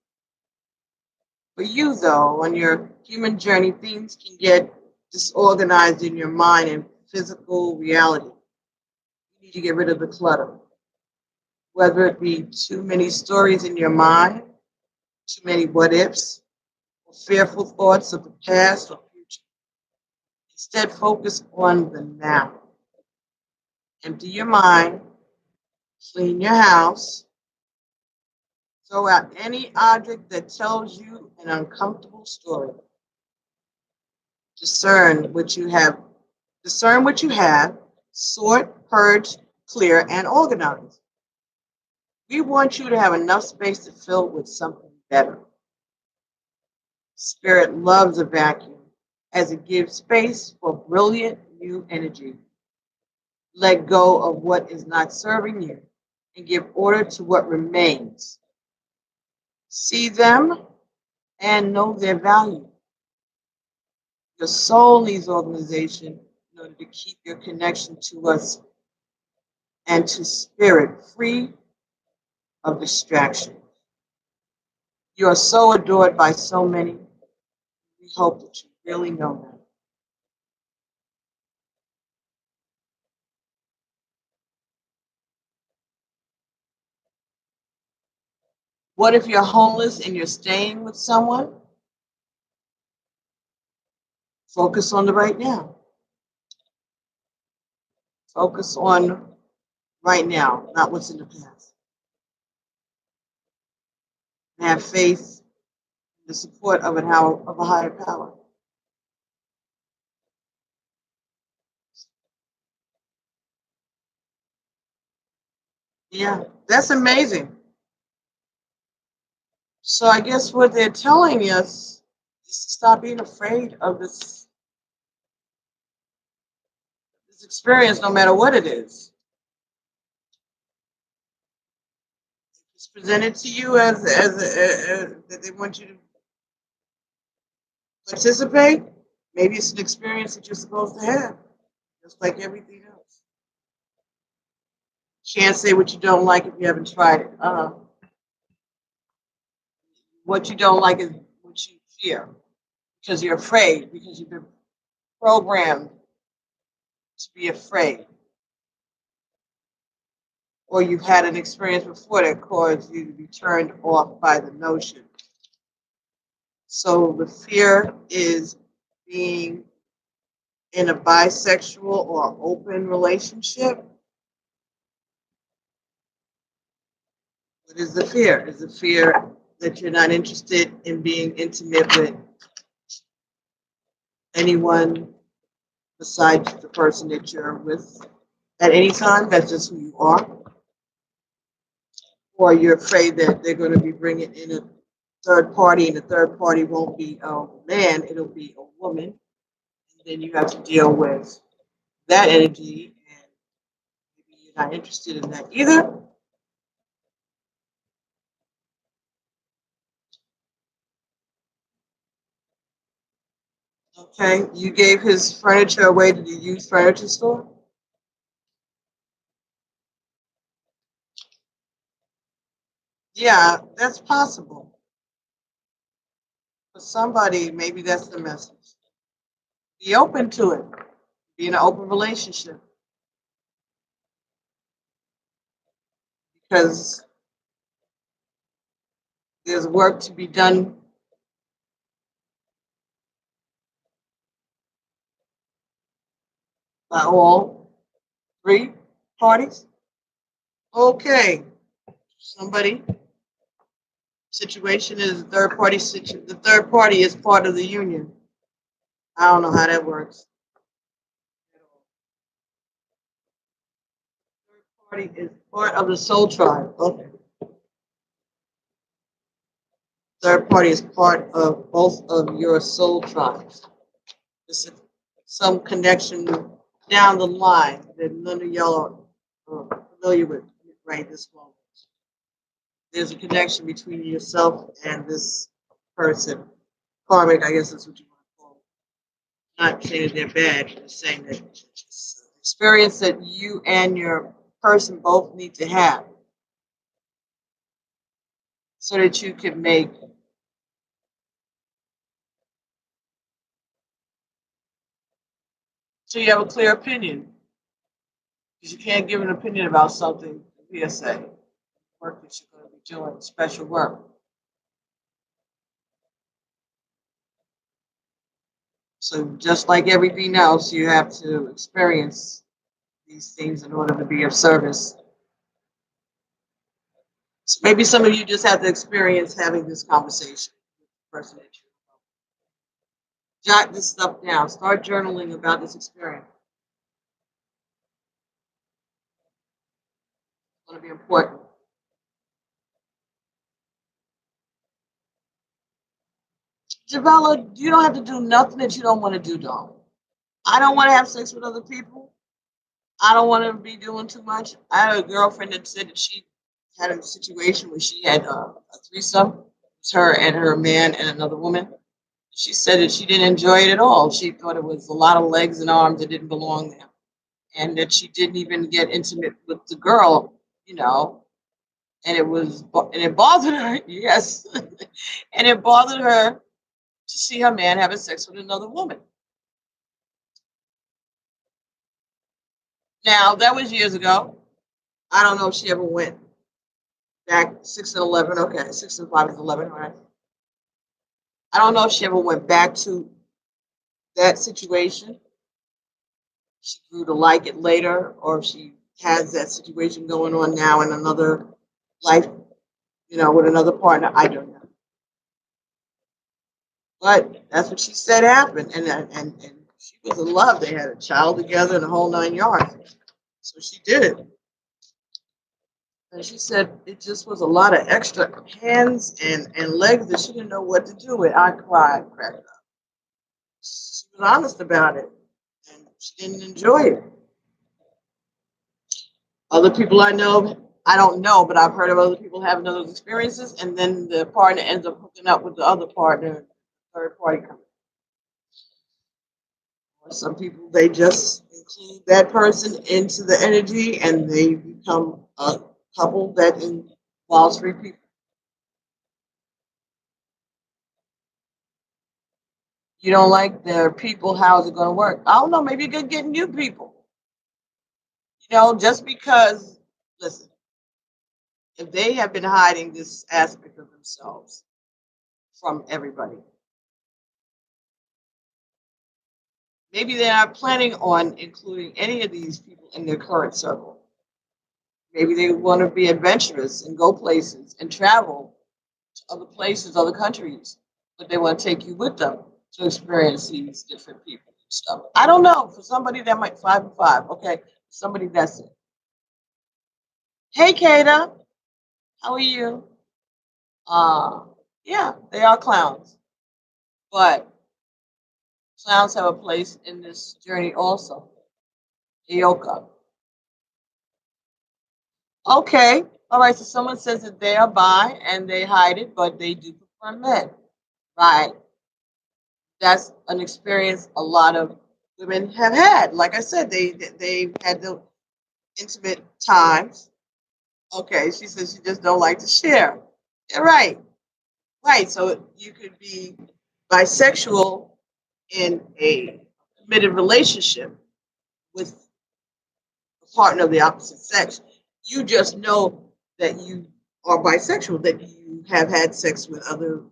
For you, though, on your human journey, things can get disorganized in your mind and physical reality. You need to get rid of the clutter, whether it be too many stories in your mind, too many what ifs, or fearful thoughts of the past or future. Instead, focus on the now. Empty your mind, clean your house, throw out any object that tells you an uncomfortable story. Discern what you have, sort, purge, clear, and organize. We want you to have enough space to fill with something better. Spirit loves a vacuum as it gives space for brilliant new energy. Let go of what is not serving you and give order to what remains. See them and know their value. Your soul needs organization in order to keep your connection to us and to spirit free of distraction. You are so adored by so many. We hope that you really know that. What if you're homeless and you're staying with someone? Focus on the right now. Focus on right now, not what's in the past. And have faith in the support of a higher power. Yeah, that's amazing. So I guess what they're telling us is to stop being afraid of this experience, no matter what it is. It's presented to you as that they want you to participate. Maybe it's an experience that you're supposed to have, just like everything else. Can't say what you don't like if you haven't tried it. What you don't like is what you fear because you're afraid, because you've been programmed to be afraid. Or you've had an experience before that caused you to be turned off by the notion. So the fear is being in a bisexual or open relationship. What is the fear? Is the fear that you're not interested in being intimate with anyone besides the person that you're with at any time? That's just who you are. Or you're afraid that they're going to be bringing in a third party, and the third party won't be a man, it'll be a woman. And then you have to deal with that energy, and maybe you're not interested in that either. Okay, you gave his furniture away to the used furniture store? Yeah, that's possible. For somebody, maybe that's the message. Be open to it. Be in an open relationship. Because there's work to be done by all three parties. Okay, somebody situation is the third party is part of the union. I don't know how that works. Third party is part of the soul tribe. Okay. Third party is part of both of your soul tribes. This is some connection down the line that none of y'all familiar with right this moment. There's a connection between yourself and this person. Karmic, I guess that's what you want to call it. Not saying that they're bad, just saying that it's an experience that you and your person both need to have so that you can make, so you have a clear opinion. Because you can't give an opinion about something hearsay. Work that you're going to be doing, special work. So just like everything else, you have to experience these things in order to be of service. So maybe some of you just have to experience having this conversation with the person that you jot this stuff down. Start journaling about this experience. It's going to be important. Javella, you don't have to do nothing that you don't want to do, though. I don't want to have sex with other people. I don't want to be doing too much. I had a girlfriend that said that she had a situation where she had a threesome. It was her and her man and another woman. She said that she didn't enjoy it at all. She thought it was a lot of legs and arms that didn't belong there, and that she didn't even get intimate with the girl, you know. And it bothered her, yes, and it bothered her to see her man having sex with another woman. Now that was years ago. I don't know if she ever went back 6 and 11. Okay, 6 and 5 is 11, right? I don't know if she ever went back to that situation. She grew to like it later, or if she has that situation going on now in another life, with another partner. I don't know. But that's what she said happened, and she was in love. They had a child together and the whole 9 yards. So she did it. And she said it just was a lot of extra hands and legs that she didn't know what to do with. I cried, cracked up. She was honest about it, and she didn't enjoy it. Other people I don't know, but I've heard of other people having those experiences, and then the partner ends up hooking up with the other partner, third party coming. Or some people, they just include that person into the energy, and they become a couple that involves 3 people. You don't like their people, how's it going to work? I don't know, maybe you could get new people. Just because, listen, if they have been hiding this aspect of themselves from everybody, maybe they're not planning on including any of these people in their current circle. Maybe they want to be adventurous and go places and travel to other places, other countries, but they want to take you with them to experience these different people and stuff. I don't know. For somebody that might 5 and 5, okay. Somebody that's it. Hey, Kata, how are you? Yeah, they are clowns, but clowns have a place in this journey also. Yoka. Okay. All right. So someone says that they are bi and they hide it, but they do prefer men. Right. That's an experience a lot of women have had. Like I said, they had the intimate times. Okay. She says she just don't like to share. Yeah, right. Right. So you could be bisexual in a committed relationship with a partner of the opposite sex. You just know that you are bisexual, that you have had sex with other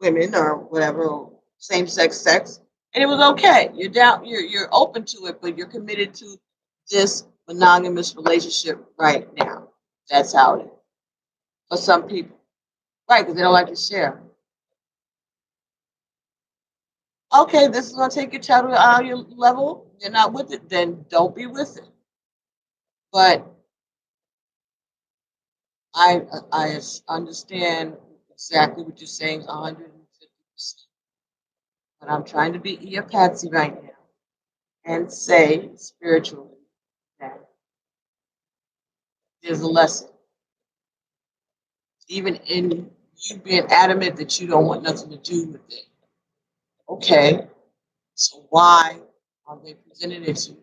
women or whatever, sex, and it was okay. You're down, you're open to it, but you're committed to this monogamous relationship right now. That's how it is for some people, right? Because they don't like to share. Okay, this is gonna take your child to out your level. You're not with it, then don't be with it. But I understand exactly what you're saying, 150%. But I'm trying to be a Patsy right now and say spiritually that There's a lesson. Even in you being adamant that you don't want nothing to do with it. Okay, so why are they presenting it to you?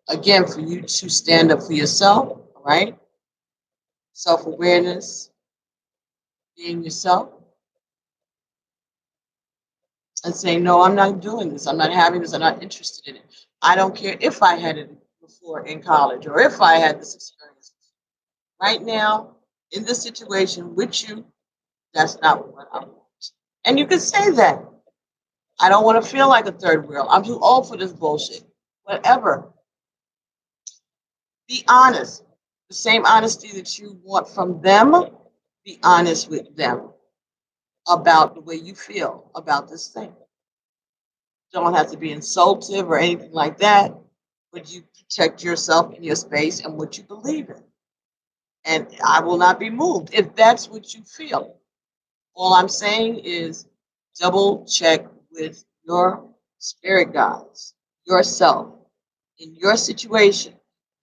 Again, for you to stand up for yourself, all right? Self-awareness, being yourself, and saying, no, I'm not doing this. I'm not having this. I'm not interested in it. I don't care if I had it before in college or if I had this experience. Right now, in this situation with you, that's not what I want. And you can say that. I don't want to feel like a third wheel. I'm too old for this bullshit. Whatever. Be honest. The same honesty that you want from them, be honest with them about the way you feel about this thing. Don't have to be insultive or anything like that, but you protect yourself and your space and what you believe in. And I will not be moved if that's what you feel. All I'm saying is double check with your spirit guides, yourself, in your situation.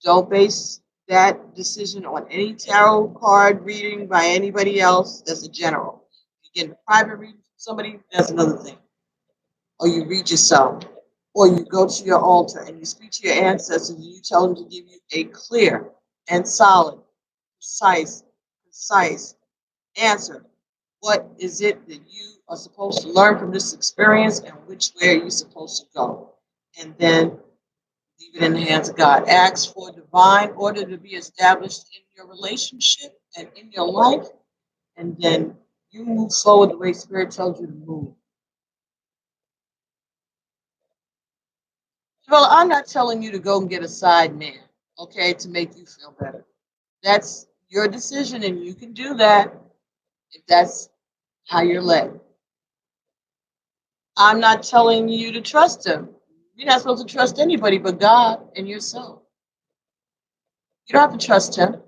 Don't base that decision on any tarot card reading by anybody else. That's a general. If you get a private reading from somebody, that's another thing. Or you read yourself, or you go to your altar and you speak to your ancestors and you tell them to give you a clear and solid, precise answer. What is it that you are supposed to learn from this experience and which way are you supposed to go? And then leave it in the hands of God. Ask for divine order to be established in your relationship and in your life, and then you move forward the way Spirit tells you to move. Well, I'm not telling you to go and get a side man, okay, to make you feel better. That's your decision, and you can do that if that's how you're led. I'm not telling you to trust him. You're not supposed to trust anybody but God and yourself. You don't have to trust him,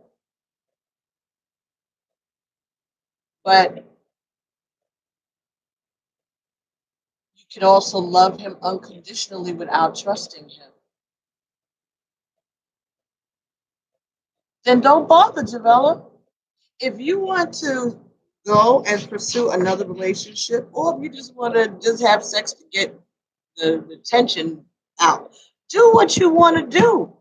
but you can also love him unconditionally without trusting him. Then don't bother, develop. If you want to go and pursue another relationship, or if you just want to just have sex to get the tension out, do what you want to do.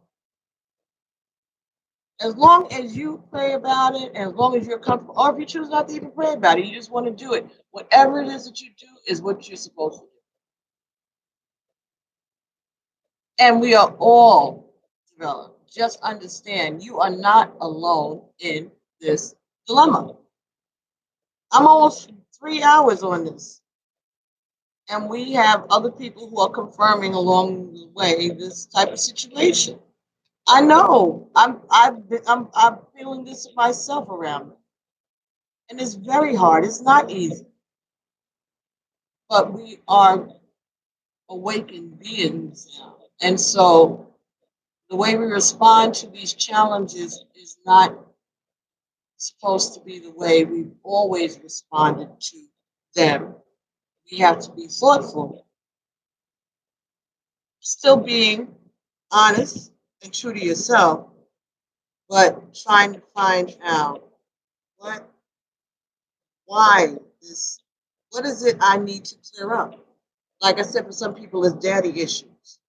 As long as you pray about it, and as long as you're comfortable, or if you choose not to even pray about it, you just want to do it. Whatever it is that you do is what you're supposed to do. And we are all developed. Just understand you are not alone in this dilemma. I'm almost 3 hours on this. And we have other people who are confirming along the way this type of situation. I know. I'm feeling this myself around me. And it's very hard. It's not easy. But we are awakened beings now. And so the way we respond to these challenges is not supposed to be the way we've always responded to them. We have to be thoughtful, still being honest and true to yourself, but trying to find out what, why this, what is it I need to clear up? Like I said, for some people, it's daddy issues.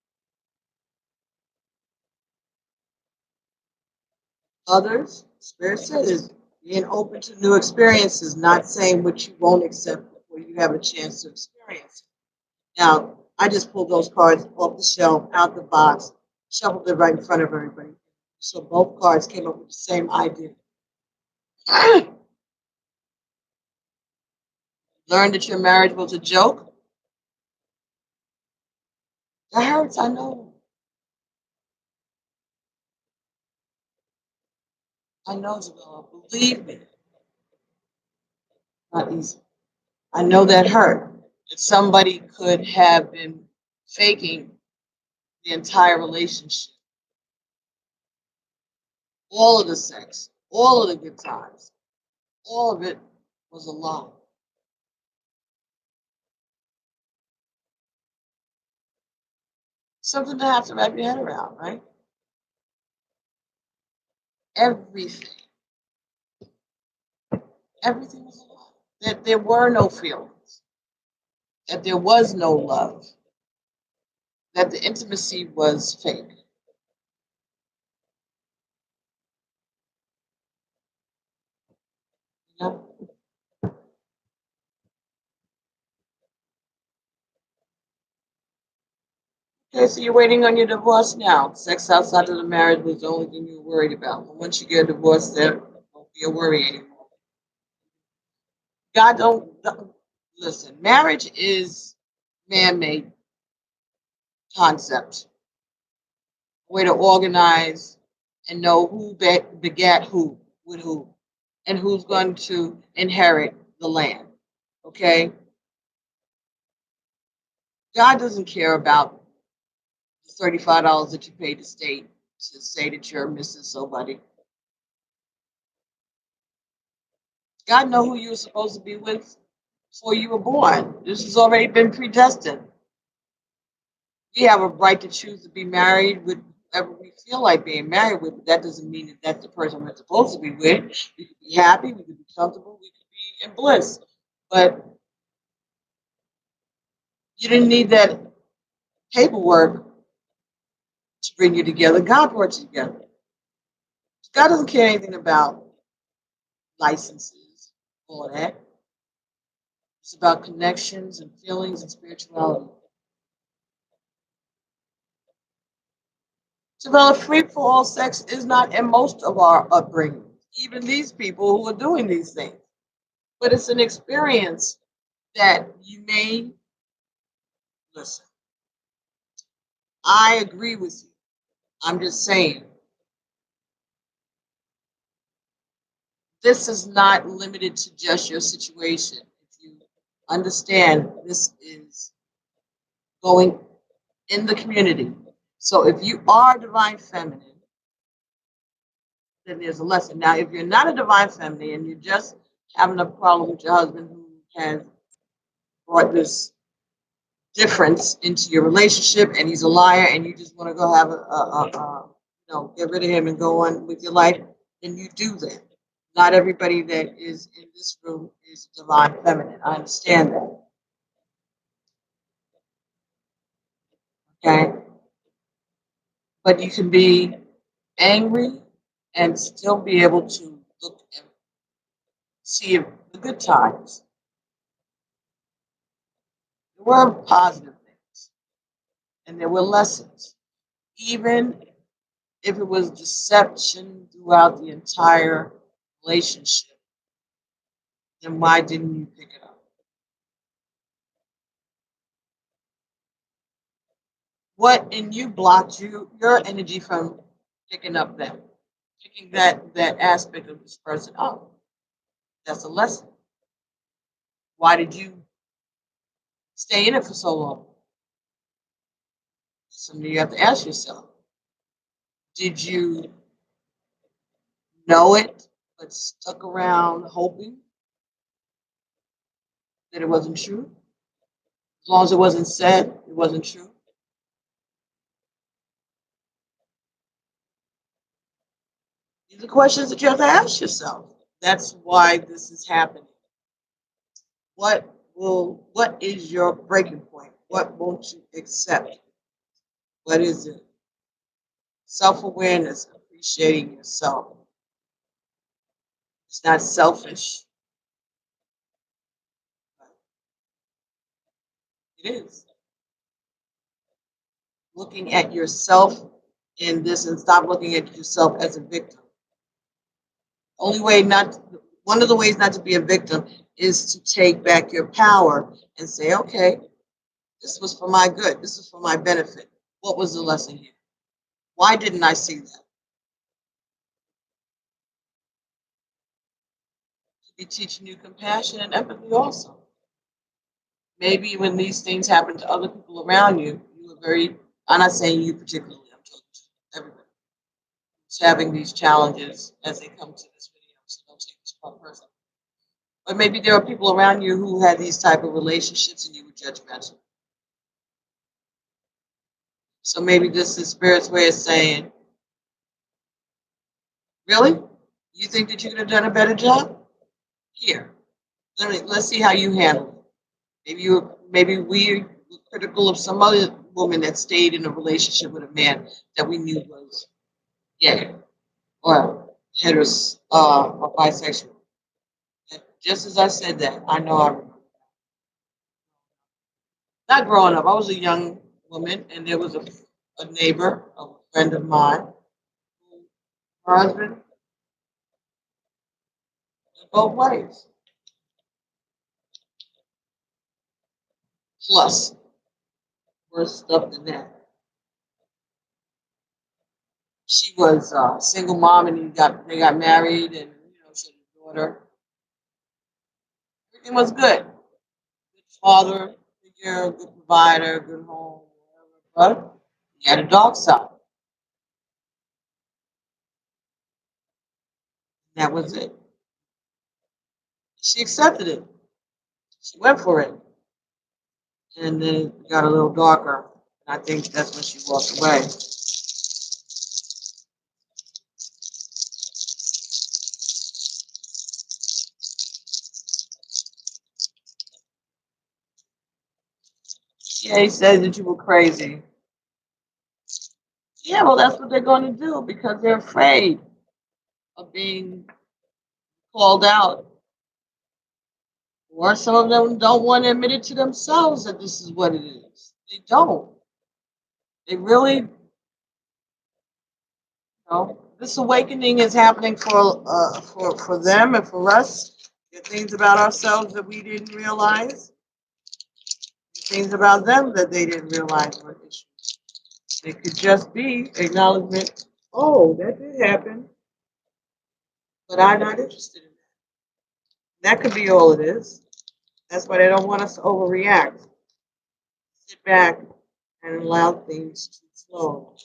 Others, Spirit says, is being open to new experiences, not saying what you won't accept before you have a chance to experience it. Now, I just pulled those cards off the shelf, out the box, shuffled it right in front of everybody. So both cards came up with the same idea. Learn that your marriage was a joke. That hurts, I know. I know, Jamila. Believe me. Not easy. I know that hurt. That somebody could have been faking the entire relationship. All of the sex, all of the good times, all of it was a lie. Something to have to wrap your head around, right? Everything, everything was a lie. That there were no feelings, that there was no love, that the intimacy was fake. You know? Okay, so you're waiting on your divorce now. Sex outside of the marriage was the only thing you were worried about. But once you get a divorce, there won't be a worry anymore. God don't listen. Marriage is man-made concept, a way to organize and know who begat who with who, and who's going to inherit the land. Okay, God doesn't care about the $35 that you paid the state to say that you're Mrs. Somebody. God know who you were supposed to be with before you were born. This has already been predestined. We have a right to choose to be married with whoever we feel like being married with, but that doesn't mean that that's the person we're supposed to be with. We could be happy, we could be comfortable, we could be in bliss. But you didn't need that paperwork to bring you together. God brought you together. God doesn't care anything about licenses, all that. It's about connections and feelings and spirituality. To develop free for all sex is not in most of our upbringing, even these people who are doing these things. But it's an experience that you may listen. I agree with you. I'm just saying, this is not limited to just your situation. If you understand, this is going in the community. So if you are divine feminine, then there's a lesson. Now, if you're not a divine feminine and you're just having a problem with your husband who has brought this difference into your relationship and he's a liar and you just want to go have get rid of him and go on with your life, then you do that. Not everybody that is in this room is divine feminine. I understand that. Okay. But you can be angry and still be able to look and see the good times. There were positive things and there were lessons. Even if it was deception throughout the entire relationship, then why didn't you pick it up? What in you blocked your energy from picking up that, picking that aspect of this person up? That's a lesson. Why did you stay in it for so long? Something you have to ask yourself. Did you know it but stuck around hoping that it wasn't true? As long as it wasn't said, it wasn't true. These are questions that you have to ask yourself. That's why this is happening. What is your breaking point? What won't you accept? What is it? Self-awareness, appreciating yourself. It's not selfish. But it is. Looking at yourself in this and stop looking at yourself as a victim. Only way not One of the ways not to be a victim is to take back your power and say, okay, this was for my good. This is for my benefit. What was the lesson here? Why didn't I see that? To be teaching you compassion and empathy also. Maybe when these things happen to other people around you, you were very, I'm not saying you particularly, I'm talking to everybody who's having these challenges as they come to this video, so don't take this one person. But maybe there are people around you who had these type of relationships and you were judgmental. So maybe this is Spirit's way of saying, really? You think that you could have done a better job? Here, let's see how you handle it. Maybe we were critical of some other woman that stayed in a relationship with a man that we knew was gay or or bisexual. And just as I said that, I know I remember. Not growing up, I was a young woman, and there was a neighbor, a friend of mine, who her husband went both ways. Plus, worse stuff than that. She was a single mom, and they got married, and she had a daughter. Everything was good. Good father figure, good provider, good home, whatever. But he had a dark side. That was it. She accepted it. She went for it, and then it got a little darker. And I think that's when she walked away. Yeah, he said that you were crazy. Yeah, well, that's what they're going to do because they're afraid of being called out. Or some of them don't want to admit it to themselves that this is what it is. They don't. They really, this awakening is happening for them and for us. There are things about ourselves that we didn't realize. Things about them that they didn't realize were issues. It could just be acknowledgement. Oh, that did happen, but I'm not interested in that. That could be all it is. That's why they don't want us to overreact. Sit back and allow things to flow.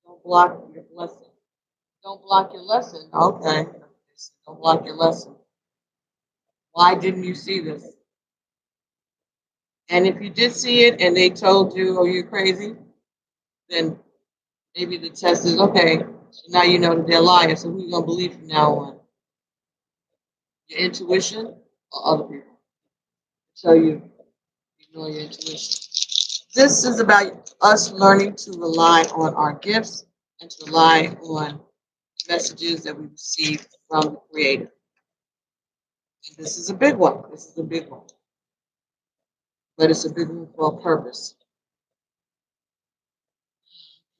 Don't block your blessing. Don't block your lesson. Okay. Don't block your lesson. Why didn't you see this? And if you did see it and they told you, oh, you're crazy, then maybe the test is okay. So now you know that they're liars. So who are you going to believe from now on? Your intuition or other people? So you ignore your intuition. This is about us learning to rely on our gifts and to rely on messages that we receive from the Creator. And this is a big one. This is a big one. But it's a big one for a purpose.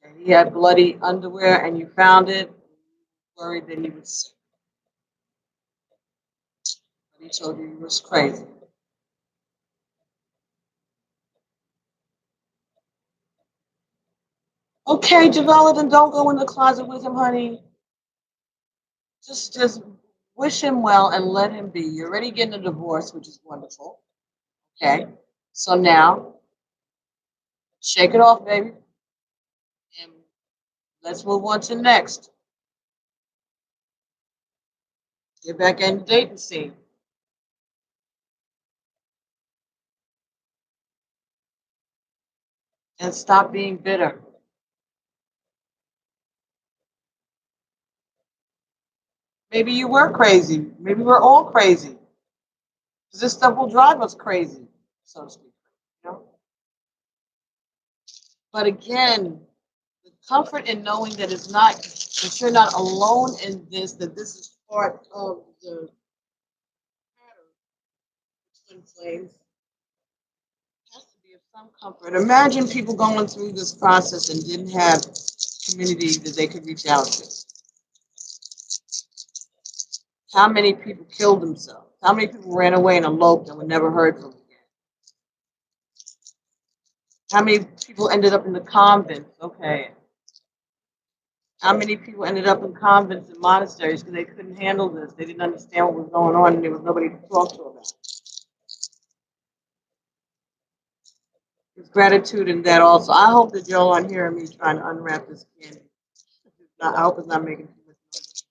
And he had bloody underwear and you found it, worried that he was sick. But he told you he was crazy. Okay, Javella, then don't go in the closet with him, honey. Just wish him well and let him be. You're already getting a divorce, which is wonderful. Okay. So now, shake it off, baby. And let's move on to next. Get back in the dating scene. And stop being bitter. Maybe you were crazy. Maybe we're all crazy. Because this stuff will drive us crazy, so to speak. You know? But again, the comfort in knowing that that you're not alone in this, that this is part of the pattern of twin flames, has to be of some comfort. Imagine people going through this process and didn't have community that they could reach out to. How many people killed themselves? How many people ran away and eloped and were never heard from again? How many people ended up in the convents? Okay. How many people ended up in convents and monasteries because they couldn't handle this? They didn't understand what was going on and there was nobody to talk to about it. There's gratitude in that also. I hope that y'all aren't hearing me trying to unwrap this candy. I hope it's not making too much noise.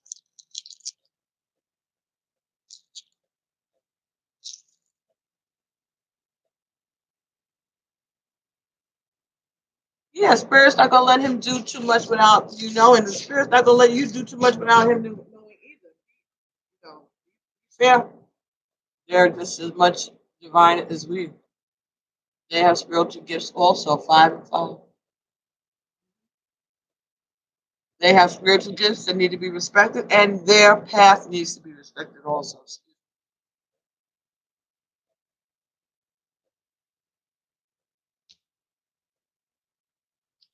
Yeah, spirit's not gonna let him do too much without you knowing. The spirit's not gonna let you do too much without him knowing either. So, fair. They're just as much divine as we. They have spiritual gifts also, 5 and 5. They have spiritual gifts that need to be respected, and their path needs to be respected also.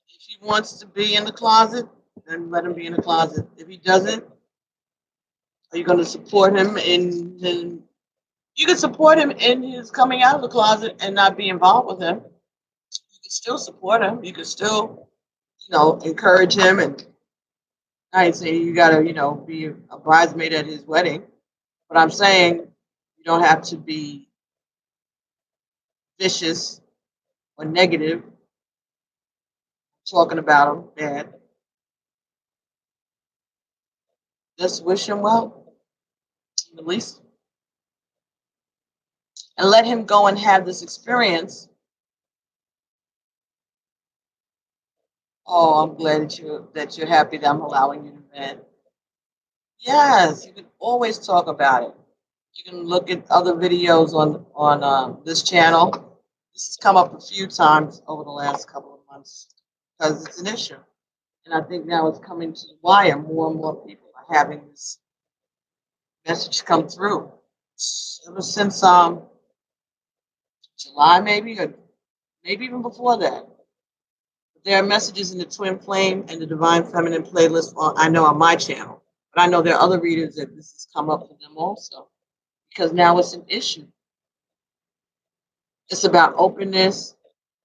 If he wants to be in the closet, then let him be in the closet. If he doesn't, are you going to support him in his? You can support him in his coming out of the closet and not be involved with him. You can still support him. You can still, encourage him. And I ain't saying you got to, be a bridesmaid at his wedding. But I'm saying you don't have to be vicious or negative, talking about him bad. Just wish him well, at least, and let him go and have this experience. Oh, I'm glad that you're happy that I'm allowing you to vent. Yes, you can always talk about it. You can look at other videos on this channel. This has come up a few times over the last couple of months because it's an issue, and I think now it's coming to the wire. More and more people are having this message come through. Ever since July, maybe, or maybe even before that. There are messages in the Twin Flame and the Divine Feminine playlist. I know on my channel, but I know there are other readers that this has come up for them also because now it's an issue. It's about openness.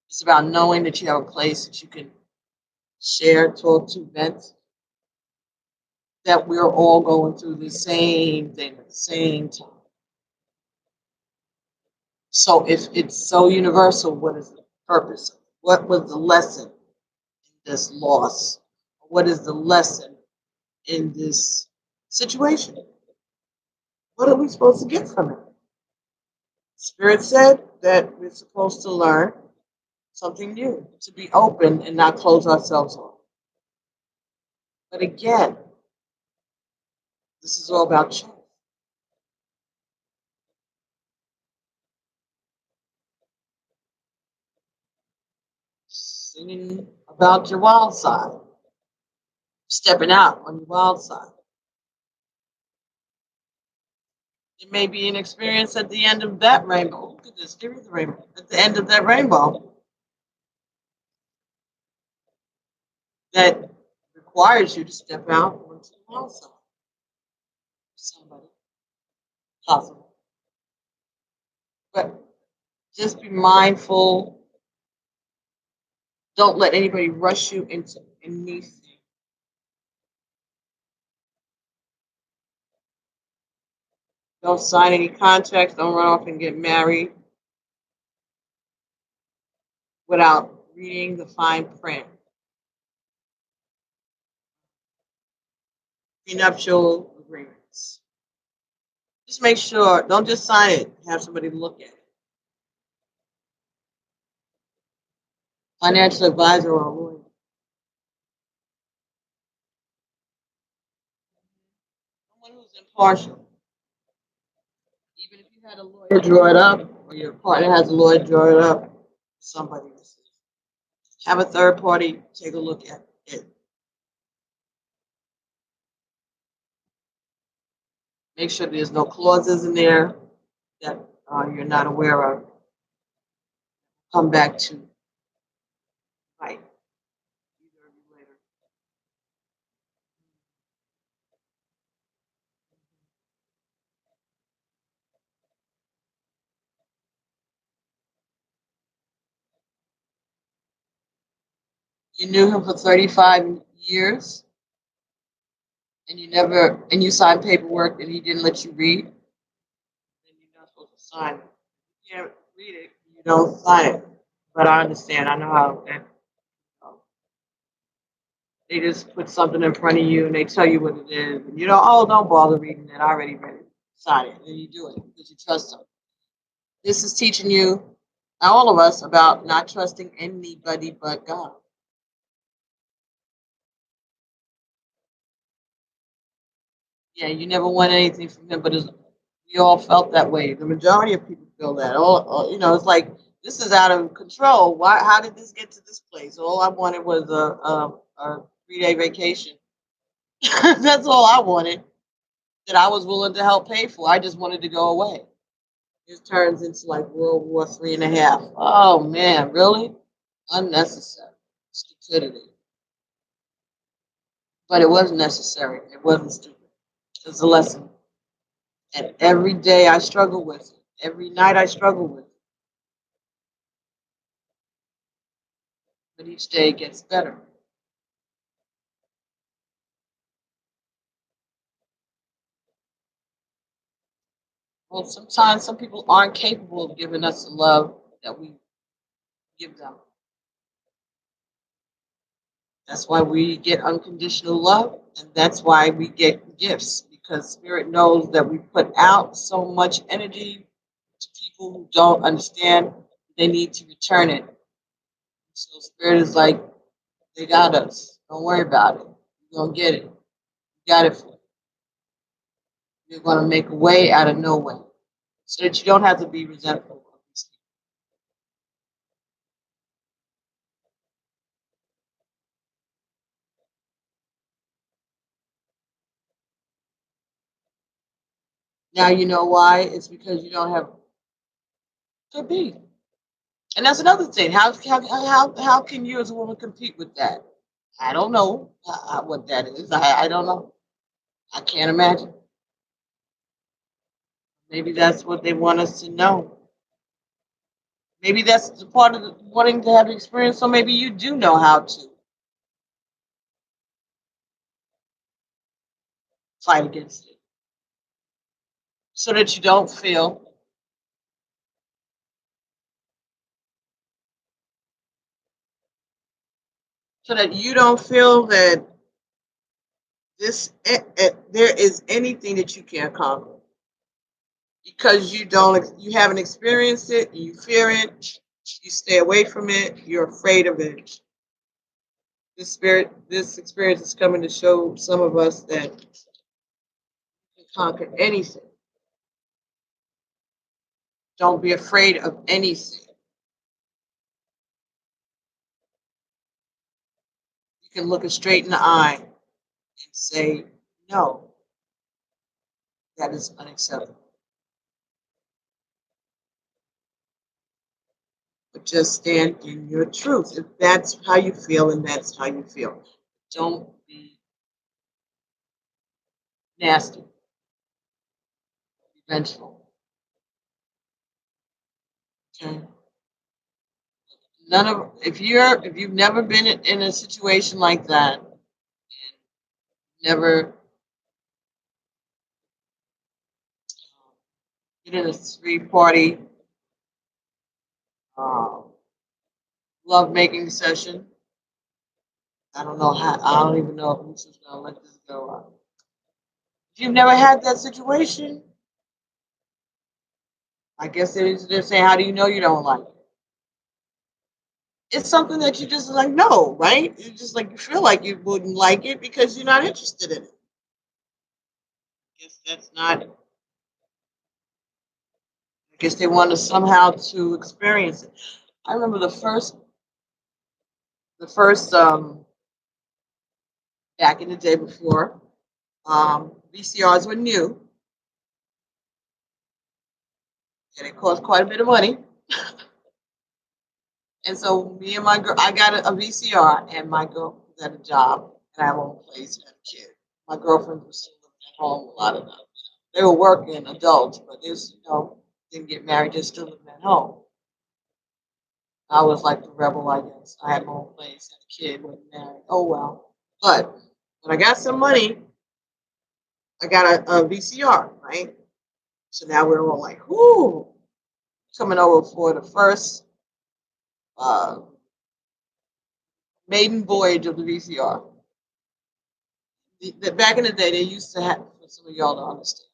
It's about knowing that you have a place that you can share, talk to, vent. That we're all going through the same thing at the same time. So if it's so universal, what is the purpose? What was the lesson in this loss? What is the lesson in this situation? What are we supposed to get from it? Spirit said that we're supposed to learn something new, to be open and not close ourselves off. But again, this is all about choice. Singing about your wild side, stepping out on your wild side. It may be an experience at the end of that rainbow. Look at this, there is a rainbow. At the end of that rainbow, that requires you to step out onto the wild side. Somebody possible. But just be mindful. Don't let anybody rush you into anything. Don't sign any contracts. Don't run off and get married without reading the fine print. Prenuptial agreements. Just make sure, don't just sign it, have somebody look at it. Financial advisor or a lawyer. Someone who's impartial. Even if you had a lawyer draw it up, or your partner has a lawyer draw it up, somebody have a third party take a look at it. Make sure there's no clauses in there that you're not aware of. Come back to right. You knew him for 35 years, and you signed paperwork that he didn't let you read. Then you're not supposed to sign it. You can't read it. You don't sign it. But I understand. I know how they just put something in front of you and they tell you what it is. And oh, don't bother reading it. I already read it. Sign it. And you do it because you trust them. This is teaching you, all of us, about not trusting anybody but God. Yeah, you never want anything from him, but we all felt that way. The majority of people feel that. It's like this is out of control. Why? How did this get to this place? All I wanted was a 3-day vacation. That's all I wanted. That I was willing to help pay for. I just wanted to go away. It turns into like World War 3.5. Oh man, really? Unnecessary stupidity. But it was necessary. It wasn't stupid. It was a lesson. And every day I struggle with it. Every night I struggle with it. But each day it gets better. Well, sometimes some people aren't capable of giving us the love that we give them. That's why we get unconditional love, and that's why we get gifts, because Spirit knows that we put out so much energy to people who don't understand they need to return it. So Spirit is like, they got us. Don't worry about it. You're going to get it. You got it for you. You're going to make a way out of no way so that you don't have to be resentful of these people. Now you know why. It's because you don't have, could be. And that's another thing. How can you as a woman compete with that? I don't know what that is. I don't know. I can't imagine. Maybe that's what they want us to know. Maybe that's the part of wanting to have experience. So maybe you do know how to fight against it, so that you don't feel, that there is anything that you can't conquer because you haven't experienced it. You fear it. You stay away from it. You're afraid of it. This experience is coming to show some of us that you can conquer anything. Don't be afraid of anything. You can look it straight in the eye and say, no, that is unacceptable. But just stand in your truth. If that's how you feel, and that's how you feel. Don't be nasty, be vengeful. Okay. If you've never been in a situation like that, and never been in a 3-party uh, love making session, I don't even know if I'm just gonna let this go on. If you've never had that situation, I guess they're saying, how do you know you don't like it? It's something that you just like, no, right? It's just like you feel like you wouldn't like it because you're not interested in it. I guess that's not. I guess they want us somehow to experience it. I remember the first back in the day before VCRs were new, and it cost quite a bit of money. And so me and my girl, I got a VCR, and my girl got a job, and I have my own place and a kid. My girlfriend was still living at home. A lot of them, they were working adults, but they was, didn't get married, just still living at home. I was like the rebel, I guess. I had my own place, had a kid, wasn't married. Oh well. But when I got some money, I got a VCR, right? So now we're all like, whoo, coming over for the first uh, maiden voyage of the VCR. Back in the day, they used to have, for some of y'all to understand,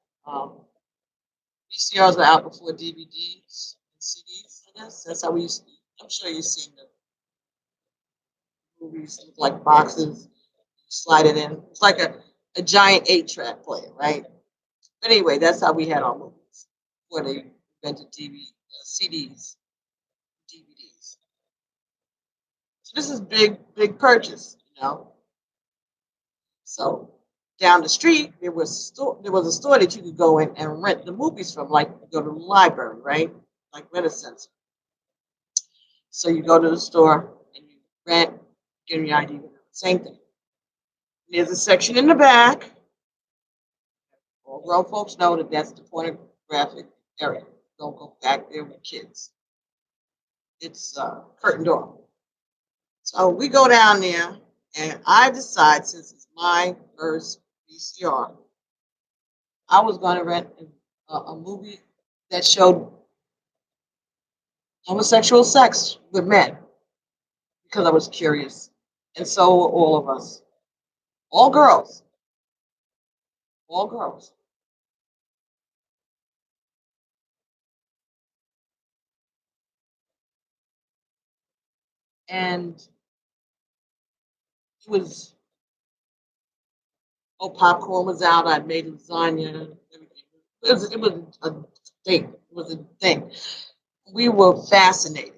VCRs were out before DVDs and CDs, I guess. That's how we used to, I'm sure you've seen the movies look like boxes, slide it in. It's like a giant 8-track player, right? But anyway, that's how we had our movies before they invented CDs, DVDs. So this is big purchase, you know. So down the street, there was a store that you could go in and rent the movies from, like you go to the library, right? Like rent a center. So you go to the store and you rent, get your ID, same thing. There's a section in the back. All grown folks know that that's the pornographic area. Don't go back there with kids. It's curtained off. So we go down there, and I decide, since it's my first VCR, I was going to rent a movie that showed homosexual sex with men because I was curious. And so were all of us. All girls. All girls. And it was, popcorn was out. I'd made lasagna. Everything. It was a thing. It was a thing. We were fascinated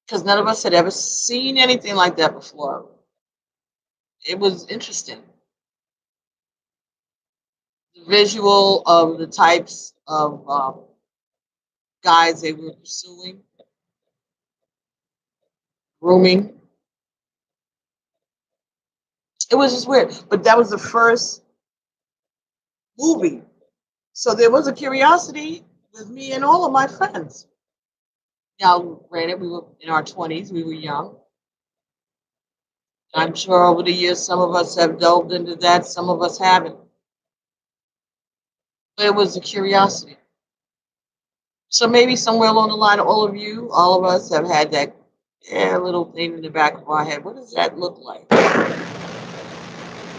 because none of us had ever seen anything like that before. It was interesting. The visual of the types of guys they were pursuing, grooming. It was just weird. But that was the first movie. So there was a curiosity with me and all of my friends. Now, granted, we were in our 20s, we were young. I'm sure over the years, some of us have delved into that, some of us haven't. But it was a curiosity. So maybe somewhere along the line, all of us have had that little thing in the back of our head. What does that look like? It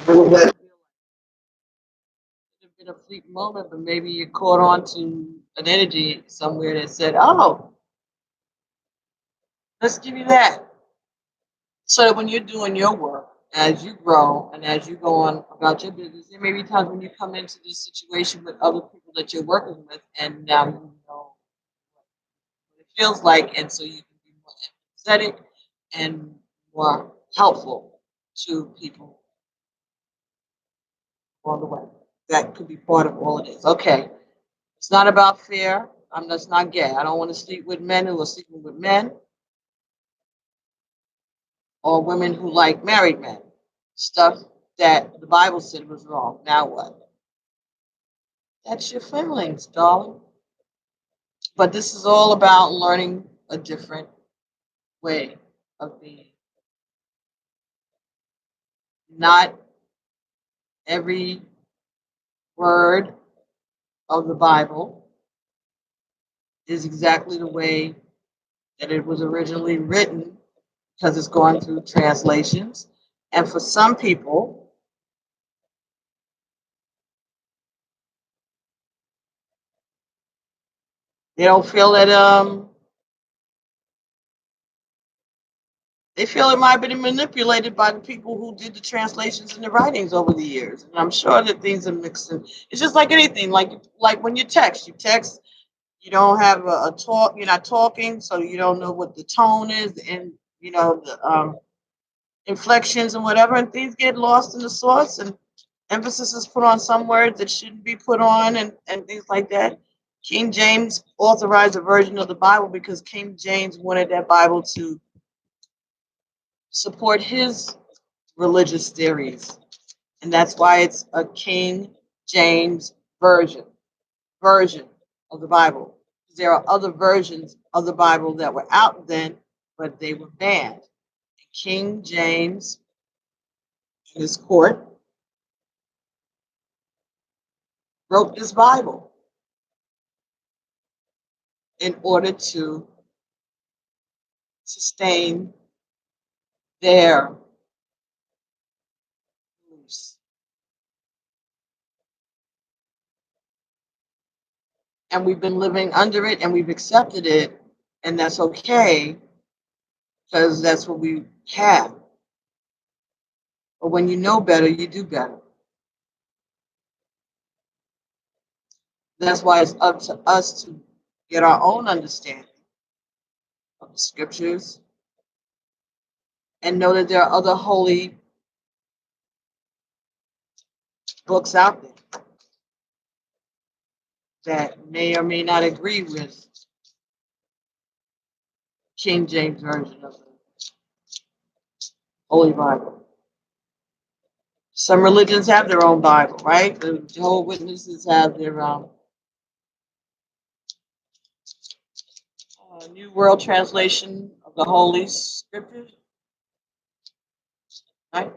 could have been a fleeting moment, but maybe you caught on to an energy somewhere that said, oh, let's give you that. So that when you're doing your work, as you grow and as you go on about your business, there may be times when you come into this situation with other people that you're working with, and now you know what it feels like, and so you can be more empathetic and more helpful to people along the way. That could be part of all it is. Okay, it's not about fear. I'm just not gay. I don't want to sleep with men who are sleeping with men, or women who like married men. Stuff that the Bible said was wrong. Now what? That's your feelings, darling. But this is all about learning a different way of being. Not every word of the Bible is exactly the way that it was originally written, because it's going through translations. And for some people, they don't feel that they feel it might have been manipulated by the people who did the translations and the writings over the years. And I'm sure that things are mixed in. It's just like anything, like when you text, you don't have a talk, you're not talking, so you don't know what the tone is, and the inflections and whatever, and things get lost in the sauce, and emphasis is put on some words that shouldn't be put on, and things like that. King James authorized a version of the Bible because King James wanted that Bible to support his religious theories. And that's why it's a King James version of the Bible. There are other versions of the Bible that were out then, but they were banned. And King James and his court wrote this Bible in order to sustain their beliefs. And we've been living under it, and we've accepted it, and that's okay, because that's what we have. But when you know better, you do better. That's why it's up to us to get our own understanding of the scriptures and know that there are other holy books out there that may or may not agree with King James Version of the Holy Bible. Some religions have their own Bible, right? The Jehovah's Witnesses have their New World Translation of the Holy Scriptures, right?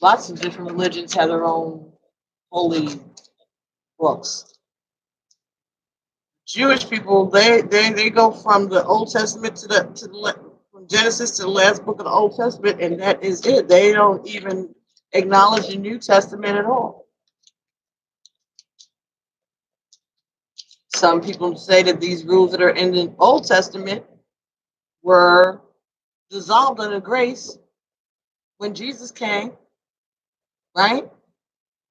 Lots of different religions have their own holy books. Jewish people, they go from the Old Testament from Genesis to the last book of the Old Testament, and that is it. They don't even acknowledge the New Testament at all. Some people say that these rules that are in the Old Testament were dissolved under grace when Jesus came, right?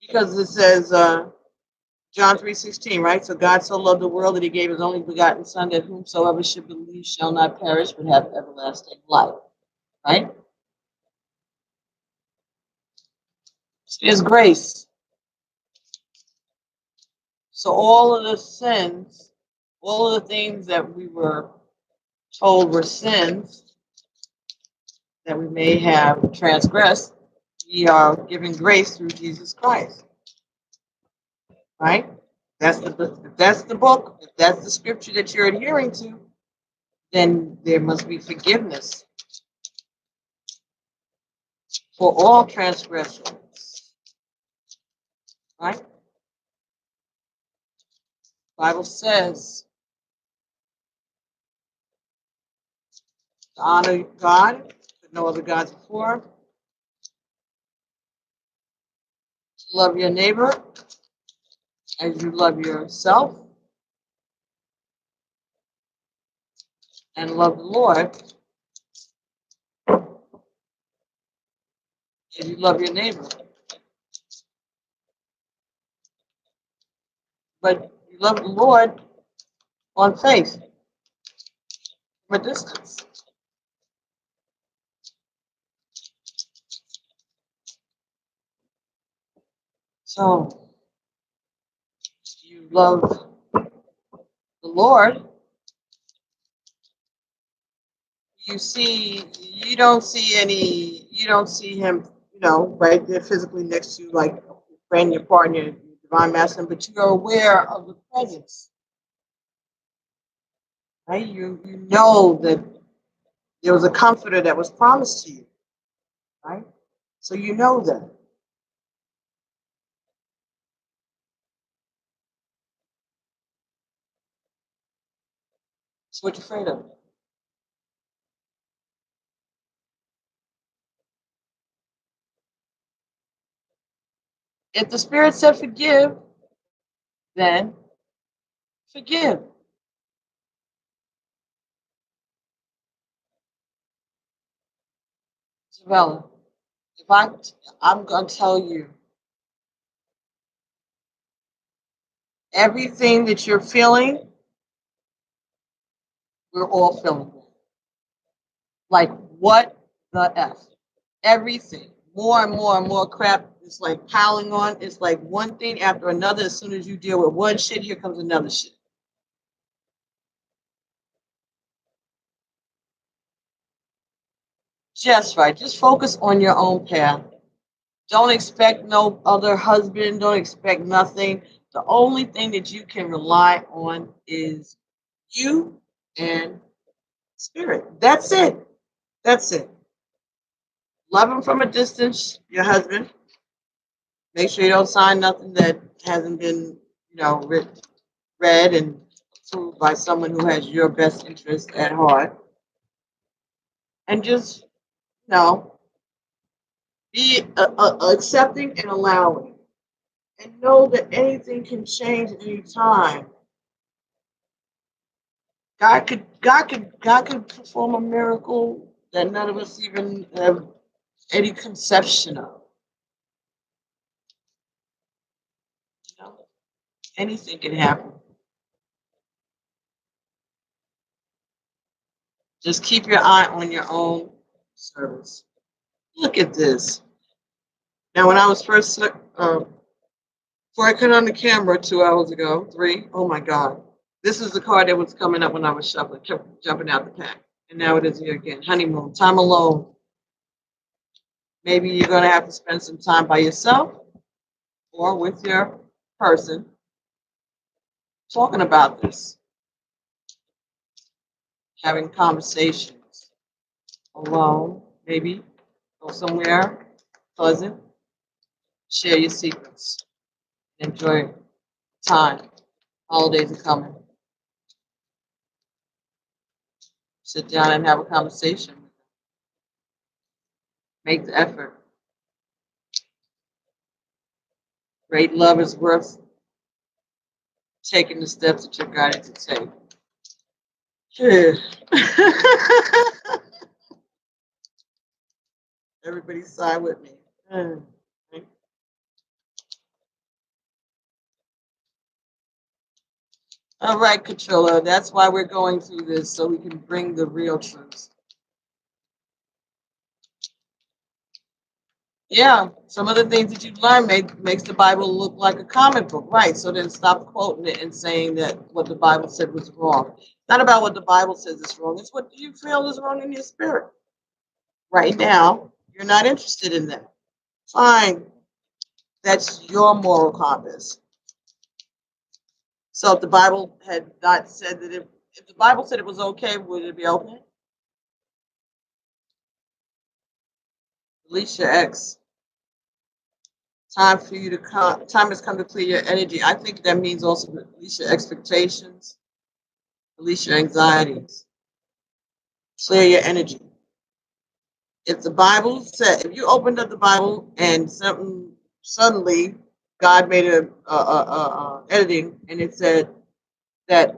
Because it says John 3:16, right? So God so loved the world that he gave his only begotten Son, that whomsoever should believe shall not perish but have everlasting life, right? It's grace. So all of the sins, all of the things that we were told were sins that we may have transgressed, we are given grace through Jesus Christ, right? That's the if that's the book, if that's the scripture that you're adhering to, then there must be forgiveness for all transgressions, right? The Bible says to honor God, with no other gods before, to love your neighbor as you love yourself, and love the Lord as you love your neighbor. But you love the Lord on faith from a distance. So you love the Lord, you don't see him, right there physically next to you, like your friend, your partner, your divine masculine, but you are aware of the presence, right? You know that there was a comforter that was promised to you, right? So you know that. So what you afraid of? If the Spirit said forgive, then forgive. Isabella, I'm going to tell you, everything that you're feeling, we're all feeling it. Like, what the F? Everything. More and more and more crap is like piling on. It's like one thing after another. As soon as you deal with one shit, here comes another shit. Just right. Just focus on your own path. Don't expect no other husband. Don't expect nothing. The only thing that you can rely on is you and spirit. That's it. That's it. Love him from a distance, your husband. Make sure you don't sign nothing that hasn't been, read and approved by someone who has your best interest at heart. And just, be accepting and allowing. And know that anything can change at any time. God could perform a miracle that none of us even have any conception of. You know, anything can happen. Just keep your eye on your own service. Look at this. Now, when I was first, before I cut on the camera 2 hours ago, three, oh my God. This is the card that was coming up when I was shuffling, kept jumping out the pack. And now it is here again. Honeymoon, time alone. Maybe you're going to have to spend some time by yourself or with your person talking about this, having conversations alone, maybe go somewhere pleasant, share your secrets, enjoy time. Holidays are coming. Sit down and have a conversation. Make the effort. Great love is worth taking the steps that you're guided to take. Yeah. Everybody sigh with me. All right, Katrilla, that's why we're going through this, so we can bring the real truth. Yeah, some of the things that you learn makes the Bible look like a comic book, right? So then stop quoting it and saying that what the Bible said was wrong. It's not about what the Bible says is wrong. It's what you feel is wrong in your spirit. Right now, you're not interested in that. Fine. That's your moral compass. So if the Bible had not said that if the Bible said it was okay, would it be okay? Release your ex. Time for you to come. Time has come to clear your energy. I think that means also release your expectations, release your anxieties, clear your energy. If the Bible said, if you opened up the Bible and something suddenly God made a editing and it said that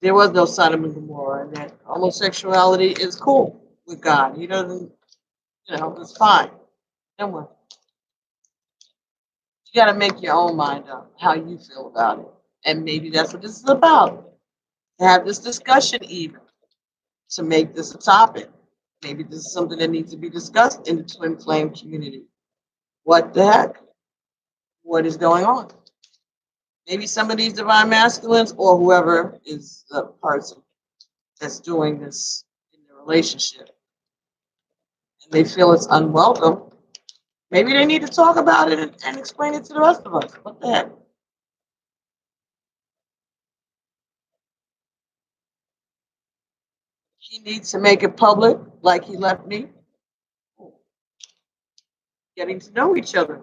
there was no Sodom and Gomorrah and that homosexuality is cool with God, He doesn't, it's fine. Then what? You got to make your own mind up how you feel about it, and maybe that's what this is about. To have this discussion even, to make this a topic. Maybe this is something that needs to be discussed in the twin flame community. What the heck? What is going on? Maybe some of these divine masculines or whoever is the person that's doing this in the relationship, and they feel it's unwelcome. Maybe they need to talk about it and explain it to the rest of us. What the heck? He needs to make it public, like he left me. Getting to know each other.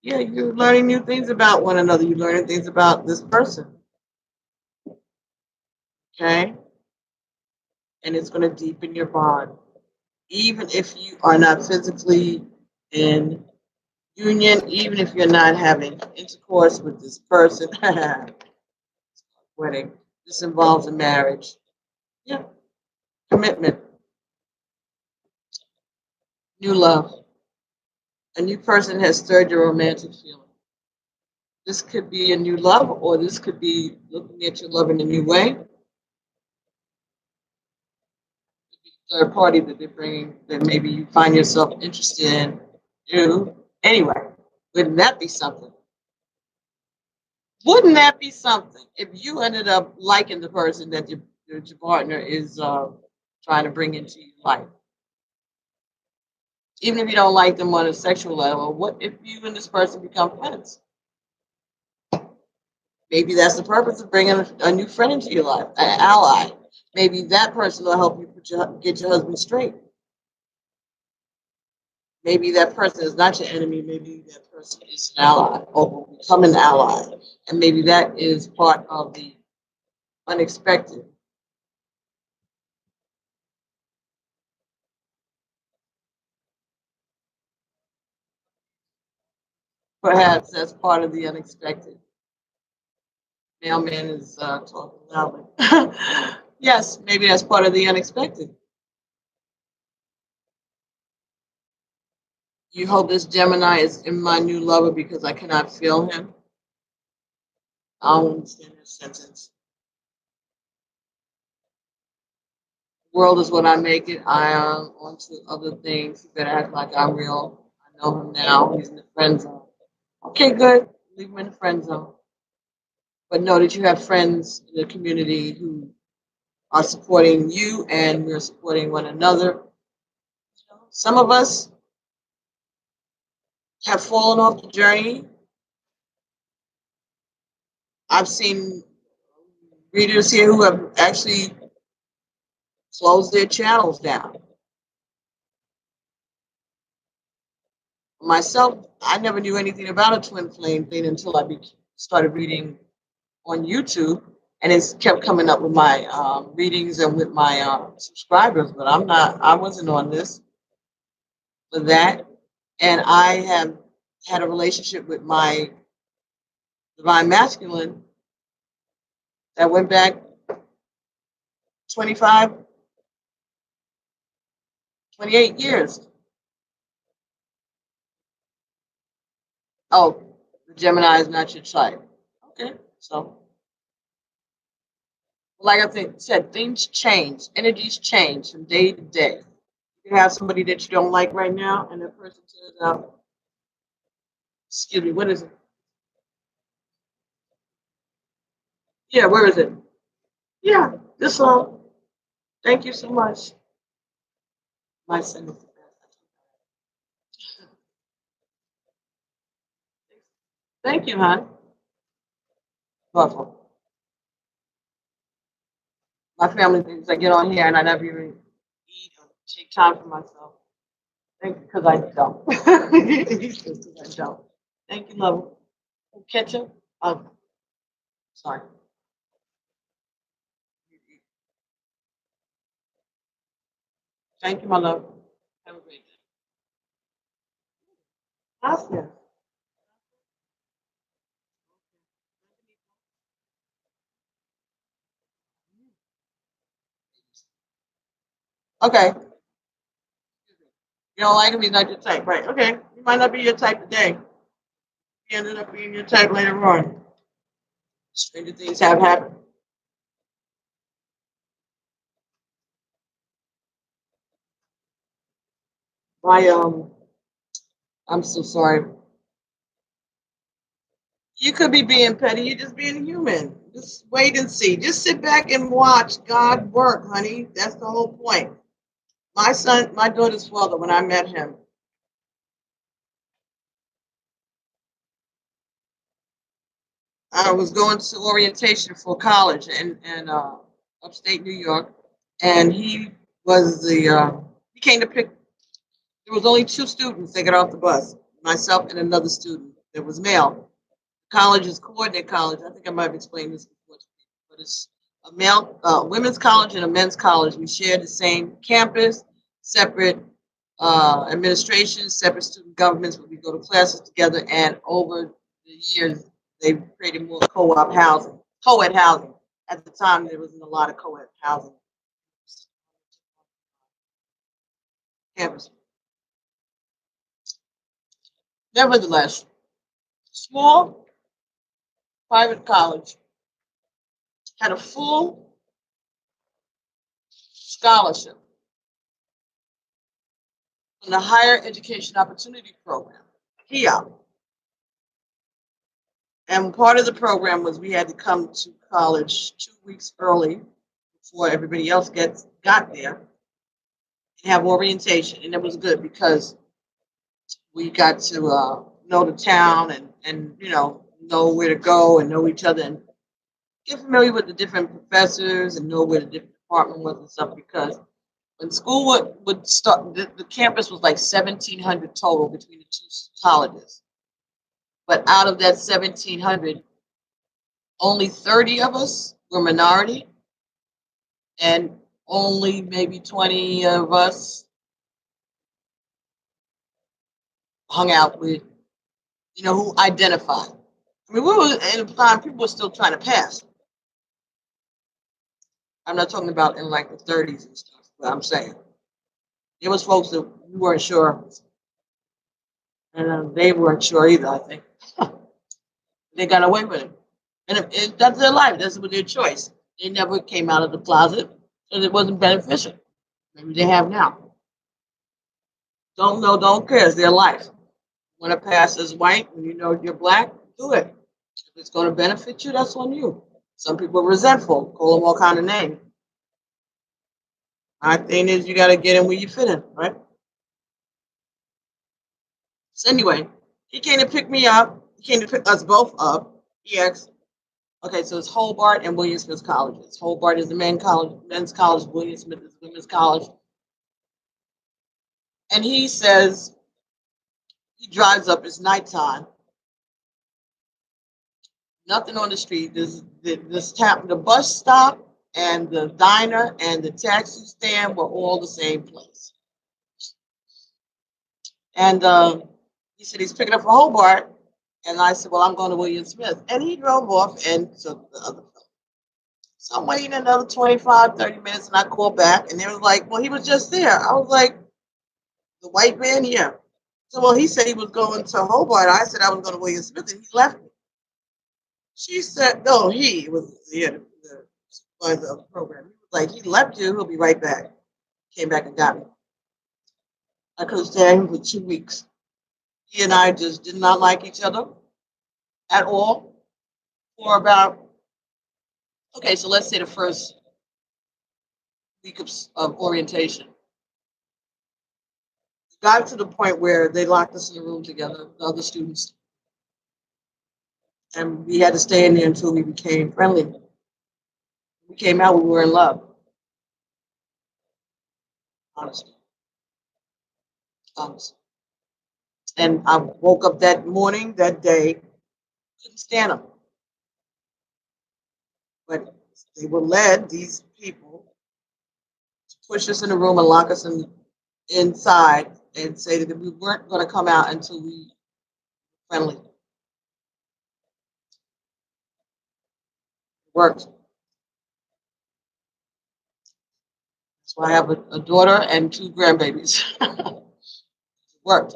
Yeah, you're learning new things about one another. You're learning things about this person. Okay? And it's going to deepen your bond. Even if you are not physically in union, even if you're not having intercourse with this person, wedding, this involves a marriage. Yeah, commitment, new love. A new person has stirred your romantic feeling. This could be a new love, or this could be looking at your love in a new way. Third party that they're bringing that maybe you find yourself interested in. You anyway, wouldn't that be something? Wouldn't that be something if you ended up liking the person that your partner is trying to bring into your life? Even if you don't like them on a sexual level, what if you and this person become friends? Maybe that's the purpose of bringing a new friend into your life, an ally. Maybe that person will help you get your husband straight. Maybe that person is not your enemy. Maybe that person is an ally or will become an ally. And maybe that is part of the unexpected. Perhaps that's part of the unexpected. Mailman is talking loudly. Yes, maybe that's part of the unexpected. You hope this Gemini is in my new lover because I cannot feel him. I don't understand that sentence. World is what I make it. I am on to other things. You better act like I'm real. I know him now. He's in the friend zone. Okay, good. Leave him in the friend zone. But know that you have friends in the community who are supporting you and we're supporting one another. Some of us have fallen off the journey. I've seen readers here who have actually closed their channels down. Myself, I never knew anything about a twin flame thing until I started reading on YouTube, and it's kept coming up with my readings and with my subscribers. But I wasn't on this for that, and I have had a relationship with my divine masculine that went back 25, 28 years. Oh, the Gemini is not your type. Okay, so like I said, things change, energies change from day to day. You have somebody that you don't like right now, and that person turns out, excuse me, what is it? Yeah, where is it? Yeah, this one. Thank you so much. My son. Thank you, hon. Welcome. My family thinks I get on here and I never even eat or take time for myself. Thank you, because I don't. Because I don't. Thank you, love. Ketchup? Oh, sorry. Thank you, my love. Have a great day. Gracias. Okay. You don't like him, he's not your type. Right. Okay. He might not be your type today. He ended up being your type later on. Stranger things have happened. My I'm so sorry. You could be being petty, you're just being human. Just wait and see. Just sit back and watch God work, honey. That's the whole point. My daughter's father, when I met him, I was going to orientation for college in upstate New York, and he came to pick. There was only two students that got off the bus, myself and another student that was male. College is coordinate college. I think I might have explained this before, but it's a male women's college and a men's college. We share the same campus, separate administrations, separate student governments, but we go to classes together. And over the years, they've created more co-op housing, co-ed housing. At the time, there wasn't a lot of co-ed housing campus. Nevertheless, small private college had a full scholarship from the Higher Education Opportunity Program, HEOP. And part of the program was we had to come to college 2 weeks early before everybody else got there and have orientation. And it was good because we got to know the town and know where to go and know each other and get familiar with the different professors and know where the different department was and stuff. Because when school would start, the campus was like 1,700 total between the two colleges. But out of that 1,700, only 30 of us were minority, and only maybe 20 of us hung out with, who identified. I mean, we were in a time people were still trying to pass. I'm not talking about in like the 30s and stuff, but I'm saying there was folks that we weren't sure, and they weren't sure either. I think they got away with it, and that's their life. That's their choice. They never came out of the closet, so it wasn't beneficial. Maybe they have now. Don't know, don't care. It's their life. Want to pass as white when you know you're black? Do it. If it's going to benefit you, that's on you. Some people are resentful, call them all kind of names. My thing is, you got to get in where you fit in, right? So anyway, he came to pick me up. He came to pick us both up. He asked, okay, so it's Hobart and William Smith colleges. Hobart is the men's college. William Smith is the women's college. And he says he drives up. It's nighttime. Nothing on the street. The bus stop and the diner and the taxi stand were all the same place. And he said he's picking up for Hobart. And I said, well, I'm going to William Smith. And he drove off and took the other. So I'm waiting another 25, 30 minutes, and I called back, and they was like, well, he was just there. I was like, the white man here. So, well, he said he was going to Hobart. I said I was going to William Smith, and he left me. She said, no, he was the supervisor of the program. He was like, he left you. He'll be right back. Came back and got me. I could stay him for 2 weeks. He and I just did not like each other at all for about, okay, so let's say the first week of orientation. Got to the point where they locked us in a room together, the other students, and we had to stay in there until we became friendly. When we came out, we were in love. Honestly. And I woke up that morning, that day, couldn't stand them. But they were led, these people, to push us in the room and lock us inside and say that we weren't going to come out until we were friendly. It worked. So I have a daughter and 2 grandbabies. It worked.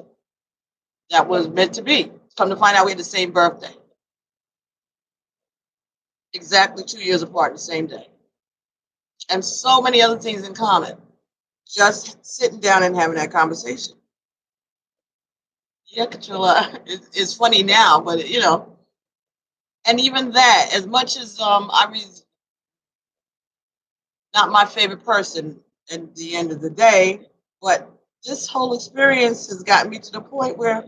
That was meant to be. Come to find out, we had the same birthday. Exactly 2 years apart, the same day. And so many other things in common. Just sitting down and having that conversation. Yeah, Katrina, it's funny now, but you know, and even that, as much as I was not my favorite person at the end of the day, but this whole experience has gotten me to the point where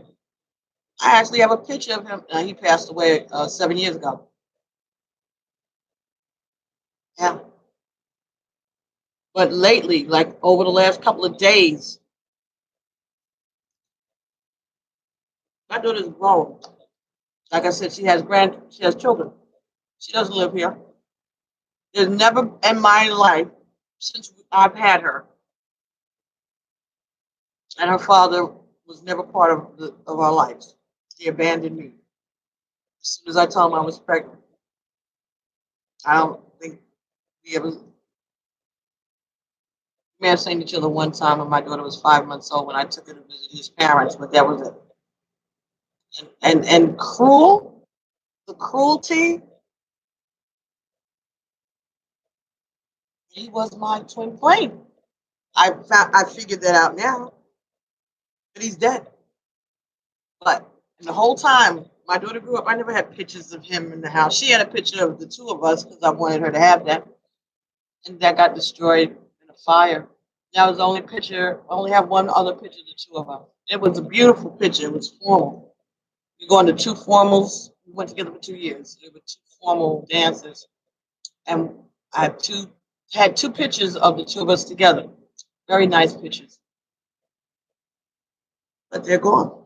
I actually have a picture of him. He passed away 7 years ago. Yeah. But lately, like over the last couple of days, my daughter's grown. Like I said, she has children. She doesn't live here. There's never in my life since I've had her, and her father was never part of our lives. He abandoned me as soon as I told him I was pregnant. I don't think we ever. We may have seen each other one time when my daughter was 5 months old when I took her to visit his parents, but that was it. And cruel, the cruelty. He was my twin flame. I figured that out now, but he's dead. But the whole time my daughter grew up, I never had pictures of him in the house. She had a picture of the 2 of us because I wanted her to have that, and that got destroyed in a fire. That was the only picture. I only have one other picture of the 2 of us. It was a beautiful picture. It was formal. We go into 2 formals. We went together for 2 years. There were 2 formal dances, and I had two pictures of the 2 of us together. Very nice pictures, but they're gone.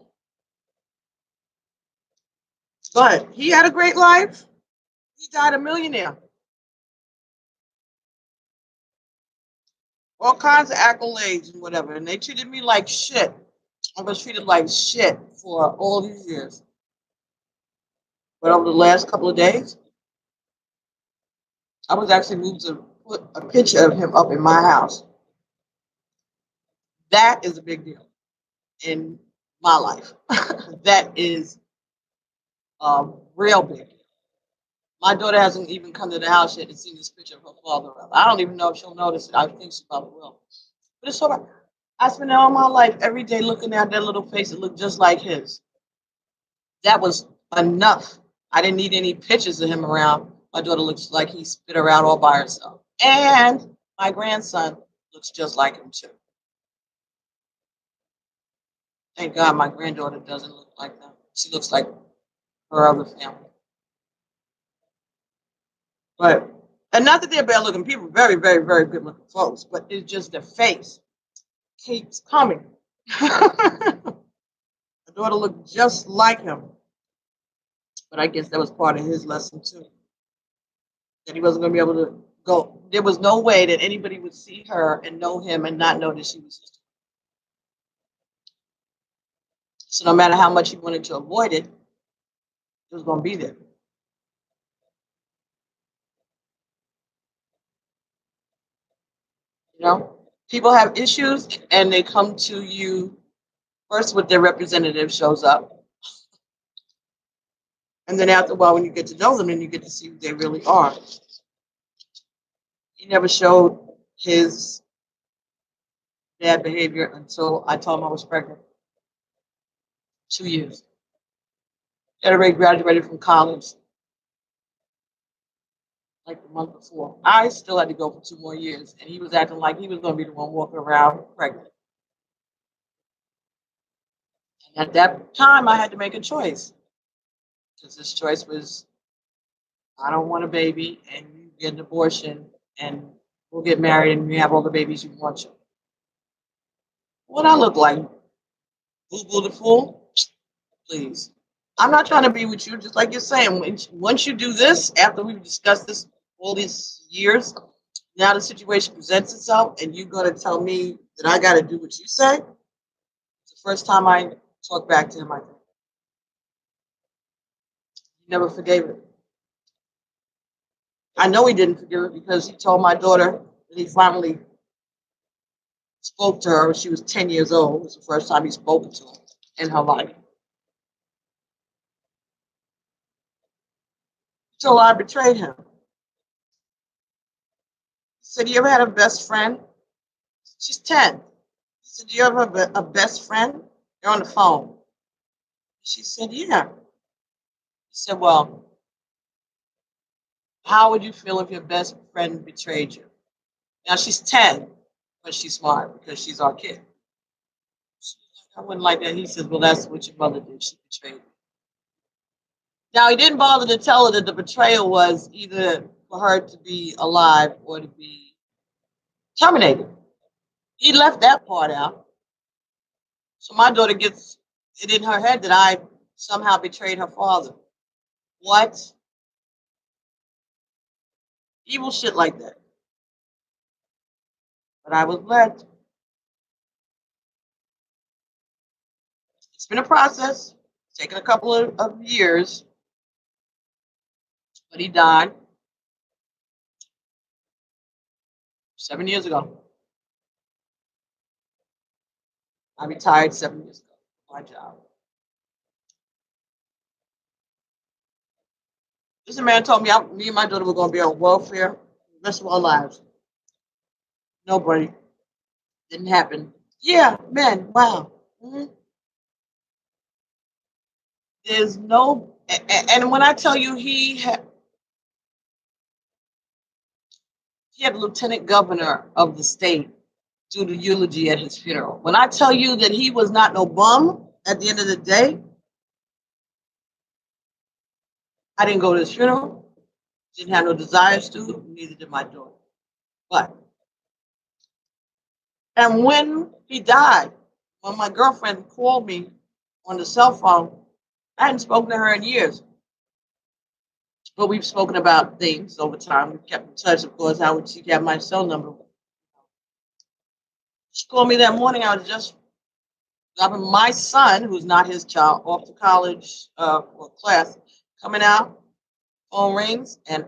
But he had a great life. He died a millionaire. All kinds of accolades and whatever. And they treated me like shit. I was treated like shit for all these years. But over the last couple of days, I was actually moved to put a picture of him up in my house. That is a big deal in my life. That is real big. My daughter hasn't even come to the house yet and seen this picture of her father. I don't even know if she'll notice it. I think she probably will. But it's all right. I spent all my life every day looking at that little face that looked just like his. That was enough. I didn't need any pictures of him around. My daughter looks like he spit her out all by herself. And my grandson looks just like him too. Thank God my granddaughter doesn't look like them. She looks like her other family. But, and not that they're bad looking people, very, very, very good looking folks, but it's just the face keeps coming. My daughter looked just like him. But I guess that was part of his lesson too. That he wasn't going to be able to go. There was no way that anybody would see her and know him and not know that she was his daughter. So no matter how much he wanted to avoid it, it was going to be there. You know, people have issues and they come to you first with their representative shows up. And then after a while, when you get to know them and you get to see who they really are. He never showed his bad behavior until I told him I was pregnant. 2 years. He had already graduated from college like the month before. I still had to go for 2 more years, and he was acting like he was going to be the one walking around pregnant. And at that time, I had to make a choice. Because this choice was, I don't want a baby, and you get an abortion, and we'll get married, and you have all the babies you want to. What I look like? Boo Boo the Fool? Please. I'm not trying to be with you, just like you're saying. Once you do this, after we've discussed this all these years, now the situation presents itself, and you're going to tell me that I got to do what you say. It's the first time I talked back to him, I think. He never forgave it. I know he didn't forgive it because he told my daughter that he finally spoke to her when she was 10 years old. It was the first time he spoke to her in her life. So I betrayed him. He said, "You ever had a best friend?" She's 10. He said, "Do you ever have a best friend?" They're on the phone. She said, "Yeah." He said, "Well, how would you feel if your best friend betrayed you?" Now she's 10, but she's smart because she's our kid. I wouldn't like that. He says, "Well, that's what your mother did. She betrayed me." Now, he didn't bother to tell her that the betrayal was either for her to be alive or to be terminated. He left that part out. So my daughter gets it in her head that I somehow betrayed her father. What? Evil shit like that. But I was led. It's been a process. It's taken a couple of years. But he died 7 years ago. I retired 7 years ago. My job. This man told me me and my daughter were going to be on welfare the rest of our lives. Nobody. Didn't happen. Yeah, man, wow. There's no, and when I tell you he had a lieutenant governor of the state do the eulogy at his funeral. When I tell you that he was not no bum at the end of the day, I didn't go to his funeral, didn't have no desires to, neither did my daughter. But, and when he died, when my girlfriend called me on the cell phone, I hadn't spoken to her in years. But we've spoken about things over time. We've kept in touch, of course. How would she have my cell number? She called me that morning. I was just dropping my son, who's not his child, off to college or class, coming out, phone rings, and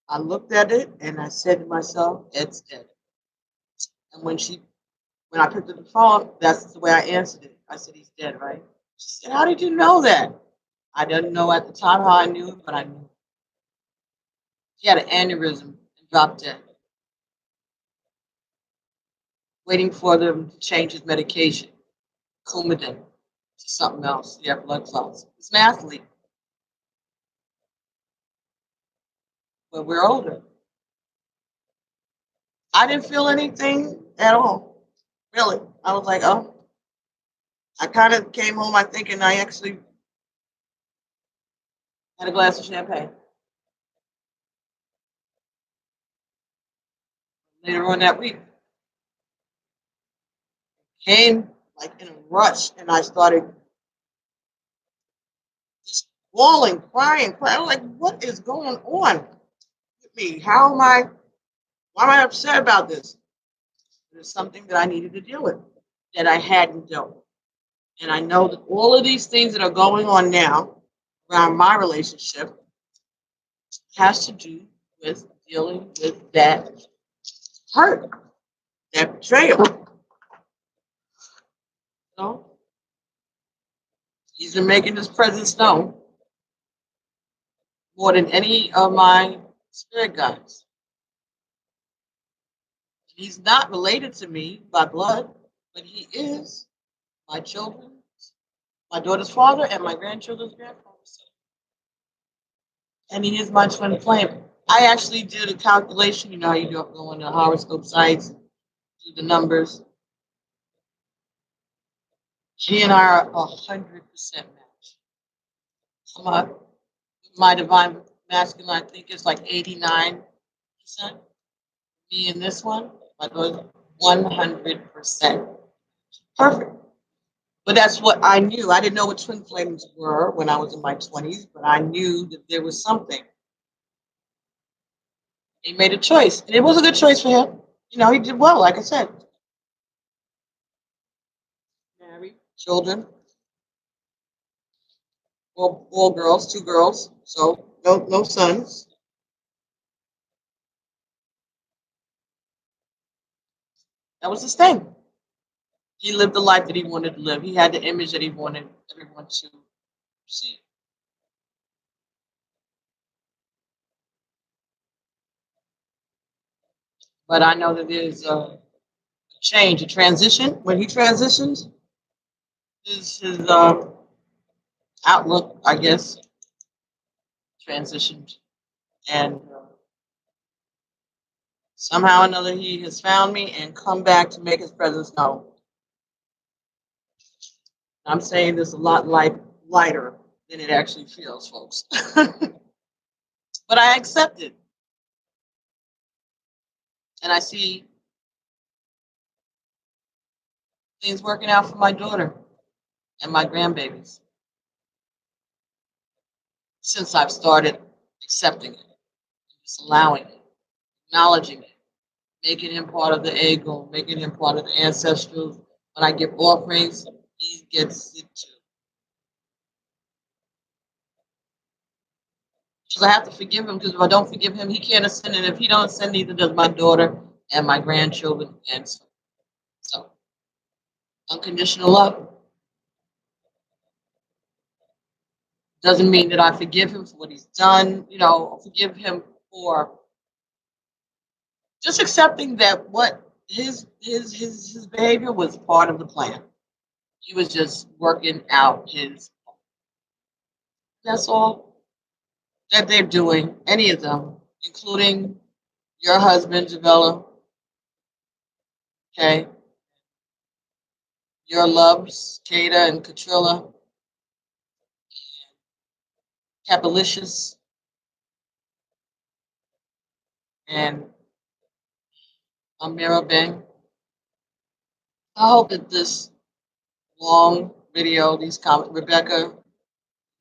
I looked at it and I said to myself, Ed's dead. And when I picked up the phone, that's the way I answered it. I said, he's dead, right? She said, how did you know that? I didn't know at the time how I knew it, but I knew. He had an aneurysm and dropped dead, waiting for them to change his medication, Coumadin, to something else. He had blood clots. He's an athlete, but we're older. I didn't feel anything at all, really. I was like, oh. I kind of came home, I think, and I actually had a glass of champagne. Later on that week, came like in a rush, and I started just bawling, crying. I was like, what is going on with me? Why am I upset about this? There's something that I needed to deal with that I hadn't dealt with. And I know that all of these things that are going on now around my relationship has to do with dealing with that hurt, that betrayal. You know? He's been making his presence known more than any of my spirit guides. He's not related to me by blood, but he is my children, my daughter's father, and my grandchildren's grandfather. And he is my twin flame. I actually did a calculation. You know how you go on the horoscope sites, do the numbers. He and I are 100% match. My divine masculine, I think, is like 89%. Me and this one, my daughter's 100%. Perfect. But that's what I knew. I didn't know what twin flames were when I was in my 20s, but I knew that there was something. He made a choice, and it was a good choice for him. You know, he did well, like I said. Married, children, all girls, 2 girls, so no sons. That was his thing. He lived the life that he wanted to live. He had the image that he wanted everyone to see. But I know that there's a change, a transition. When he transitions, his outlook, I guess, transitioned. And somehow or another, he has found me and come back to make his presence known. I'm saying this a lot lighter than it actually feels, folks. But I accept it. And I see things working out for my daughter and my grandbabies since I've started accepting it, just allowing it, acknowledging it, making him part of the ego, making him part of the ancestral. When I give offerings, he gets it too. Because I have to forgive him, because if I don't forgive him, he can't ascend. And if he don't ascend, neither does my daughter and my grandchildren. And so unconditional love doesn't mean that I forgive him for what he's done. You know, forgive him for just accepting that what his behavior was part of the plan. He was just working out his. That's all that they're doing. Any of them, including your husband, Javella. Okay, your loves, Kada and Katrilla, Capalicious, and Amira Bang. I hope that this long video, these comments, Rebecca,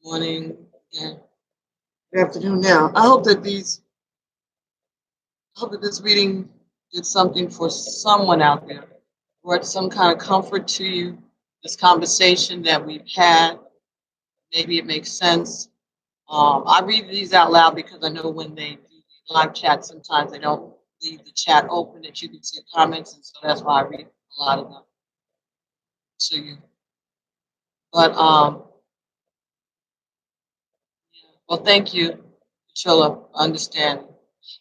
morning, and good afternoon now. I hope that this reading did something for someone out there, brought some kind of comfort to you. This conversation that we've had, maybe it makes sense. I read these out loud because I know when they do the live chat, sometimes they don't leave the chat open that you can see the comments, and so that's why I read a lot of them to you. But yeah. Well, thank you, Trilla, for understanding.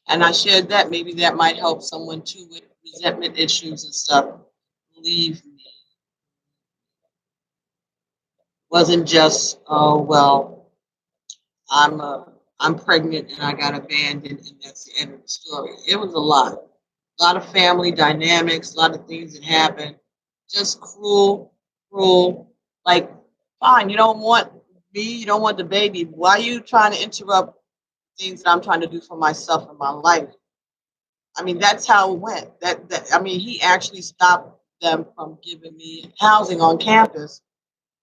And I shared that maybe that might help someone too with resentment issues and stuff. Believe me, wasn't just oh well, I'm I'm pregnant and I got abandoned and that's the end of the story. It was a lot of family dynamics, a lot of things that happened. Just cruel, cruel. Like, fine, you don't want me, you don't want the baby. Why are you trying to interrupt things that I'm trying to do for myself in my life? I mean, that's how it went. That I mean, he actually stopped them from giving me housing on campus.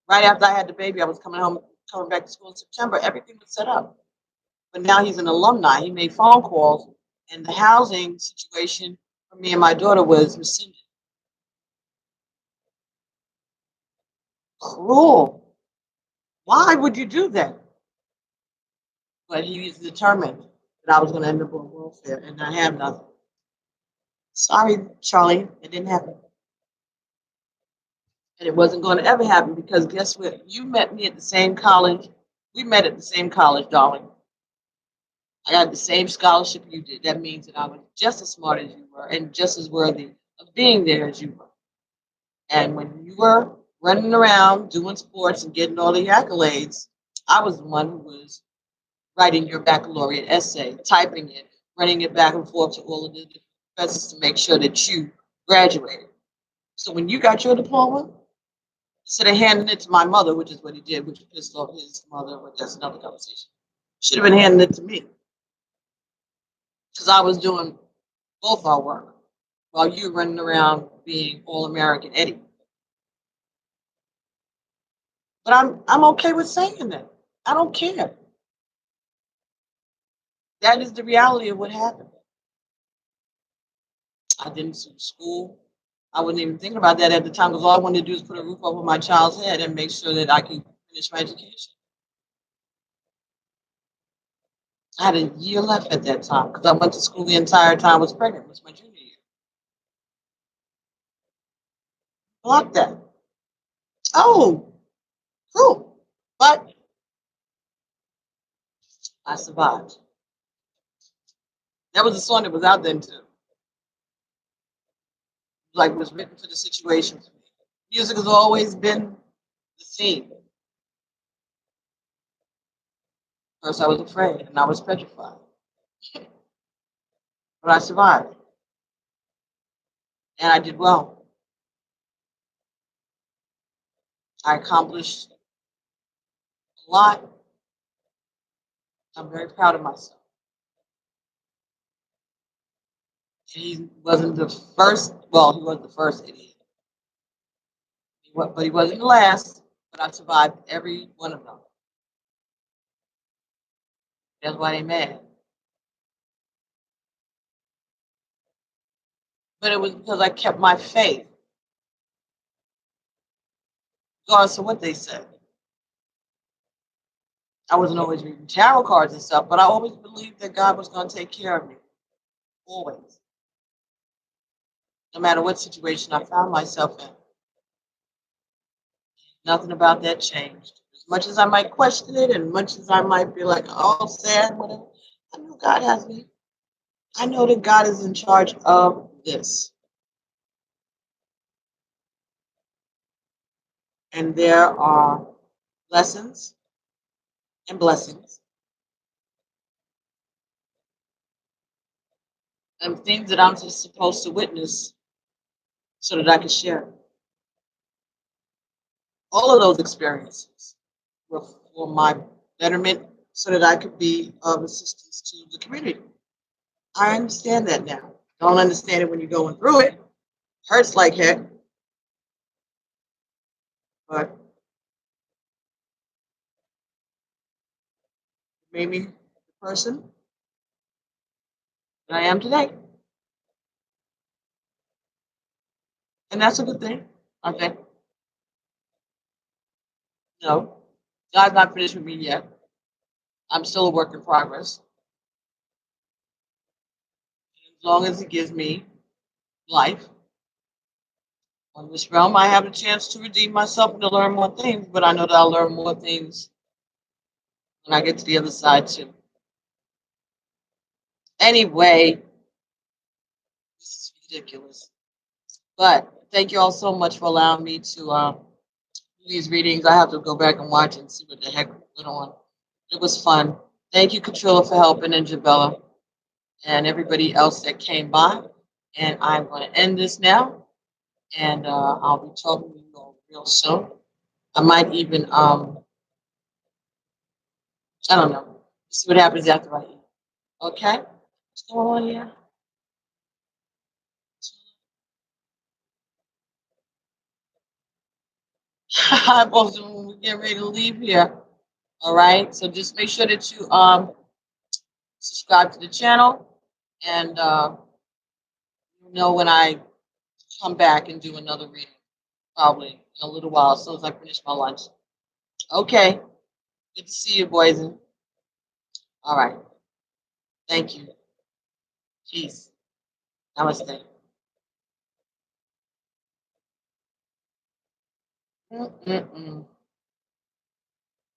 Right after I had the baby, I was coming home, coming back to school in September. Everything was set up. But now he's an alumni. He made phone calls, and the housing situation for me and my daughter was rescinded. Cruel. Why would you do that? But he was determined that I was going to end up on welfare, and I have nothing. Sorry, Charlie, it didn't happen. And it wasn't going to ever happen because guess what? You met me at the same college. We met at the same college, darling. I got the same scholarship you did. That means that I was just as smart as you were and just as worthy of being there as you were. And when you were running around doing sports and getting all the accolades, I was the one who was writing your baccalaureate essay, typing it, running it back and forth to all of the professors to make sure that you graduated. So when you got your diploma, instead of handing it to my mother, which is what he did, which pissed off his mother, but that's another conversation, should have been handing it to me because I was doing both our work while you were running around being all American Eddie. But I'm okay with saying that. I don't care. That is the reality of what happened. I didn't sue school. I wasn't even thinking about that at the time because all I wanted to do is put a roof over my child's head and make sure that I could finish my education. I had a year left at that time because I went to school the entire time I was pregnant. It was my junior year. Block that. Oh, cool. But I survived. That was a song that was out then too. Like it was written for the situation for me. Music has always been the theme. First, I was afraid and I was petrified, but I survived and I did well. I accomplished a lot. I'm very proud of myself. And he wasn't the first. Well, he was the first idiot, but he wasn't the last. But I survived every one of them. That's why they mad. But it was because I kept my faith, regardless of what they said. I wasn't always reading tarot cards and stuff, but I always believed that God was going to take care of me. Always. No matter what situation I found myself in. Nothing about that changed. As much as I might question it, and much as I might be like, oh, sad, whatever, I know God has me. I know that God is in charge of this. And there are lessons and blessings and things that I'm just supposed to witness so that I can share. All of those experiences were for my betterment so that I could be of assistance to the community. I understand that now. Don't understand it when you're going through it. Hurts like heck, but it made me the person that I am today. And that's a good thing, I think. No, God's not finished with me yet. I'm still a work in progress. As long as it gives me life on this realm, I have a chance to redeem myself and to learn more things. But I know that I'll learn more things when I get to the other side too. Anyway, this is ridiculous. But thank you all so much for allowing me to do these readings. I have to go back and watch and see what the heck went on. It was fun. Thank you, Katrilla, for helping, and Jabella, and everybody else that came by. And I'm going to end this now, and I'll be talking to you all real soon. I might even, I don't know, see what happens after I eat. Okay? What's going on here? I'm supposed to get ready to leave here. All right. So just make sure that you subscribe to the channel, and you know when I come back and do another reading, probably in a little while, as soon as I finish my lunch. Okay. Good to see you, boys. All right. Thank you. Peace. Namaste. Mm-mm-mm.